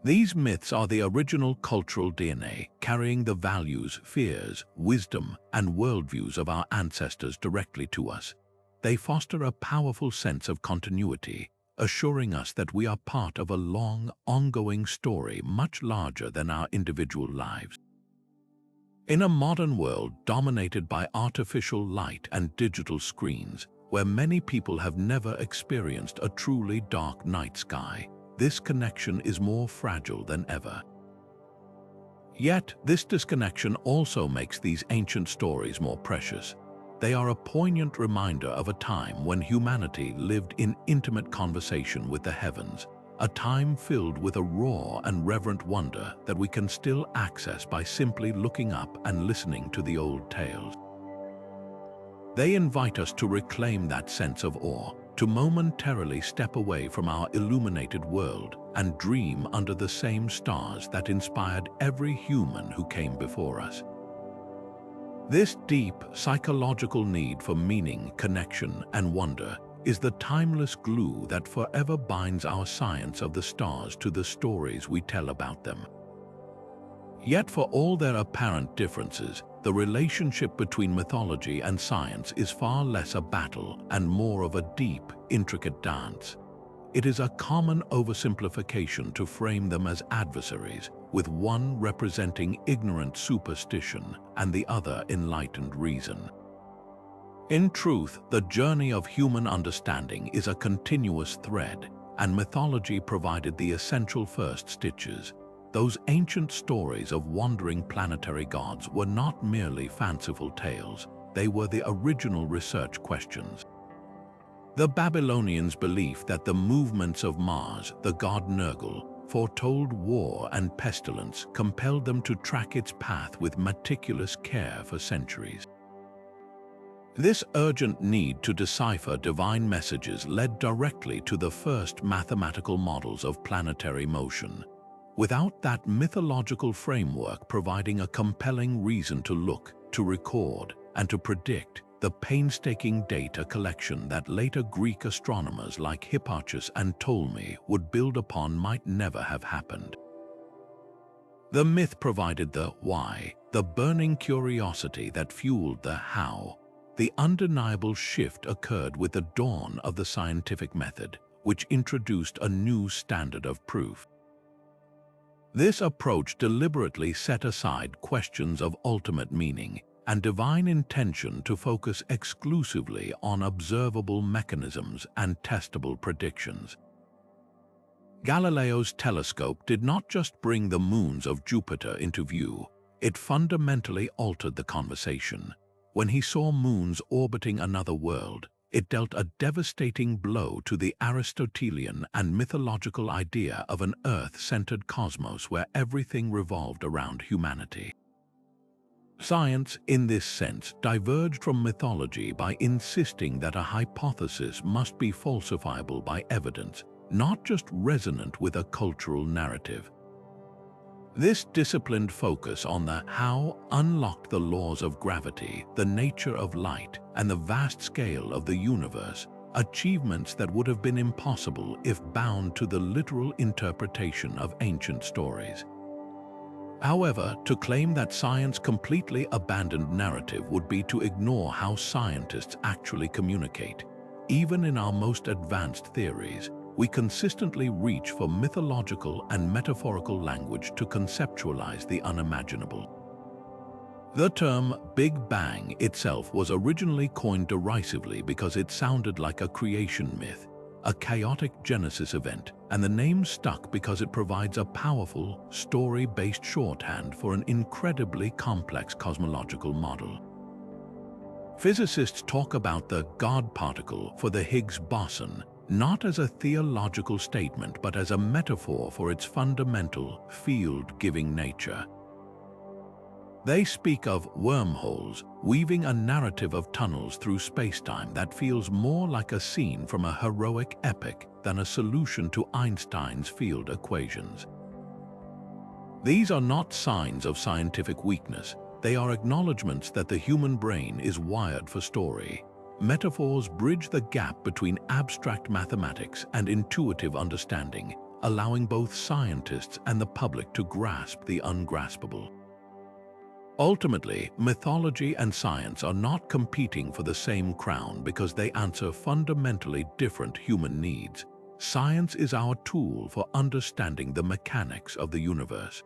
These myths are the original cultural DNA, carrying the values, fears, wisdom, and worldviews of our ancestors directly to us. They foster a powerful sense of continuity, assuring us that we are part of a long, ongoing story much larger than our individual lives. In a modern world dominated by artificial light and digital screens, where many people have never experienced a truly dark night sky, this connection is more fragile than ever. Yet, this disconnection also makes these ancient stories more precious. They are a poignant reminder of a time when humanity lived in intimate conversation with the heavens, a time filled with a raw and reverent wonder that we can still access by simply looking up and listening to the old tales. They invite us to reclaim that sense of awe, to momentarily step away from our illuminated world and dream under the same stars that inspired every human who came before us. This deep psychological need for meaning, connection, and wonder is the timeless glue that forever binds our science of the stars to the stories we tell about them. Yet for all their apparent differences, the relationship between mythology and science is far less a battle and more of a deep, intricate dance. It is a common oversimplification to frame them as adversaries, with one representing ignorant superstition and the other enlightened reason. In truth, the journey of human understanding is a continuous thread, and mythology provided the essential first stitches. Those ancient stories of wandering planetary gods were not merely fanciful tales, they were the original research questions. The Babylonians' belief that the movements of Mars, the god Nergal, foretold war and pestilence compelled them to track its path with meticulous care for centuries. This urgent need to decipher divine messages led directly to the first mathematical models of planetary motion. Without that mythological framework providing a compelling reason to look, to record, and to predict, the painstaking data collection that later Greek astronomers like Hipparchus and Ptolemy would build upon might never have happened. The myth provided the why, the burning curiosity that fueled the how. The undeniable shift occurred with the dawn of the scientific method, which introduced a new standard of proof. This approach deliberately set aside questions of ultimate meaning and divine intention to focus exclusively on observable mechanisms and testable predictions. Galileo's telescope did not just bring the moons of Jupiter into view, it fundamentally altered the conversation. When he saw moons orbiting another world, it dealt a devastating blow to the Aristotelian and mythological idea of an Earth-centered cosmos where everything revolved around humanity. Science, in this sense, diverged from mythology by insisting that a hypothesis must be falsifiable by evidence, not just resonant with a cultural narrative. This disciplined focus on the how unlocked the laws of gravity, the nature of light, and the vast scale of the universe, achievements that would have been impossible if bound to the literal interpretation of ancient stories. However, to claim that science completely abandoned narrative would be to ignore how scientists actually communicate. Even in our most advanced theories, we consistently reach for mythological and metaphorical language to conceptualize the unimaginable. The term Big Bang itself was originally coined derisively because it sounded like a creation myth, a chaotic genesis event, and the name stuck because it provides a powerful, story-based shorthand for an incredibly complex cosmological model. Physicists talk about the God particle for the Higgs boson, not as a theological statement but as a metaphor for its fundamental, field-giving nature. They speak of wormholes, weaving a narrative of tunnels through spacetime that feels more like a scene from a heroic epic than a solution to Einstein's field equations. These are not signs of scientific weakness, they are acknowledgments that the human brain is wired for story. Metaphors bridge the gap between abstract mathematics and intuitive understanding, allowing both scientists and the public to grasp the ungraspable. Ultimately, mythology and science are not competing for the same crown because they answer fundamentally different human needs. Science is our tool for understanding the mechanics of the universe.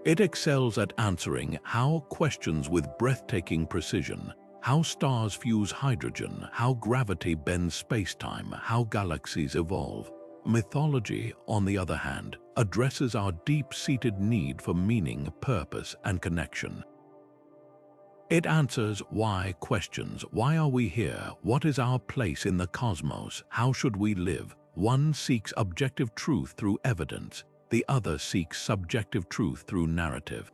It excels at answering how questions with breathtaking precision, how stars fuse hydrogen, how gravity bends spacetime, how galaxies evolve. Mythology, on the other hand, addresses our deep-seated need for meaning, purpose, and connection. It answers why questions: why are we here? What is our place in the cosmos? How should we live? One seeks objective truth through evidence, the other seeks subjective truth through narrative.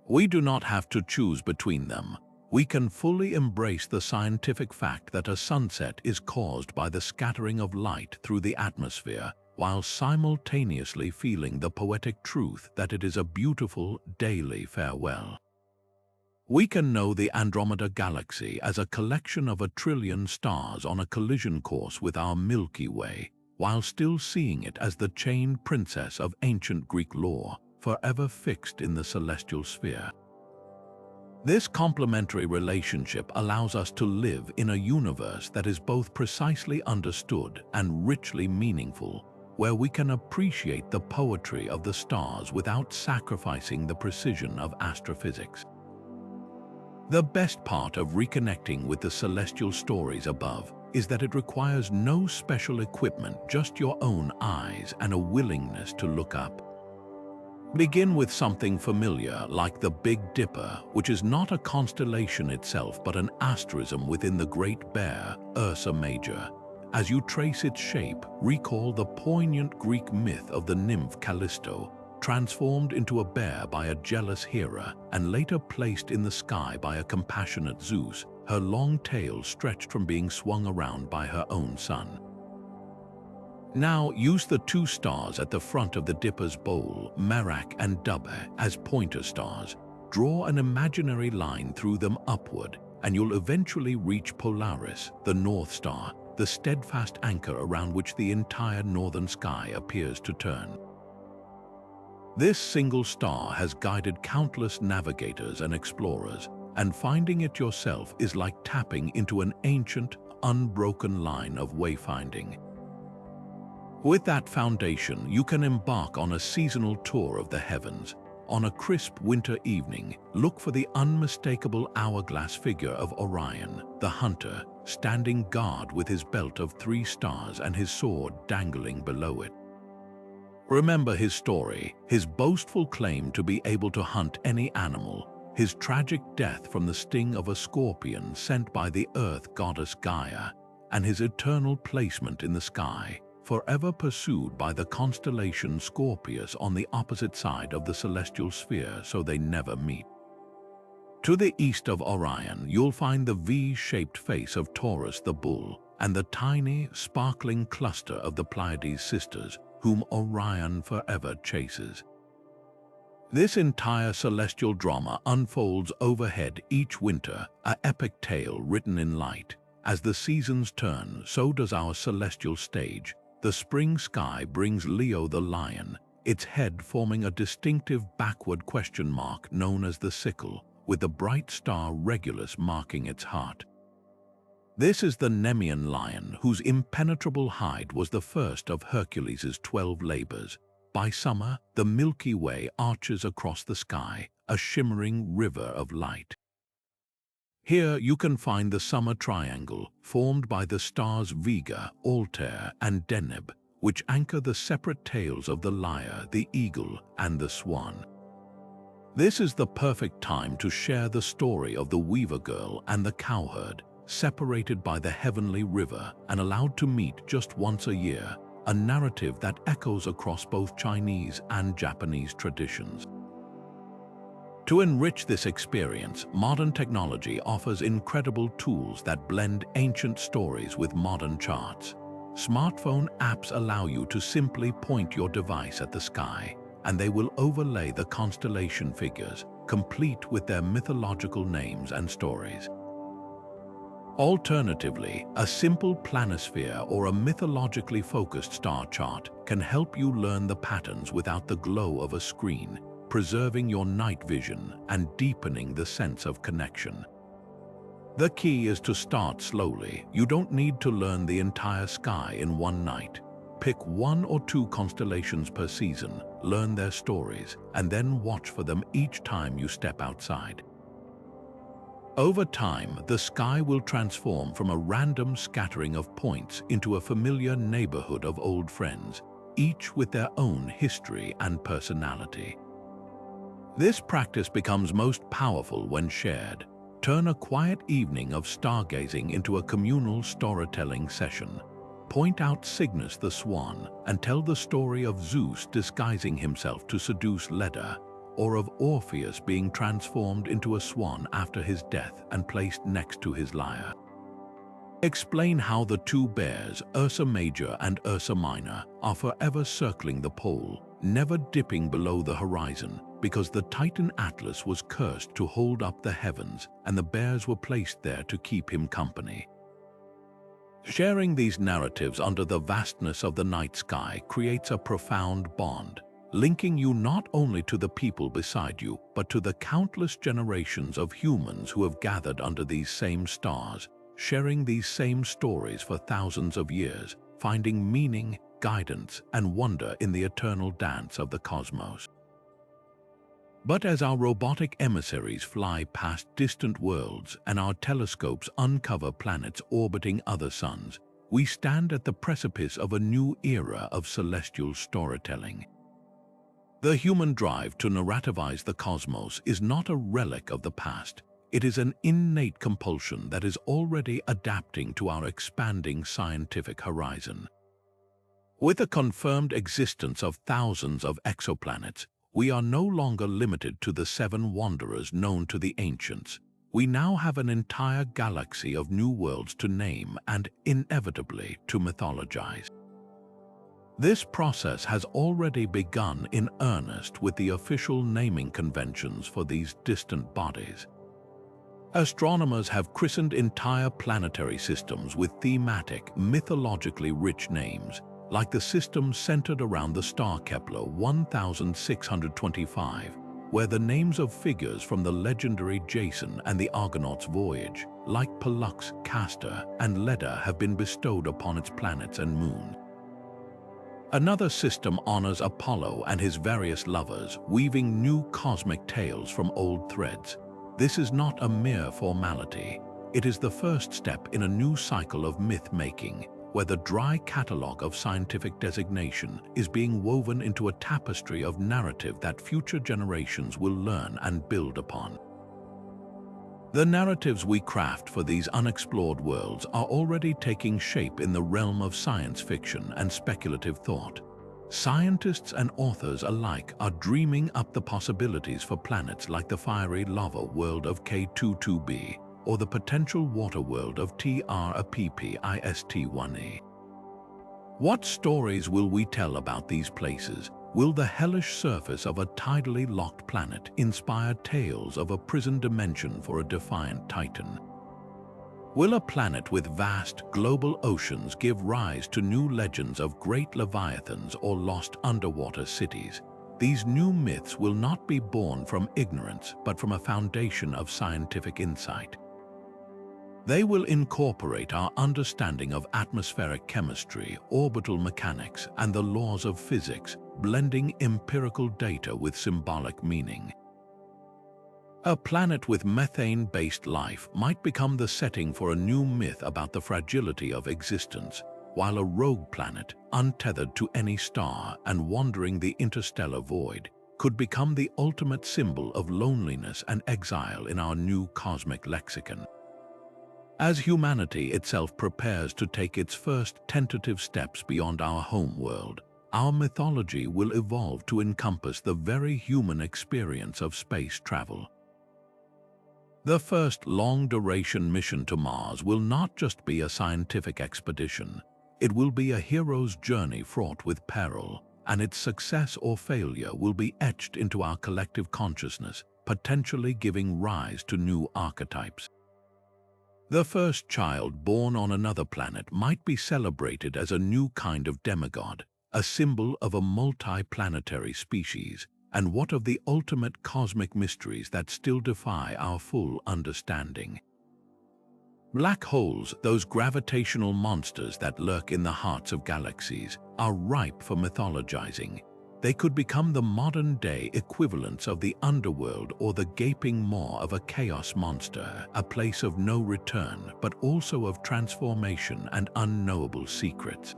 We do not have to choose between them. We can fully embrace the scientific fact that a sunset is caused by the scattering of light through the atmosphere, while simultaneously feeling the poetic truth that it is a beautiful daily farewell. We can know the Andromeda Galaxy as a collection of 1 trillion stars on a collision course with our Milky Way, while still seeing it as the chained princess of ancient Greek lore, forever fixed in the celestial sphere. This complementary relationship allows us to live in a universe that is both precisely understood and richly meaningful, where we can appreciate the poetry of the stars without sacrificing the precision of astrophysics. The best part of reconnecting with the celestial stories above is that it requires no special equipment, just your own eyes and a willingness to look up. Begin with something familiar like the Big Dipper, which is not a constellation itself but an asterism within the Great Bear, Ursa Major. As you trace its shape, recall the poignant Greek myth of the nymph Callisto, transformed into a bear by a jealous Hera and later placed in the sky by a compassionate Zeus, her long tail stretched from being swung around by her own son. Now use the 2 stars at the front of the Dipper's bowl, Merak and Dubhe, as pointer stars. Draw an imaginary line through them upward, and you'll eventually reach Polaris, the North Star, the steadfast anchor around which the entire northern sky appears to turn. This single star has guided countless navigators and explorers, and finding it yourself is like tapping into an ancient, unbroken line of wayfinding. With that foundation, you can embark on a seasonal tour of the heavens. On a crisp winter evening, look for the unmistakable hourglass figure of Orion, the hunter, standing guard with his belt of 3 stars and his sword dangling below it. Remember his story, his boastful claim to be able to hunt any animal, his tragic death from the sting of a scorpion sent by the earth goddess Gaia, and his eternal placement in the sky, forever pursued by the constellation Scorpius on the opposite side of the celestial sphere so they never meet. To the east of Orion, you'll find the V-shaped face of Taurus the bull and the tiny, sparkling cluster of the Pleiades sisters, whom Orion forever chases. This entire celestial drama unfolds overhead each winter, an epic tale written in light. As the seasons turn, so does our celestial stage. The spring sky brings Leo the lion, its head forming a distinctive backward question mark known as the sickle, with the bright star Regulus marking its heart. This is the Nemean lion, whose impenetrable hide was the first of Hercules' 12 labors. By summer, the Milky Way arches across the sky, a shimmering river of light. Here you can find the summer triangle, formed by the stars Vega, Altair, and Deneb, which anchor the separate tails of the lyre, the eagle, and the swan. This is the perfect time to share the story of the weaver girl and the cowherd, separated by the heavenly river and allowed to meet just once a year, a narrative that echoes across both Chinese and Japanese traditions. To enrich this experience, modern technology offers incredible tools that blend ancient stories with modern charts. Smartphone apps allow you to simply point your device at the sky, and they will overlay the constellation figures, complete with their mythological names and stories. Alternatively, a simple planisphere or a mythologically focused star chart can help you learn the patterns without the glow of a screen, preserving your night vision and deepening the sense of connection. The key is to start slowly. You don't need to learn the entire sky in one night. Pick 1 or 2 constellations per season, learn their stories, and then watch for them each time you step outside. Over time, the sky will transform from a random scattering of points into a familiar neighborhood of old friends, each with their own history and personality. This practice becomes most powerful when shared. Turn a quiet evening of stargazing into a communal storytelling session. Point out Cygnus the swan and tell the story of Zeus disguising himself to seduce Leda, or of Orpheus being transformed into a swan after his death and placed next to his lyre. Explain how the 2 bears, Ursa Major and Ursa Minor, are forever circling the pole, never dipping below the horizon, because the Titan Atlas was cursed to hold up the heavens, and the bears were placed there to keep him company. Sharing these narratives under the vastness of the night sky creates a profound bond, linking you not only to the people beside you, but to the countless generations of humans who have gathered under these same stars, sharing these same stories for thousands of years, finding meaning, guidance, and wonder in the eternal dance of the cosmos. But as our robotic emissaries fly past distant worlds and our telescopes uncover planets orbiting other suns, we stand at the precipice of a new era of celestial storytelling. The human drive to narrativize the cosmos is not a relic of the past. It is an innate compulsion that is already adapting to our expanding scientific horizon. With the confirmed existence of thousands of exoplanets, we are no longer limited to the 7 wanderers known to the ancients. We now have an entire galaxy of new worlds to name and, inevitably, to mythologize. This process has already begun in earnest with the official naming conventions for these distant bodies. Astronomers have christened entire planetary systems with thematic, mythologically rich names, like the system centered around the star Kepler 1625, where the names of figures from the legendary Jason and the Argonaut's voyage, like Pollux, Castor, and Leda, have been bestowed upon its planets and moons. Another system honors Apollo and his various lovers, weaving new cosmic tales from old threads. This is not a mere formality. It is the first step in a new cycle of myth-making, where the dry catalogue of scientific designation is being woven into a tapestry of narrative that future generations will learn and build upon. The narratives we craft for these unexplored worlds are already taking shape in the realm of science fiction and speculative thought. Scientists and authors alike are dreaming up the possibilities for planets like the fiery lava world of K22b or the potential water world of TRAPPIST1e. What stories will we tell about these places? Will the hellish surface of a tidally locked planet inspire tales of a prison dimension for a defiant titan? Will a planet with vast global oceans give rise to new legends of great leviathans or lost underwater cities? These new myths will not be born from ignorance, but from a foundation of scientific insight. They will incorporate our understanding of atmospheric chemistry, orbital mechanics, and the laws of physics, blending empirical data with symbolic meaning. A planet with methane-based life might become the setting for a new myth about the fragility of existence, while a rogue planet, untethered to any star and wandering the interstellar void, could become the ultimate symbol of loneliness and exile in our new cosmic lexicon. As humanity itself prepares to take its first tentative steps beyond our home world, our mythology will evolve to encompass the very human experience of space travel. The first long-duration mission to Mars will not just be a scientific expedition. It will be a hero's journey fraught with peril, and its success or failure will be etched into our collective consciousness, potentially giving rise to new archetypes. The first child born on another planet might be celebrated as a new kind of demigod, a symbol of a multi-planetary species. And what of the ultimate cosmic mysteries that still defy our full understanding? Black holes, those gravitational monsters that lurk in the hearts of galaxies, are ripe for mythologizing. They could become the modern-day equivalents of the underworld or the gaping maw of a chaos monster, a place of no return, but also of transformation and unknowable secrets.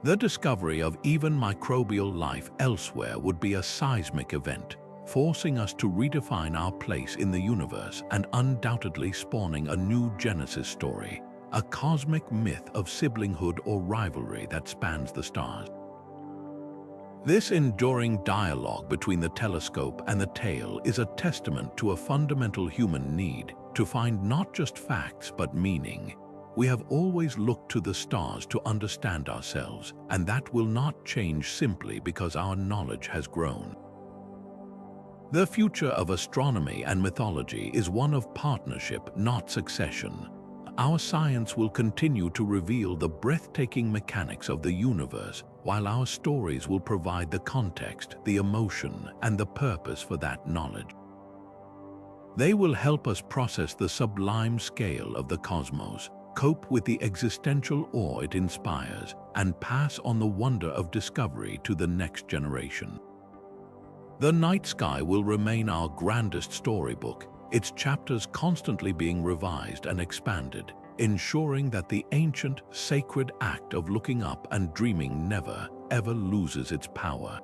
The discovery of even microbial life elsewhere would be a seismic event, forcing us to redefine our place in the universe and undoubtedly spawning a new Genesis story, a cosmic myth of siblinghood or rivalry that spans the stars. This enduring dialogue between the telescope and the tale is a testament to a fundamental human need to find not just facts but meaning. We have always looked to the stars to understand ourselves, and that will not change simply because our knowledge has grown. The future of astronomy and mythology is one of partnership, not succession. Our science will continue to reveal the breathtaking mechanics of the universe, while our stories will provide the context, the emotion, and the purpose for that knowledge. They will help us process the sublime scale of the cosmos, cope with the existential awe it inspires, and pass on the wonder of discovery to the next generation. The night sky will remain our grandest storybook, its chapters constantly being revised and expanded, ensuring that the ancient, sacred act of looking up and dreaming never, ever loses its power.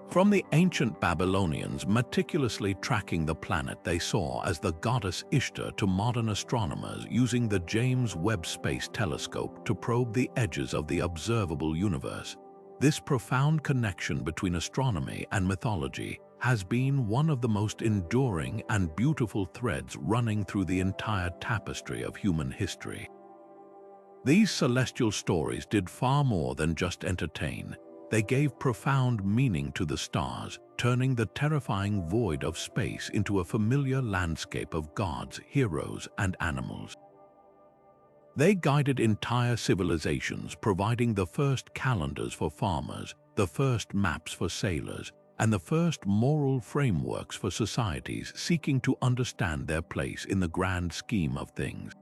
From the ancient Babylonians meticulously tracking the planet they saw as the goddess Ishtar to modern astronomers using the James Webb Space Telescope to probe the edges of the observable universe, this profound connection between astronomy and mythology has been one of the most enduring and beautiful threads running through the entire tapestry of human history. These celestial stories did far more than just entertain. They gave profound meaning to the stars, turning the terrifying void of space into a familiar landscape of gods, heroes, and animals. They guided entire civilizations, providing the first calendars for farmers, the first maps for sailors, and the first moral frameworks for societies seeking to understand their place in the grand scheme of things.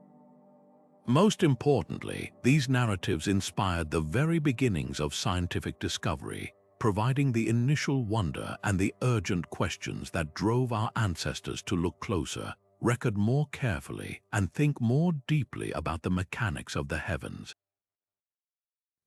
Most importantly, these narratives inspired the very beginnings of scientific discovery, providing the initial wonder and the urgent questions that drove our ancestors to look closer, record more carefully, and think more deeply about the mechanics of the heavens.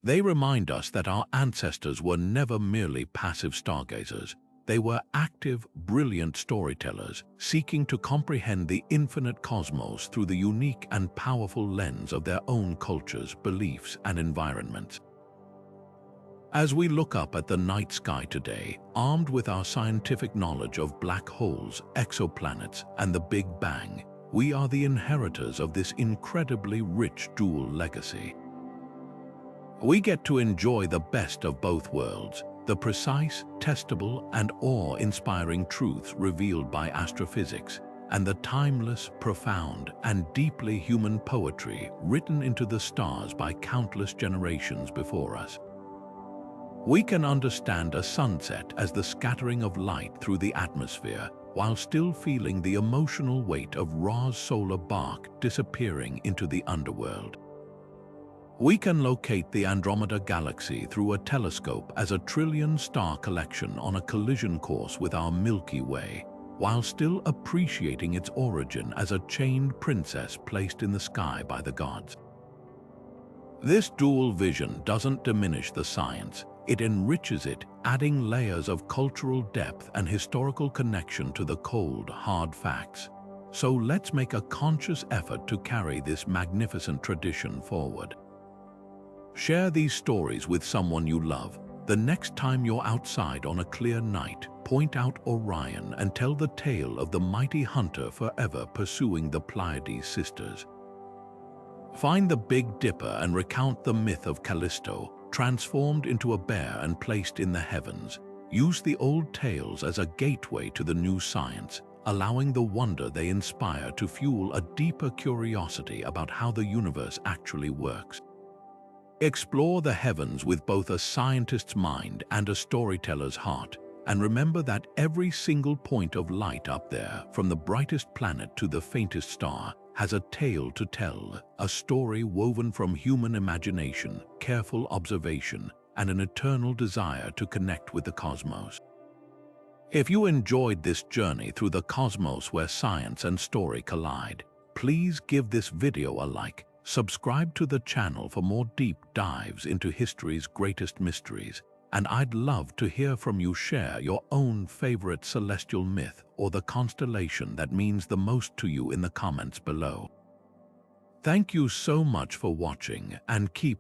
They remind us that our ancestors were never merely passive stargazers. They were active, brilliant storytellers, seeking to comprehend the infinite cosmos through the unique and powerful lens of their own cultures, beliefs, and environments. As we look up at the night sky today, armed with our scientific knowledge of black holes, exoplanets, and the Big Bang, we are the inheritors of this incredibly rich dual legacy. We get to enjoy the best of both worlds, the precise, testable, and awe-inspiring truths revealed by astrophysics, and the timeless, profound, and deeply human poetry written into the stars by countless generations before us. We can understand a sunset as the scattering of light through the atmosphere, while still feeling the emotional weight of Ra's solar bark disappearing into the underworld. We can locate the Andromeda Galaxy through a telescope as a trillion-star collection on a collision course with our Milky Way, while still appreciating its origin as a chained princess placed in the sky by the gods. This dual vision doesn't diminish the science, it enriches it, adding layers of cultural depth and historical connection to the cold, hard facts. So let's make a conscious effort to carry this magnificent tradition forward. Share these stories with someone you love. The next time you're outside on a clear night, point out Orion and tell the tale of the mighty hunter forever pursuing the Pleiades sisters. Find the Big Dipper and recount the myth of Callisto, transformed into a bear and placed in the heavens. Use the old tales as a gateway to the new science, allowing the wonder they inspire to fuel a deeper curiosity about how the universe actually works. Explore the heavens with both a scientist's mind and a storyteller's heart, and remember that every single point of light up there, from the brightest planet to the faintest star, has a tale to tell, a story woven from human imagination, careful observation, and an eternal desire to connect with the cosmos. If you enjoyed this journey through the cosmos where science and story collide, please give this video a like. Subscribe to the channel for more deep dives into history's greatest mysteries, and I'd love to hear from you. Share your own favorite celestial myth or the constellation that means the most to you in the comments below. Thank you so much for watching, and keep